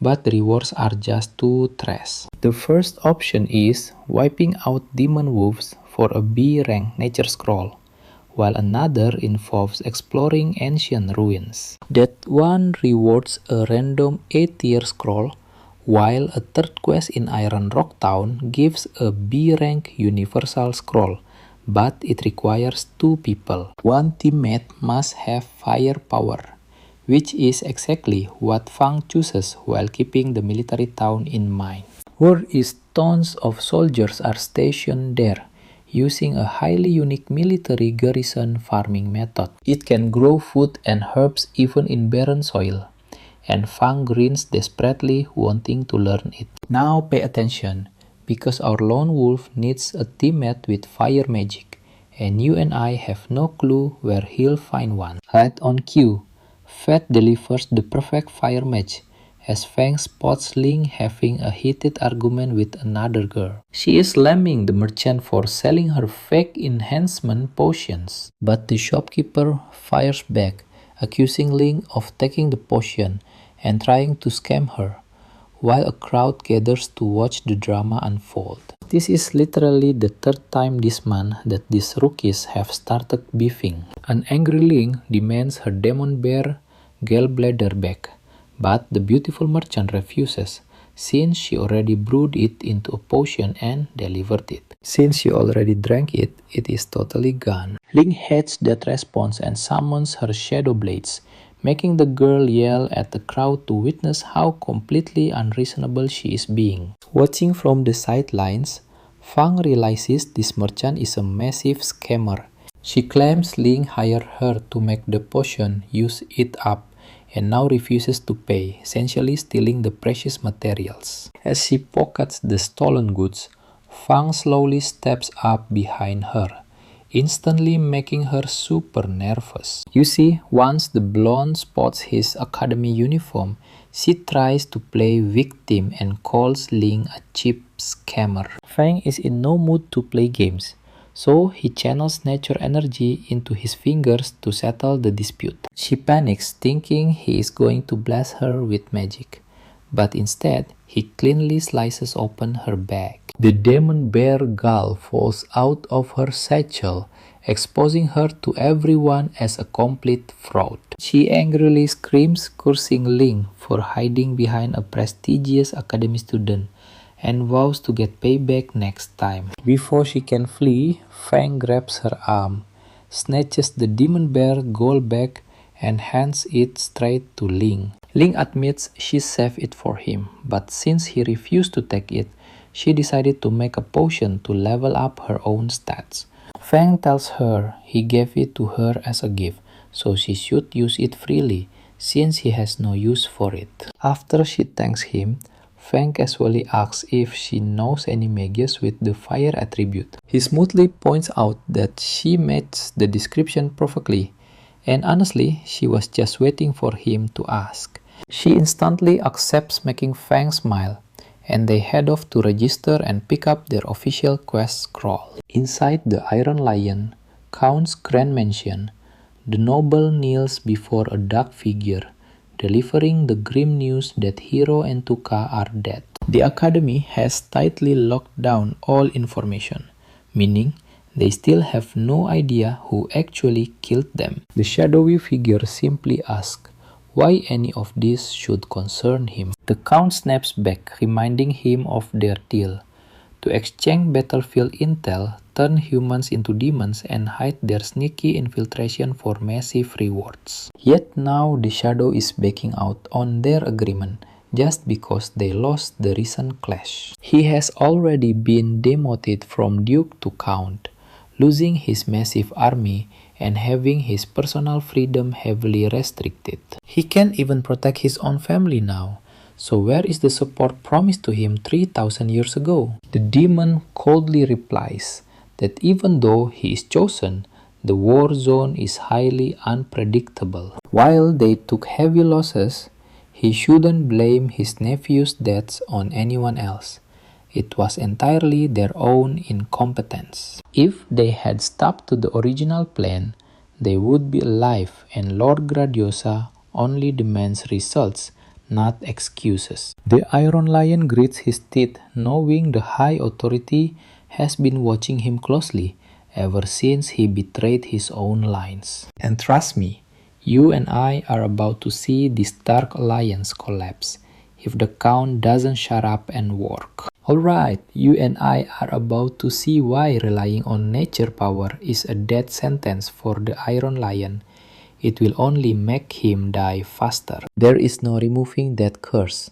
but the rewards are just too trash. The first option is wiping out demon wolves for a B rank nature scroll, while another involves exploring ancient ruins. That one rewards a random A tier scroll, while a third quest in Iron Rock Town gives a B rank universal scroll, but it requires 2 people. One teammate must have firepower, which is exactly what Fang chooses while keeping the military town in mind. Word is tons of soldiers are stationed there, using a highly unique military garrison farming method. It can grow food and herbs even in barren soil, and Fang grins desperately, wanting to learn it. Now pay attention, because our lone wolf needs a teammate with fire magic, and you and I have no clue where he'll find one. Right on cue, Fate delivers the perfect fire match, as Fang spots Ling having a heated argument with another girl. She is slamming the merchant for selling her fake enhancement potions, but the shopkeeper fires back, accusing Ling of taking the potion and trying to scam her, while a crowd gathers to watch the drama unfold. This is literally the third time this month that these rookies have started beefing. An angry Ling demands her demon bear gallbladder back, but the beautiful merchant refuses, since she already brewed it into a potion and delivered it. Since she already drank it, it is totally gone. Ling hates that response and summons her shadow blades, making the girl yell at the crowd to witness how completely unreasonable she is being. Watching from the sidelines, Fang realizes this merchant is a massive scammer. She claims Ling hired her to make the potion, use it up, and now refuses to pay, essentially stealing the precious materials. As she pockets the stolen goods, Fang slowly steps up behind her, instantly making her super nervous. You see, once the blonde spots his academy uniform, she tries to play victim and calls Ling a cheap scammer. Fang is in no mood to play games, so he channels nature energy into his fingers to settle the dispute. She panics, thinking he is going to blast her with magic, but instead, he cleanly slices open her bag. The demon bear gall falls out of her satchel, exposing her to everyone as a complete fraud. She angrily screams, cursing Ling for hiding behind a prestigious academy student, and vows to get payback next time. Before she can flee, Fang grabs her arm, snatches the demon bear gold bag, and hands it straight to Ling. Ling admits she saved it for him, but since he refused to take it, she decided to make a potion to level up her own stats. Fang tells her he gave it to her as a gift, so she should use it freely, since he has no use for it. After she thanks him, Fang casually asks if she knows any mages with the fire attribute. He smoothly points out that she matches the description perfectly, and honestly, she was just waiting for him to ask. She instantly accepts, making Fang smile, and they head off to register and pick up their official quest scroll. Inside the Iron Lion, Count's grand mansion, the noble kneels before a dark figure, delivering the grim news that Hiro and Tuka are dead. The academy has tightly locked down all information, meaning they still have no idea who actually killed them. The shadowy figure simply asks why any of this should concern him. The Count snaps back, reminding him of their deal to exchange battlefield intel, turn humans into demons, and hide their sneaky infiltration for massive rewards. Yet now the Shadow is backing out on their agreement just because they lost the recent clash. He has already been demoted from Duke to Count, losing his massive army and having his personal freedom heavily restricted. He can't even protect his own family now. So where is the support promised to him 3,000 years ago? The demon coldly replies that even though he is chosen, the war zone is highly unpredictable. While they took heavy losses, he shouldn't blame his nephew's deaths on anyone else. It was entirely their own incompetence. If they had stuck to the original plan, they would be alive, and Lord Gradosa only demands results, not excuses. The Iron Lion grits his teeth, knowing the High Authority has been watching him closely ever since he betrayed his own lines. And trust me, you and I are about to see this Dark Alliance collapse if the Count doesn't shut up and work. Alright, you and I are about to see why relying on nature power is a death sentence for the Iron Lion. It will only make him die faster. There is no removing that curse.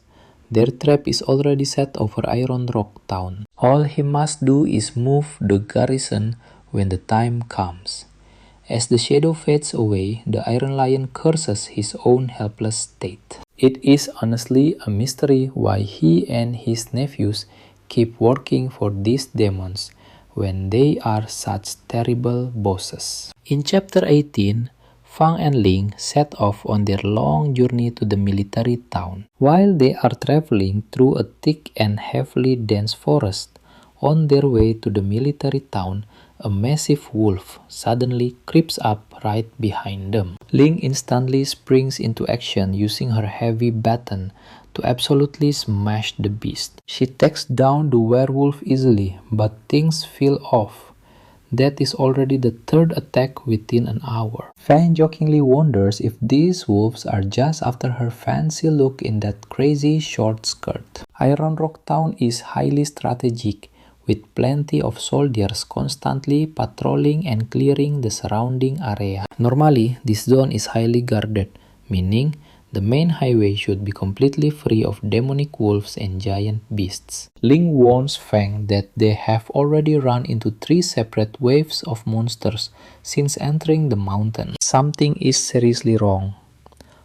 Their trap is already set over Iron Rock Town. All he must do is move the garrison when the time comes. As the shadow fades away, the Iron Lion curses his own helpless state. It is honestly a mystery why he and his nephews keep working for these demons when they are such terrible bosses. In chapter 18, Fang and Ling set off on their long journey to the military town. While they are traveling through a thick and heavily dense forest, on their way to the military town, a massive wolf suddenly creeps up right behind them. Ling instantly springs into action using her heavy baton to absolutely smash the beast. She takes down the werewolf easily, but things feel off. That is already the third attack within an hour. Fang jokingly wonders if these wolves are just after her fancy look in that crazy short skirt. Iron Rock Town is highly strategic, with plenty of soldiers constantly patrolling and clearing the surrounding area. Normally, this zone is highly guarded, meaning the main highway should be completely free of demonic wolves and giant beasts. Ling warns Fang that they have already run into 3 separate waves of monsters since entering the mountain. Something is seriously wrong.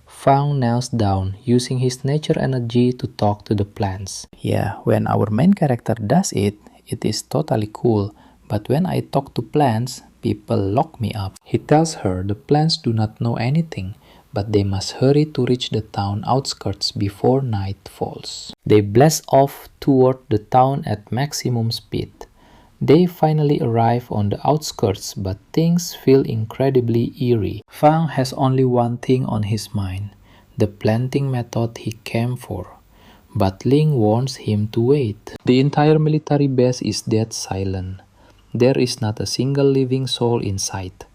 Fang kneels down, using his nature energy to talk to the plants. Yeah, when our main character does it, it is totally cool, but when I talk to plants, people lock me up. He tells her the plants do not know anything, but they must hurry to reach the town outskirts before night falls. They blast off toward the town at maximum speed. They finally arrive on the outskirts, but things feel incredibly eerie. Fang has only one thing on his mind, the planting method he came for. But Ling warns him to wait. The entire military base is dead silent. There is not a single living soul in sight.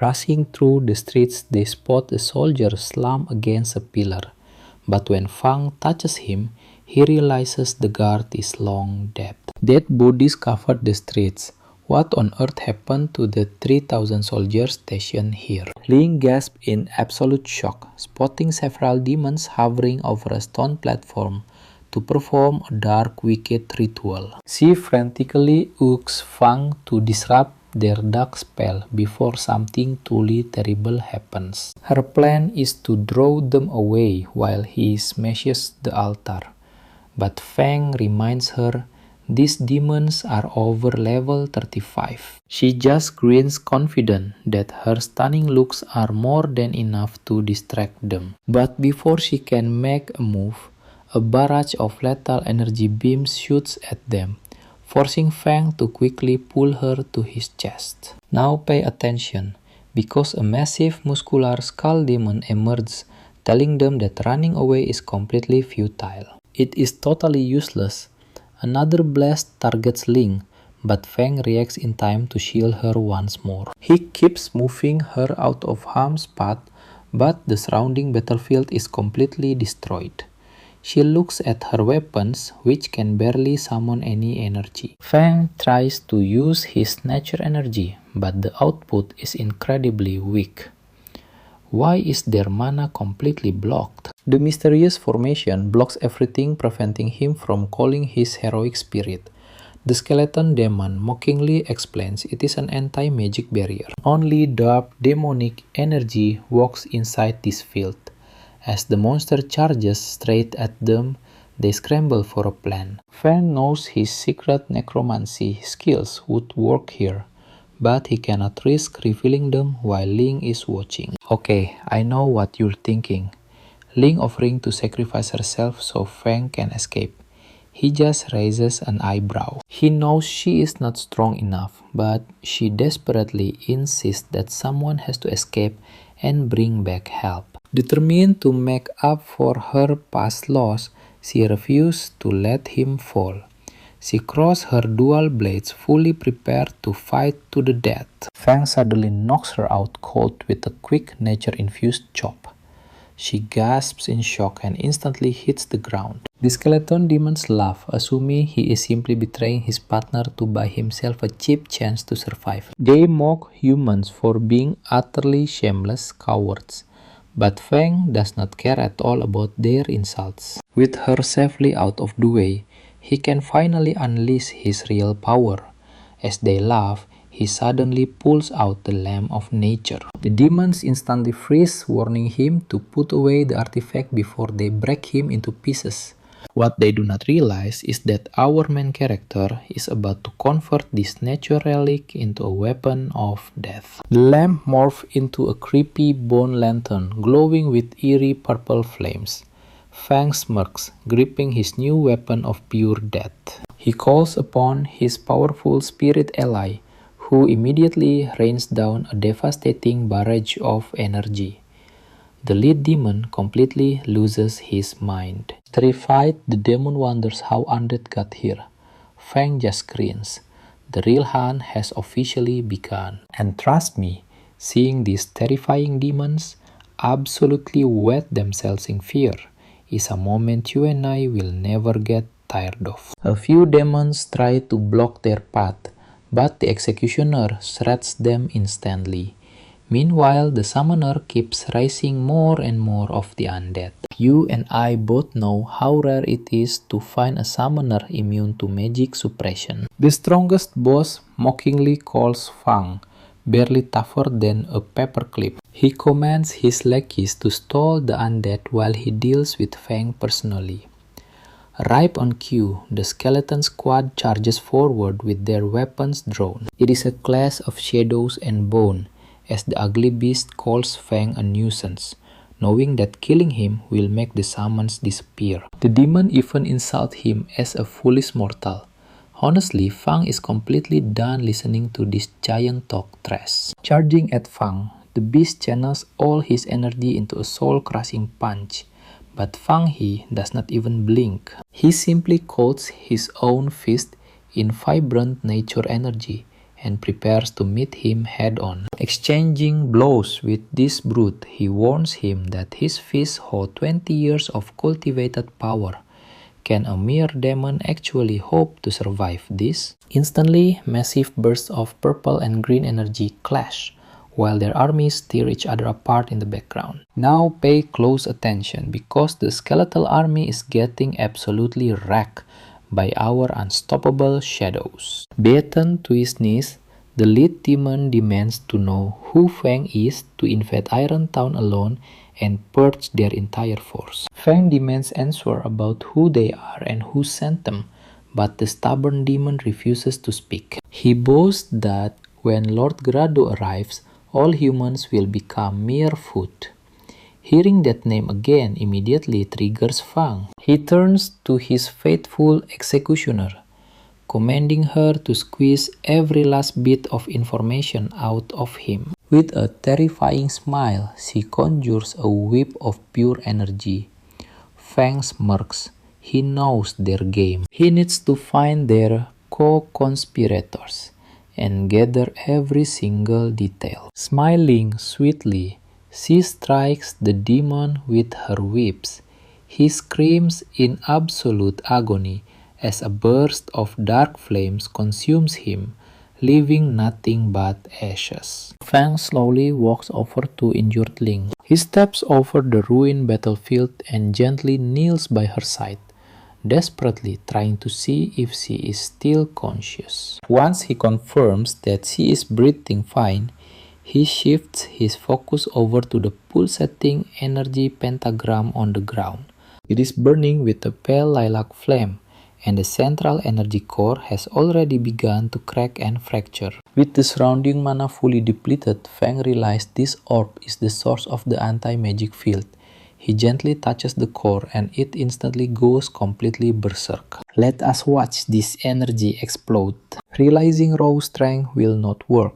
Rushing through the streets, they spot a soldier slumped against a pillar. But when Fang touches him, he realizes the guard is long dead. Dead bodies covered the streets. What on earth happened to the 3,000 soldiers stationed here? Ling gasped in absolute shock, spotting several demons hovering over a stone platform to perform a dark wicked ritual. She frantically asks Fang to disrupt their dark spell before something truly terrible happens. Her plan is to draw them away while he smashes the altar. But Fang reminds her these demons are over level 35. She just grins confident that her stunning looks are more than enough to distract them. But before she can make a move, a barrage of lethal energy beams shoots at them, forcing Fang to quickly pull her to his chest. Now pay attention, because a massive muscular skull demon emerges, telling them that running away is completely futile. It is totally useless. Another blast targets Ling, but Fang reacts in time to shield her once more. He keeps moving her out of harm's path, but the surrounding battlefield is completely destroyed. She looks at her weapons, which can barely summon any energy. Fang tries to use his nature energy, but the output is incredibly weak. Why is their mana completely blocked? The mysterious formation blocks everything, preventing him from calling his heroic spirit. The skeleton demon mockingly explains it is an anti-magic barrier. Only dark demonic energy walks inside this field. As the monster charges straight at them, they scramble for a plan. Fang knows his secret necromancy skills would work here, but he cannot risk revealing them while Ling is watching. Okay, I know what you're thinking. Ling offering to sacrifice herself so Fang can escape. He just raises an eyebrow. He knows she is not strong enough, but she desperately insists that someone has to escape and bring back help. Determined to make up for her past loss, she refused to let him fall. She crossed her dual blades, fully prepared to fight to the death. Fang suddenly knocks her out cold with a quick nature-infused chop. She gasps in shock and instantly hits the ground. The skeleton demons laugh, assuming he is simply betraying his partner to buy himself a cheap chance to survive. They mock humans for being utterly shameless cowards. But Fang does not care at all about their insults. With her safely out of the way, he can finally unleash his real power. As they laugh, he suddenly pulls out the lamp of nature. The demons instantly freeze, warning him to put away the artifact before they break him into pieces. What they do not realize is that our main character is about to convert this nature relic into a weapon of death. The lamp morphs into a creepy bone lantern glowing with eerie purple flames. Fang smirks, gripping his new weapon of pure death. He calls upon his powerful spirit ally, who immediately rains down a devastating barrage of energy. The lead demon completely loses his mind. Terrified, the demon wonders how undead got here. Fang just grins. The real hunt has officially begun. And trust me, seeing these terrifying demons absolutely wet themselves in fear is a moment you and I will never get tired of. A few demons try to block their path, but the executioner shreds them instantly. Meanwhile, the summoner keeps raising more and more of the undead. You and I both know how rare it is to find a summoner immune to magic suppression. The strongest boss mockingly calls Fang, barely tougher than a paperclip. He commands his lackeys to stall the undead while he deals with Fang personally. Ripe on cue, the skeleton squad charges forward with their weapons drawn. It is a clash of shadows and bone, as the ugly beast calls Fang a nuisance, knowing that killing him will make the summons disappear. The demon even insults him as a foolish mortal. Honestly, Fang is completely done listening to this giant talk trash. Charging at Fang, the beast channels all his energy into a soul-crushing punch, but Fang He does not even blink. He simply coats his own fist in vibrant nature energy and prepares to meet him head-on. Exchanging blows with this brute, he warns him that his fists hold 20 years of cultivated power. Can a mere demon actually hope to survive this? Instantly, massive bursts of purple and green energy clash, while their armies tear each other apart in the background. Now pay close attention, because the skeletal army is getting absolutely wrecked by our unstoppable shadows. Beaten to his knees, the lead demon demands to know who Fang is to invade Iron Town alone and purge their entire force. Fang demands answer about who they are and who sent them, but the stubborn demon refuses to speak. He boasts that when Lord Grado arrives, all humans will become mere food. Hearing that name again immediately triggers Fang. He turns to his faithful executioner, commanding her to squeeze every last bit of information out of him. With a terrifying smile, she conjures a whip of pure energy. Fang smirks. He knows their game. He needs to find their co-conspirators and gather every single detail. Smiling sweetly, she strikes the demon with her whips. He screams in absolute agony as a burst of dark flames consumes him, leaving nothing but ashes. Fang slowly walks over to injured Ling. He steps over the ruined battlefield and gently kneels by her side, desperately trying to see if she is still conscious. Once he confirms that she is breathing fine, he shifts his focus over to the pulsating energy pentagram on the ground. It is burning with a pale lilac flame, and the central energy core has already begun to crack and fracture. With the surrounding mana fully depleted, Fang realizes this orb is the source of the anti-magic field. He gently touches the core and it instantly goes completely berserk. Let us watch this energy explode. Realizing raw strength will not work,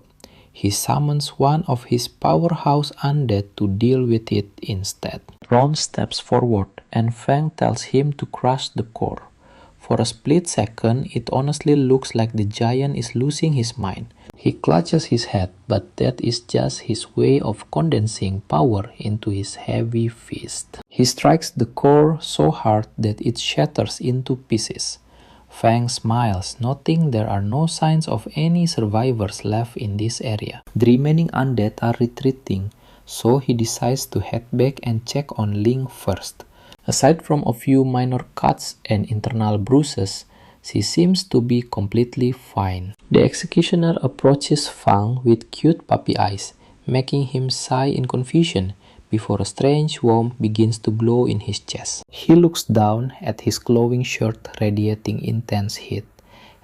he summons one of his powerhouse undead to deal with it instead. Ron steps forward and Fang tells him to crush the core. For a split second, it honestly looks like the giant is losing his mind. He clutches his head, but that is just his way of condensing power into his heavy fist. He strikes the core so hard that it shatters into pieces. Fang smiles, noting there are no signs of any survivors left in this area. The remaining undead are retreating, so he decides to head back and check on Ling first. Aside from a few minor cuts and internal bruises, she seems to be completely fine. The executioner approaches Fang with cute puppy eyes, making him sigh in confusion before a strange warmth begins to glow in his chest. He looks down at his glowing shirt radiating intense heat.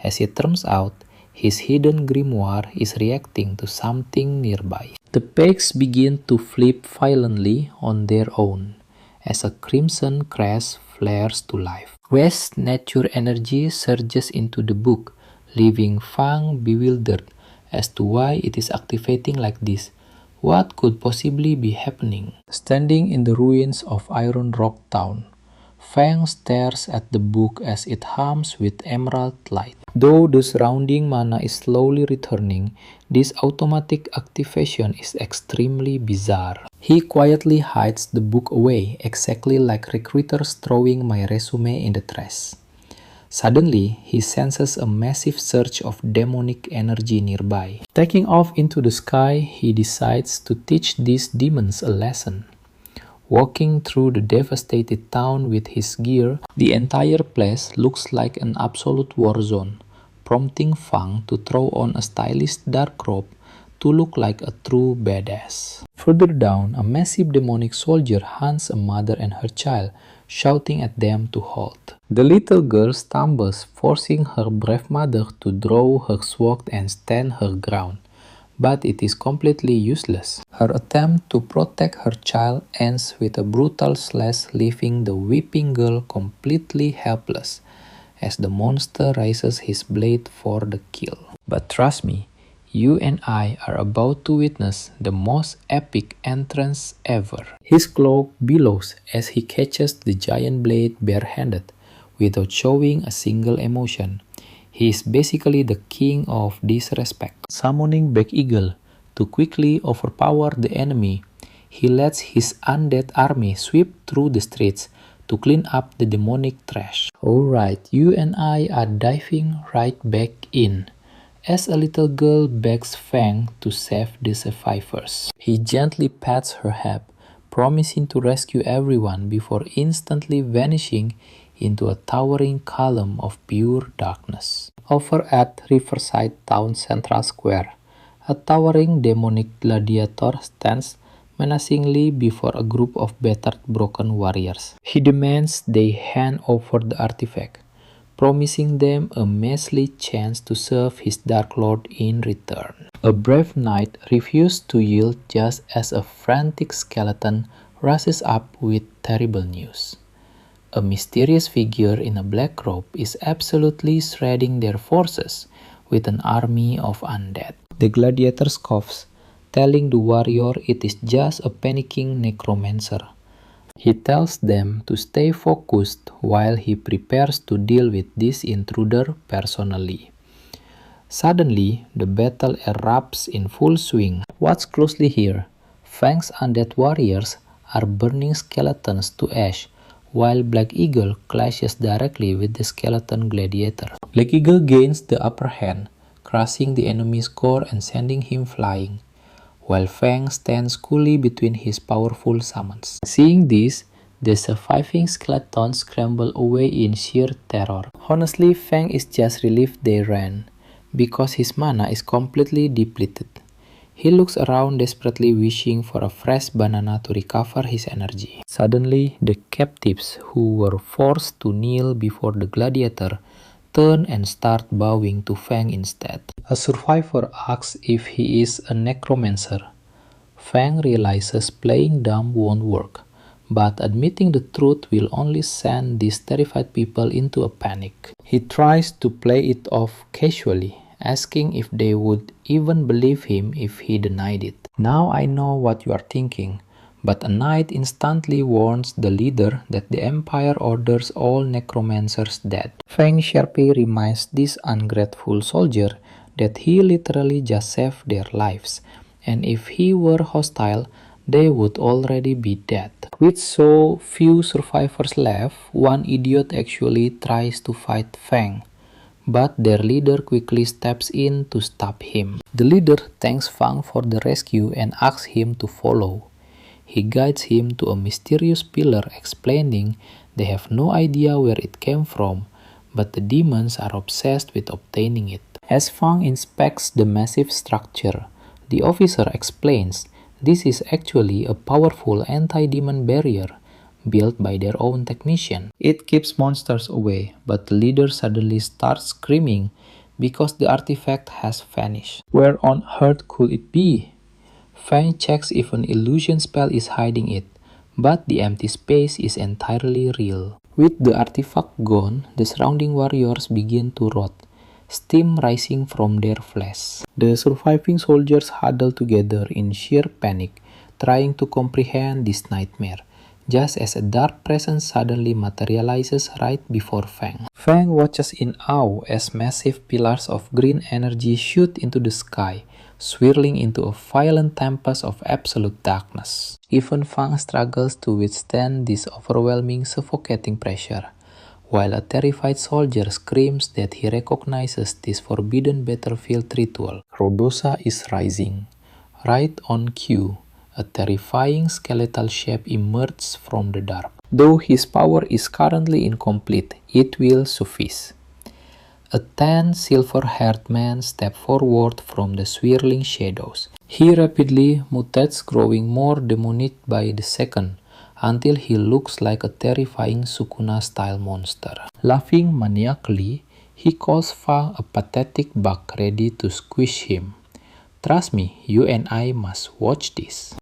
As it turns out, his hidden grimoire is reacting to something nearby. The pages begin to flip violently on their own as a crimson crest flares to life. Vast nature energy surges into the book, leaving Fang bewildered as to why it is activating like this. What could possibly be happening? Standing in the ruins of Iron Rock Town, Fang stares at the book as it hums with emerald light. Though the surrounding mana is slowly returning, this automatic activation is extremely bizarre. He quietly hides the book away, exactly like recruiters throwing my resume in the trash. Suddenly, he senses a massive surge of demonic energy nearby. Taking off into the sky, he decides to teach these demons a lesson. Walking through the devastated town with his gear, the entire place looks like an absolute war zone, prompting Fang to throw on a stylish dark robe to look like a true badass. Further down, a massive demonic soldier hunts a mother and her child, shouting at them to halt. The little girl stumbles, forcing her brave mother to draw her sword and stand her ground, but it is completely useless. Her attempt to protect her child ends with a brutal slash, leaving the weeping girl completely helpless as the monster raises his blade for the kill. But trust me, you and I are about to witness the most epic entrance ever. His cloak billows as he catches the giant blade barehanded, without showing a single emotion. He is basically the king of disrespect. Summoning Black Eagle to quickly overpower the enemy, he lets his undead army sweep through the streets to clean up the demonic trash. Alright, you and I are diving right back in, as a little girl begs Fang to save the survivors. He gently pats her head, promising to rescue everyone before instantly vanishing into a towering column of pure darkness. Over at Riverside Town Central Square, a towering demonic gladiator stands menacingly before a group of battered broken warriors. He demands they hand over the artifact, promising them a measly chance to serve his Dark Lord in return. A brave knight refused to yield just as a frantic skeleton rushes up with terrible news. A mysterious figure in a black robe is absolutely shredding their forces with an army of undead. The gladiator scoffs, telling the warrior it is just a panicking necromancer. He tells them to stay focused while he prepares to deal with this intruder personally. Suddenly, the battle erupts in full swing. Watch closely here. Fang's undead warriors are burning skeletons to ash, while Black Eagle clashes directly with the skeleton gladiator. Black Eagle gains the upper hand, crushing the enemy's core and sending him flying, while Fang stands coolly between his powerful summons. Seeing this, the surviving skeletons scramble away in sheer terror. Honestly, Fang is just relieved they ran, because his mana is completely depleted. He looks around desperately wishing for a fresh banana to recover his energy. Suddenly, the captives who were forced to kneel before the gladiator turn and start bowing to Fang instead. A survivor asks if he is a necromancer. Fang realizes playing dumb won't work, but admitting the truth will only send these terrified people into a panic. He tries to play it off casually, asking if they would even believe him if he denied it. Now I know what you are thinking, but a knight instantly warns the leader that the Empire orders all necromancers dead. Fang sharply reminds this ungrateful soldier that he literally just saved their lives, and if he were hostile, they would already be dead. With so few survivors left, one idiot actually tries to fight Fang, but their leader quickly steps in to stop him. The leader thanks Fang for the rescue and asks him to follow. He guides him to a mysterious pillar, explaining they have no idea where it came from, but the demons are obsessed with obtaining it. As Fang inspects the massive structure, the officer explains This is actually a powerful anti-demon barrier built by their own technician. It keeps monsters away, but the leader suddenly starts screaming because the artifact has vanished. Where on earth could it be? Fang checks if an illusion spell is hiding it, but the empty space is entirely real. With the artifact gone, the surrounding warriors begin to rot, steam rising from their flesh. The surviving soldiers huddle together in sheer panic, trying to comprehend this nightmare, just as a dark presence suddenly materializes right before Fang. Fang watches in awe as massive pillars of green energy shoot into the sky, swirling into a violent tempest of absolute darkness. Even Fang struggles to withstand this overwhelming, suffocating pressure, while a terrified soldier screams that he recognizes this forbidden battlefield ritual. Gradosa is rising. Right on cue, a terrifying skeletal shape emerges from the dark. Though his power is currently incomplete, it will suffice. A tan, silver-haired man steps forward from the swirling shadows. He rapidly mutates, growing more demonic by the second, until he looks like a terrifying Sukuna-style monster. Laughing maniacally, he calls Fang a pathetic bug ready to squish him. Trust me, you and I must watch this.